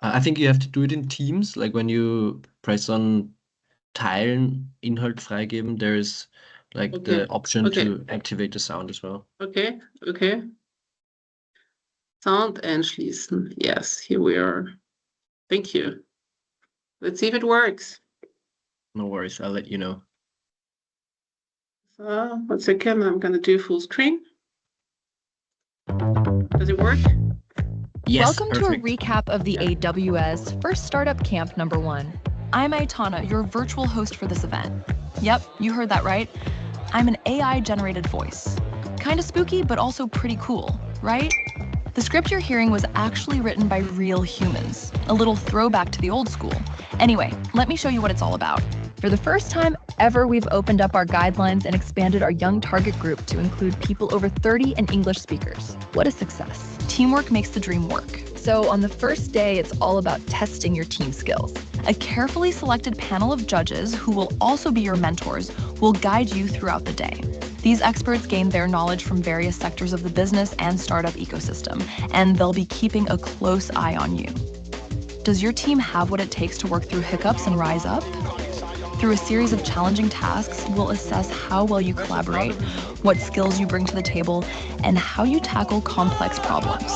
I think you have to do it in Teams, like when you press on Teilen, Inhalt freigeben, there is like the option to activate the sound as well. Okay. Sound anschließen. Yes, here we are. Thank you. Let's see if it works. No worries, I'll let you know. 1 second, I'm going to do full screen. Does it work? Yes, Welcome perfect. to a recap of the AWS First Startup Camp #1. I'm Aitana, your virtual host for this event. Yep, you heard that right. I'm an AI-generated voice. Kind of spooky, but also pretty cool, right? The script you're hearing was actually written by real humans, a little throwback to the old school. Anyway, let me show you what it's all about. For the first time ever, we've opened up our guidelines and expanded our young target group to include people over 30 and English speakers. What a success. Teamwork makes the dream work. So on the first day, it's all about testing your team skills. A carefully selected panel of judges, who will also be your mentors, will guide you throughout the day. These experts gain their knowledge from various sectors of the business and startup ecosystem, and they'll be keeping a close eye on you. Does your team have what it takes to work through hiccups and rise up? Through a series of challenging tasks, we'll assess how well you collaborate, what skills you bring to the table, and how you tackle complex problems.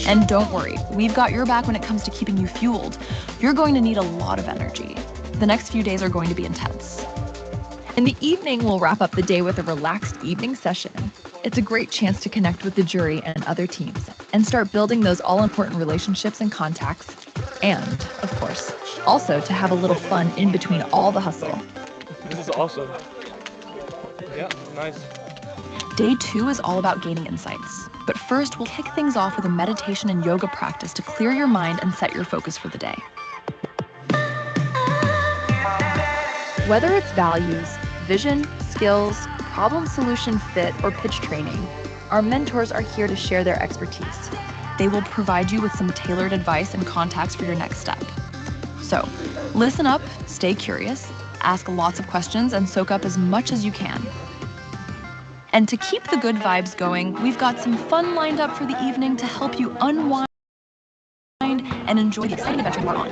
And don't worry, we've got your back when it comes to keeping you fueled. You're going to need a lot of energy. The next few days are going to be intense. In the evening, we'll wrap up the day with a relaxed evening session. It's a great chance to connect with the jury and other teams and start building those all-important relationships and contacts. And, of course, also to have a little fun in between all the hustle. This is awesome. Yeah, nice. Day 2 is all about gaining insights. But first, we'll kick things off with a meditation and yoga practice to clear your mind and set your focus for the day. Whether it's values, vision, skills, problem solution fit, or pitch training, our mentors are here to share their expertise. They will provide you with some tailored advice and contacts for your next step. So listen up, stay curious, ask lots of questions, and soak up as much as you can. And to keep the good vibes going, we've got some fun lined up for the evening to help you unwind and enjoy the exciting adventure we're on.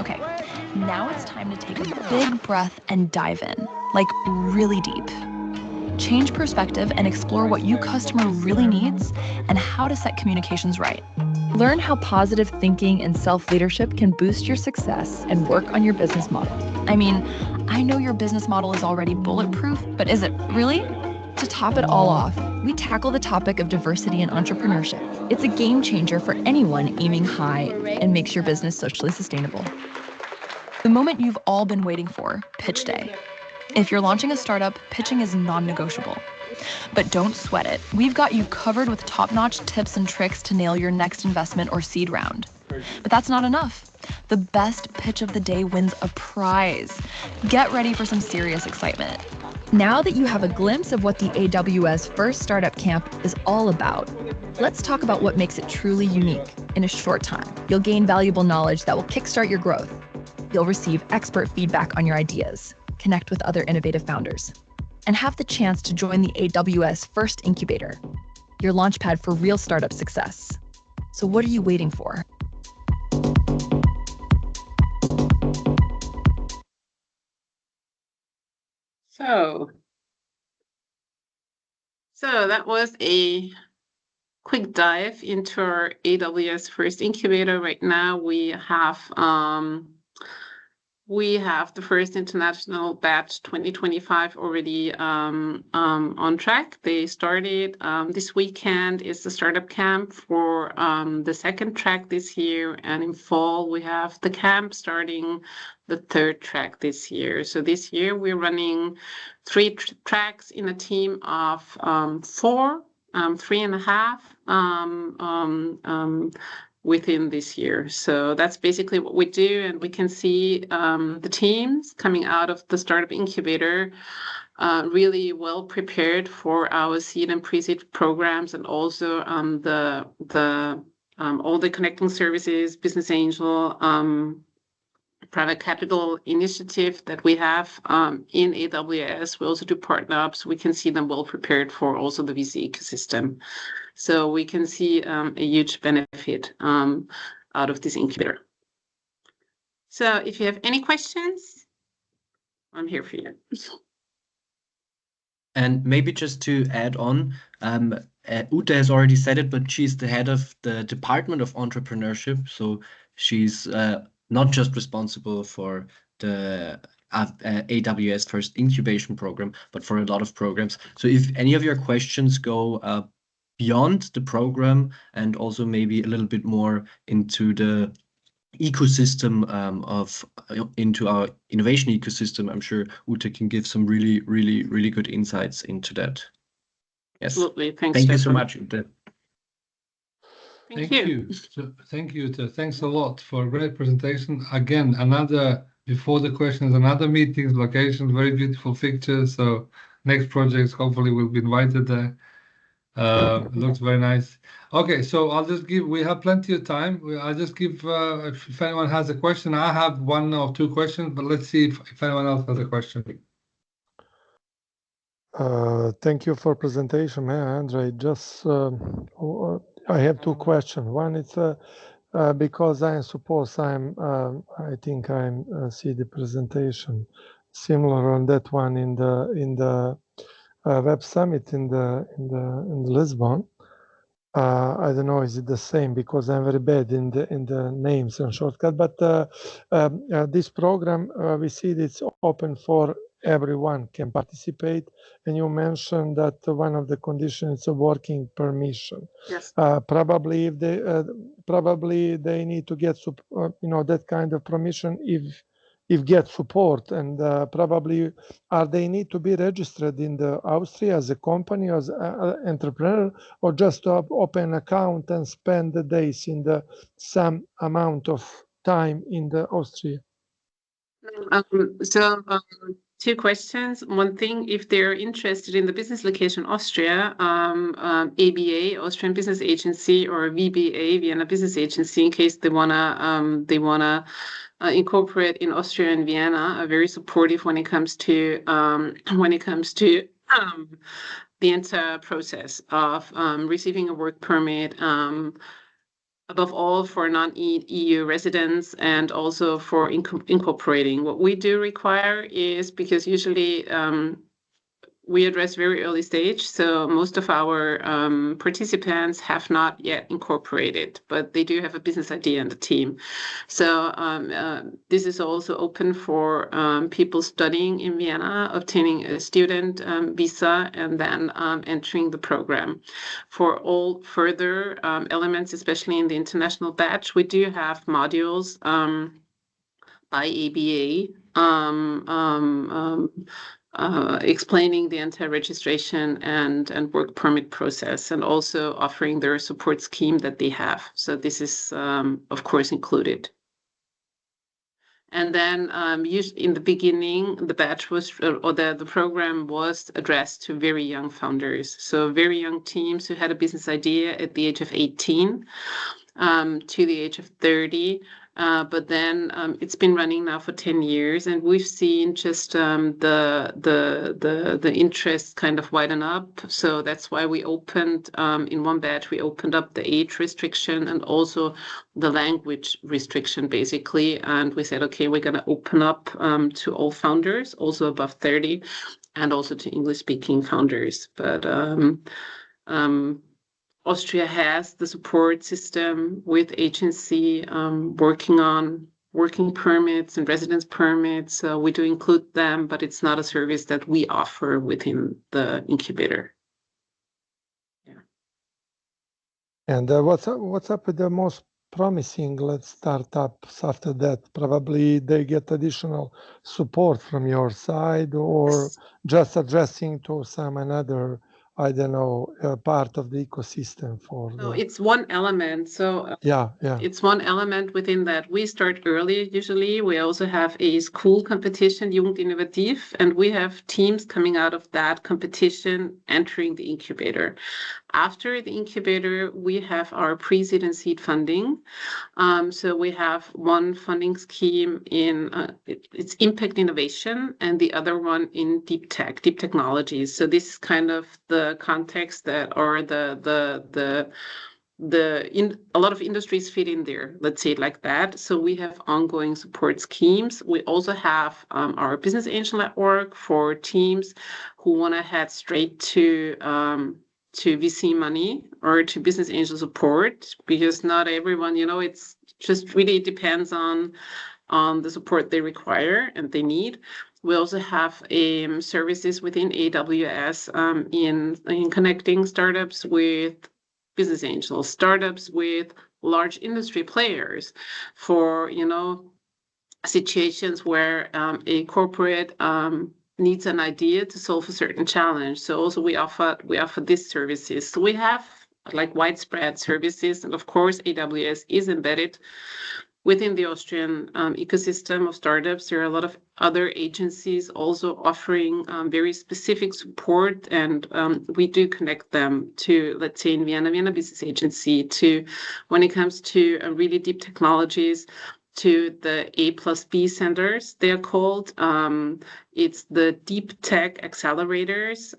Okay, now it's time to take a big breath and dive in, like really deep. Change perspective and explore what your customer really needs and how to set communications right. Learn how positive thinking and self-leadership can boost your success and work on your business model. I mean, I know your business model is already bulletproof, but is it really? To top it all off, we tackle the topic of diversity and entrepreneurship. It's a game changer for anyone aiming high and makes your business socially sustainable. The moment you've all been waiting for, pitch day. If you're launching a startup, pitching is non-negotiable. But don't sweat it. We've got you covered with top-notch tips and tricks to nail your next investment or seed round. But that's not enough. The best pitch of the day wins a prize. Get ready for some serious excitement. Now that you have a glimpse of what the AWS First Startup Camp is all about, let's talk about what makes it truly unique. In a short time, you'll gain valuable knowledge that will kickstart your growth. You'll receive expert feedback on your ideas, connect with other innovative founders, and have the chance to join the AWS First Incubator, your launchpad for real startup success. So what are you waiting for? So that was a quick dive into our AWS First Incubator. Right now we have the first international batch 2025 already on track. They started this weekend is the startup camp for the second track this year, and in fall we have the camp starting the third track this year. So this year we're running 3 tracks in a team of 4, 3.5 within this year. So that's basically what we do, and we can see the teams coming out of the startup incubator really well prepared for our seed and pre-seed programs, and also all the connecting services, business angel, private capital initiative that we have in AWS. We also do partner-ups. We can see them well prepared for also the VC ecosystem. So we can see a huge benefit out of this incubator. So if you have any questions, I'm here for you. And maybe just to add on, Ute has already said it, but she's the head of the Department of Entrepreneurship. So she's not just responsible for the AWS First Incubation Program, but for a lot of programs. So if any of your questions go beyond the program and also maybe a little bit more into the ecosystem into our innovation ecosystem, I'm sure Ute can give some really good insights into that. Yes. Absolutely. Thanks, Thank you so Stefan. much, Ute. Thank you. So, thank you, Ute. Thanks a lot for a great presentation. Again, before the questions, another meetings, locations, very beautiful pictures. So next projects, hopefully we'll be invited there. Looks very nice. Okay, so we have plenty of time. I'll just give, if anyone has a question. I have 1 or 2 questions, but let's see if anyone else has a question. Thank you for presentation, Andre. Just I have 2 questions. One is because I think I see the presentation similar on that one in the Web Summit in Lisbon. I don't know, is it the same, because I'm very bad in the names and shortcut. But this program, we see it's open for everyone can participate, and you mentioned that one of the conditions is a working permission. Yes. Probably if they need to get that kind of permission if get support, and probably they need to be registered in the Austria as a company, as an entrepreneur, or just to open an account and spend the days in some amount of time in the Austria? Two questions. One thing, if they're interested in the business location Austria, ABA, Austrian Business Agency, or VBA, Vienna Business Agency, in case they wanna incorporate in Austria and Vienna, are very supportive when it comes to the entire process of receiving a work permit. Above all for non-EU residents and also for incorporating. What we do require is, because usually we address very early stage, so most of our participants have not yet incorporated, but they do have a business idea in the team. So this is also open for people studying in Vienna, obtaining a student visa, and then entering the program. For all further elements, especially in the international batch, we do have modules by ABA explaining the entire registration and work permit process, and also offering their support scheme that they have. So this is, of course, included. And then usually in the beginning, the batch was, or the program was addressed to very young founders. So very young teams who had a business idea at the age of 18 to the age of 30. But then it's been running now for 10 years, and we've seen just the interest kind of widen up. So that's why we opened in one batch, we opened up the age restriction and also the language restriction, basically. And we said, okay, we're going to open up to all founders, also above 30, and also to English-speaking founders. But Austria has the support system with agency working on working permits and residence permits. So we do include them, but it's not a service that we offer within the incubator. Yeah. And what's up with the most promising, startups after that? Probably they get additional support from your side, or just addressing to some another, I don't know, part of the ecosystem for. So it's one element. So yeah. It's one element within that. We start early usually. We also have a school competition, Jugend Innovativ, and we have teams coming out of that competition entering the incubator. After the incubator, we have our pre-seed and seed funding. So we have one funding scheme in it's impact innovation, and the other one in deep technologies. So this is kind of the context that, or a lot of industries fit in there, let's say it like that. So we have ongoing support schemes. We also have our business angel network for teams who want to head straight to VC money or to business angel support, because not everyone, it's just really depends on the support they require and they need. We also have services within AWS in connecting startups with business angels, startups with large industry players for, situations where a corporate needs an idea to solve a certain challenge. So also we offer these services. So we have like widespread services, and of course AWS is embedded within the Austrian ecosystem of startups. There are a lot of other agencies also offering very specific support, and we do connect them to, let's say, in Vienna Business Agency, to when it comes to really deep technologies, to the A+B centers, they're called. It's the deep tech accelerators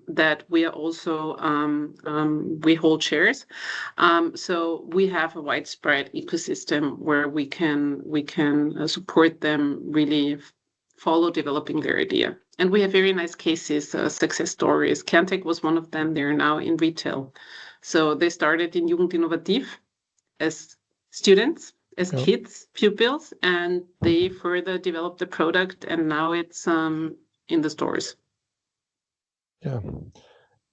that we are also, we hold shares. So we have a widespread ecosystem where we can support them really follow developing their idea. And we have very nice cases, success stories. Cantech was one of them. They're now in retail. So they started in Jugend Innovativ as students, as kids, pupils, and they further developed the product, and now it's in the stores. Yeah,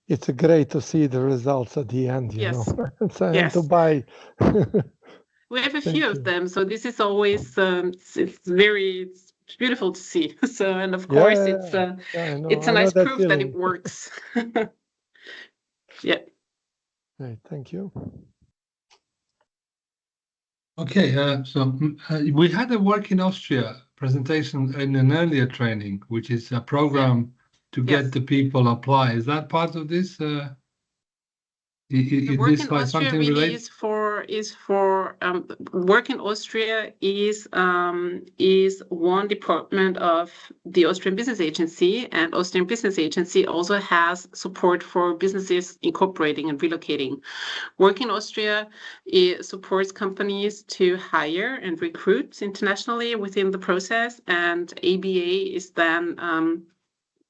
it's great to see the results at the end, you know, and to buy. We have a few of them, so this is always it's beautiful to see. So, and of course, it's a nice proof that it works. Yeah. Right, thank you. Okay, so we had a work in Austria presentation in an earlier training, which is a program to get the people apply. Is that part of this? The work this in like Austria something really related? Work in Austria is one department of the Austrian Business Agency, and Austrian Business Agency also has support for businesses incorporating and relocating. Work in Austria supports companies to hire and recruit internationally within the process, and ABA is then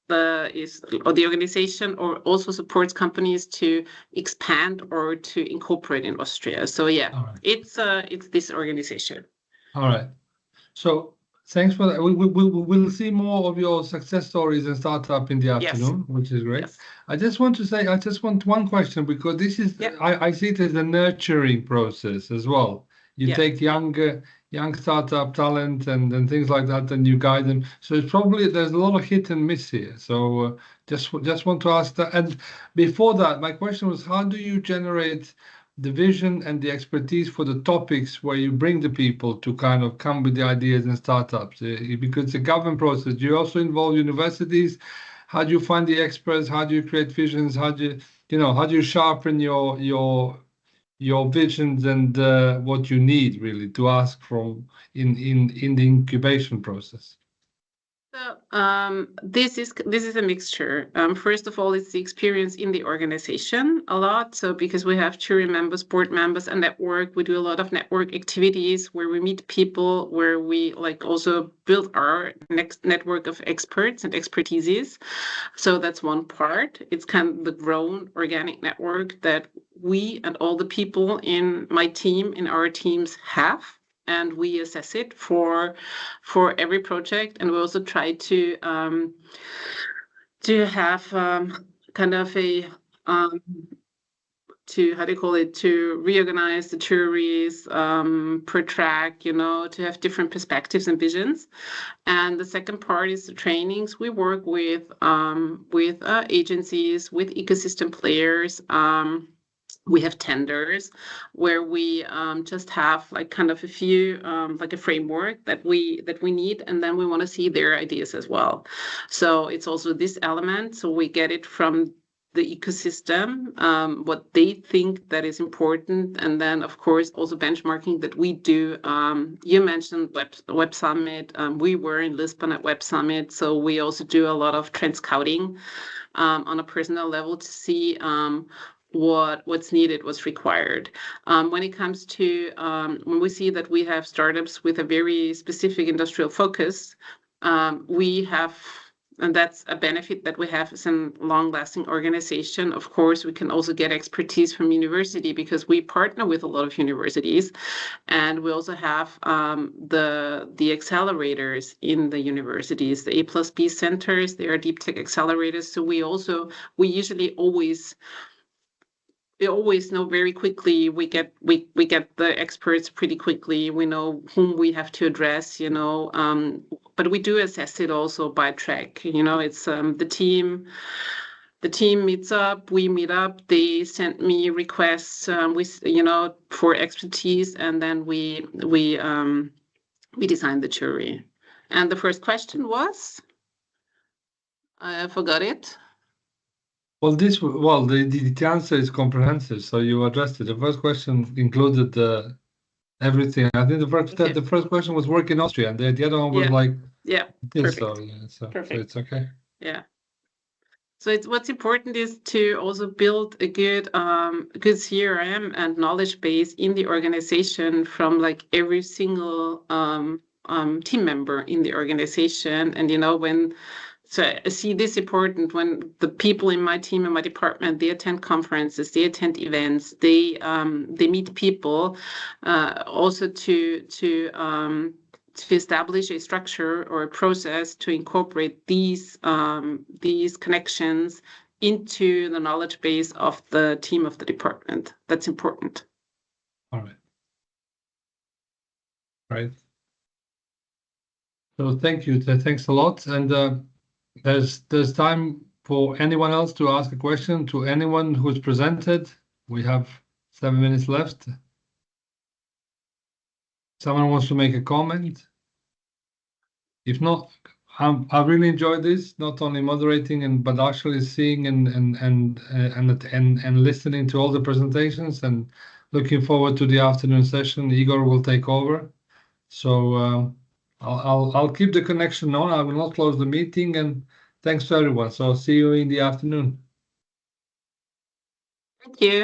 the organization or also supports companies to expand or to incorporate in Austria. So yeah, it's this organization. All right. So thanks for that. We'll see more of your success stories and startup in the afternoon, which is great. Yes. I just want one question, because this is I see it as a nurturing process as well. You take young startup talent and things like that, and you guide them. So it's probably there's a lot of hit and miss here. So just want to ask that. And before that, my question was, how do you generate the vision and the expertise for the topics where you bring the people to kind of come with the ideas and startups? Because it's a government process. Do you also involve universities? How do you find the experts? How do you create visions? How do you sharpen your visions and what you need really to ask from in the incubation process? So this is a mixture. First of all, it's the experience in the organization a lot. So because we have jury members, board members, and network, we do a lot of network activities where we meet people, where we like also build our next network of experts and expertises. So that's one part. It's kind of the grown organic network that we and all the people in my team, in our teams have. And we assess it for every project, and we also try to have kind of a to reorganize the juries per track, to have different perspectives and visions. And the second part is the trainings. We work with agencies, with ecosystem players. We have tenders where we just have like kind of a few like a framework that we need, and then we want to see their ideas as well. So it's also this element. So we get it from the ecosystem, what they think that is important, and then of course also benchmarking that we do. You mentioned Web Summit. We were in Lisbon at Web Summit, so we also do a lot of trend scouting on a personal level to see what's needed, what's required. When it comes to when we see that we have startups with a very specific industrial focus, we have, and that's a benefit that we have as a long-lasting organization. Of course, we can also get expertise from university because we partner with a lot of universities, and we also have the accelerators in the universities, the A+B centers. They are deep tech accelerators. So we usually always know very quickly. We get the experts pretty quickly. We know whom we have to address, but we do assess it also by track. It's the team meets up, we meet up, they send me requests for expertise, and then we design the jury. And the first question was, I forgot it. Well, the answer is comprehensive, so you addressed it. The first question included everything. I think the first question was work in Austria, and the other one was this. Perfect. So Perfect. It's okay. Yeah. So what's important is to also build a good CRM and knowledge base in the organization from like every single team member in the organization. And so I see this important when the people in my team and my department, they attend conferences, they attend events, they meet people, also to establish a structure or a process to incorporate these connections into the knowledge base of the team of the department. That's important. All right. Right. So thank you. Thanks a lot. And there's time for anyone else to ask a question to anyone who's presented. We have 7 minutes left. Someone wants to make a comment? If not, I really enjoyed this, not only moderating but actually seeing and listening to all the presentations, and looking forward to the afternoon session. Igor will take over. So I'll keep the connection on. I will not close the meeting, and thanks to everyone. So see you in the afternoon. Thank you.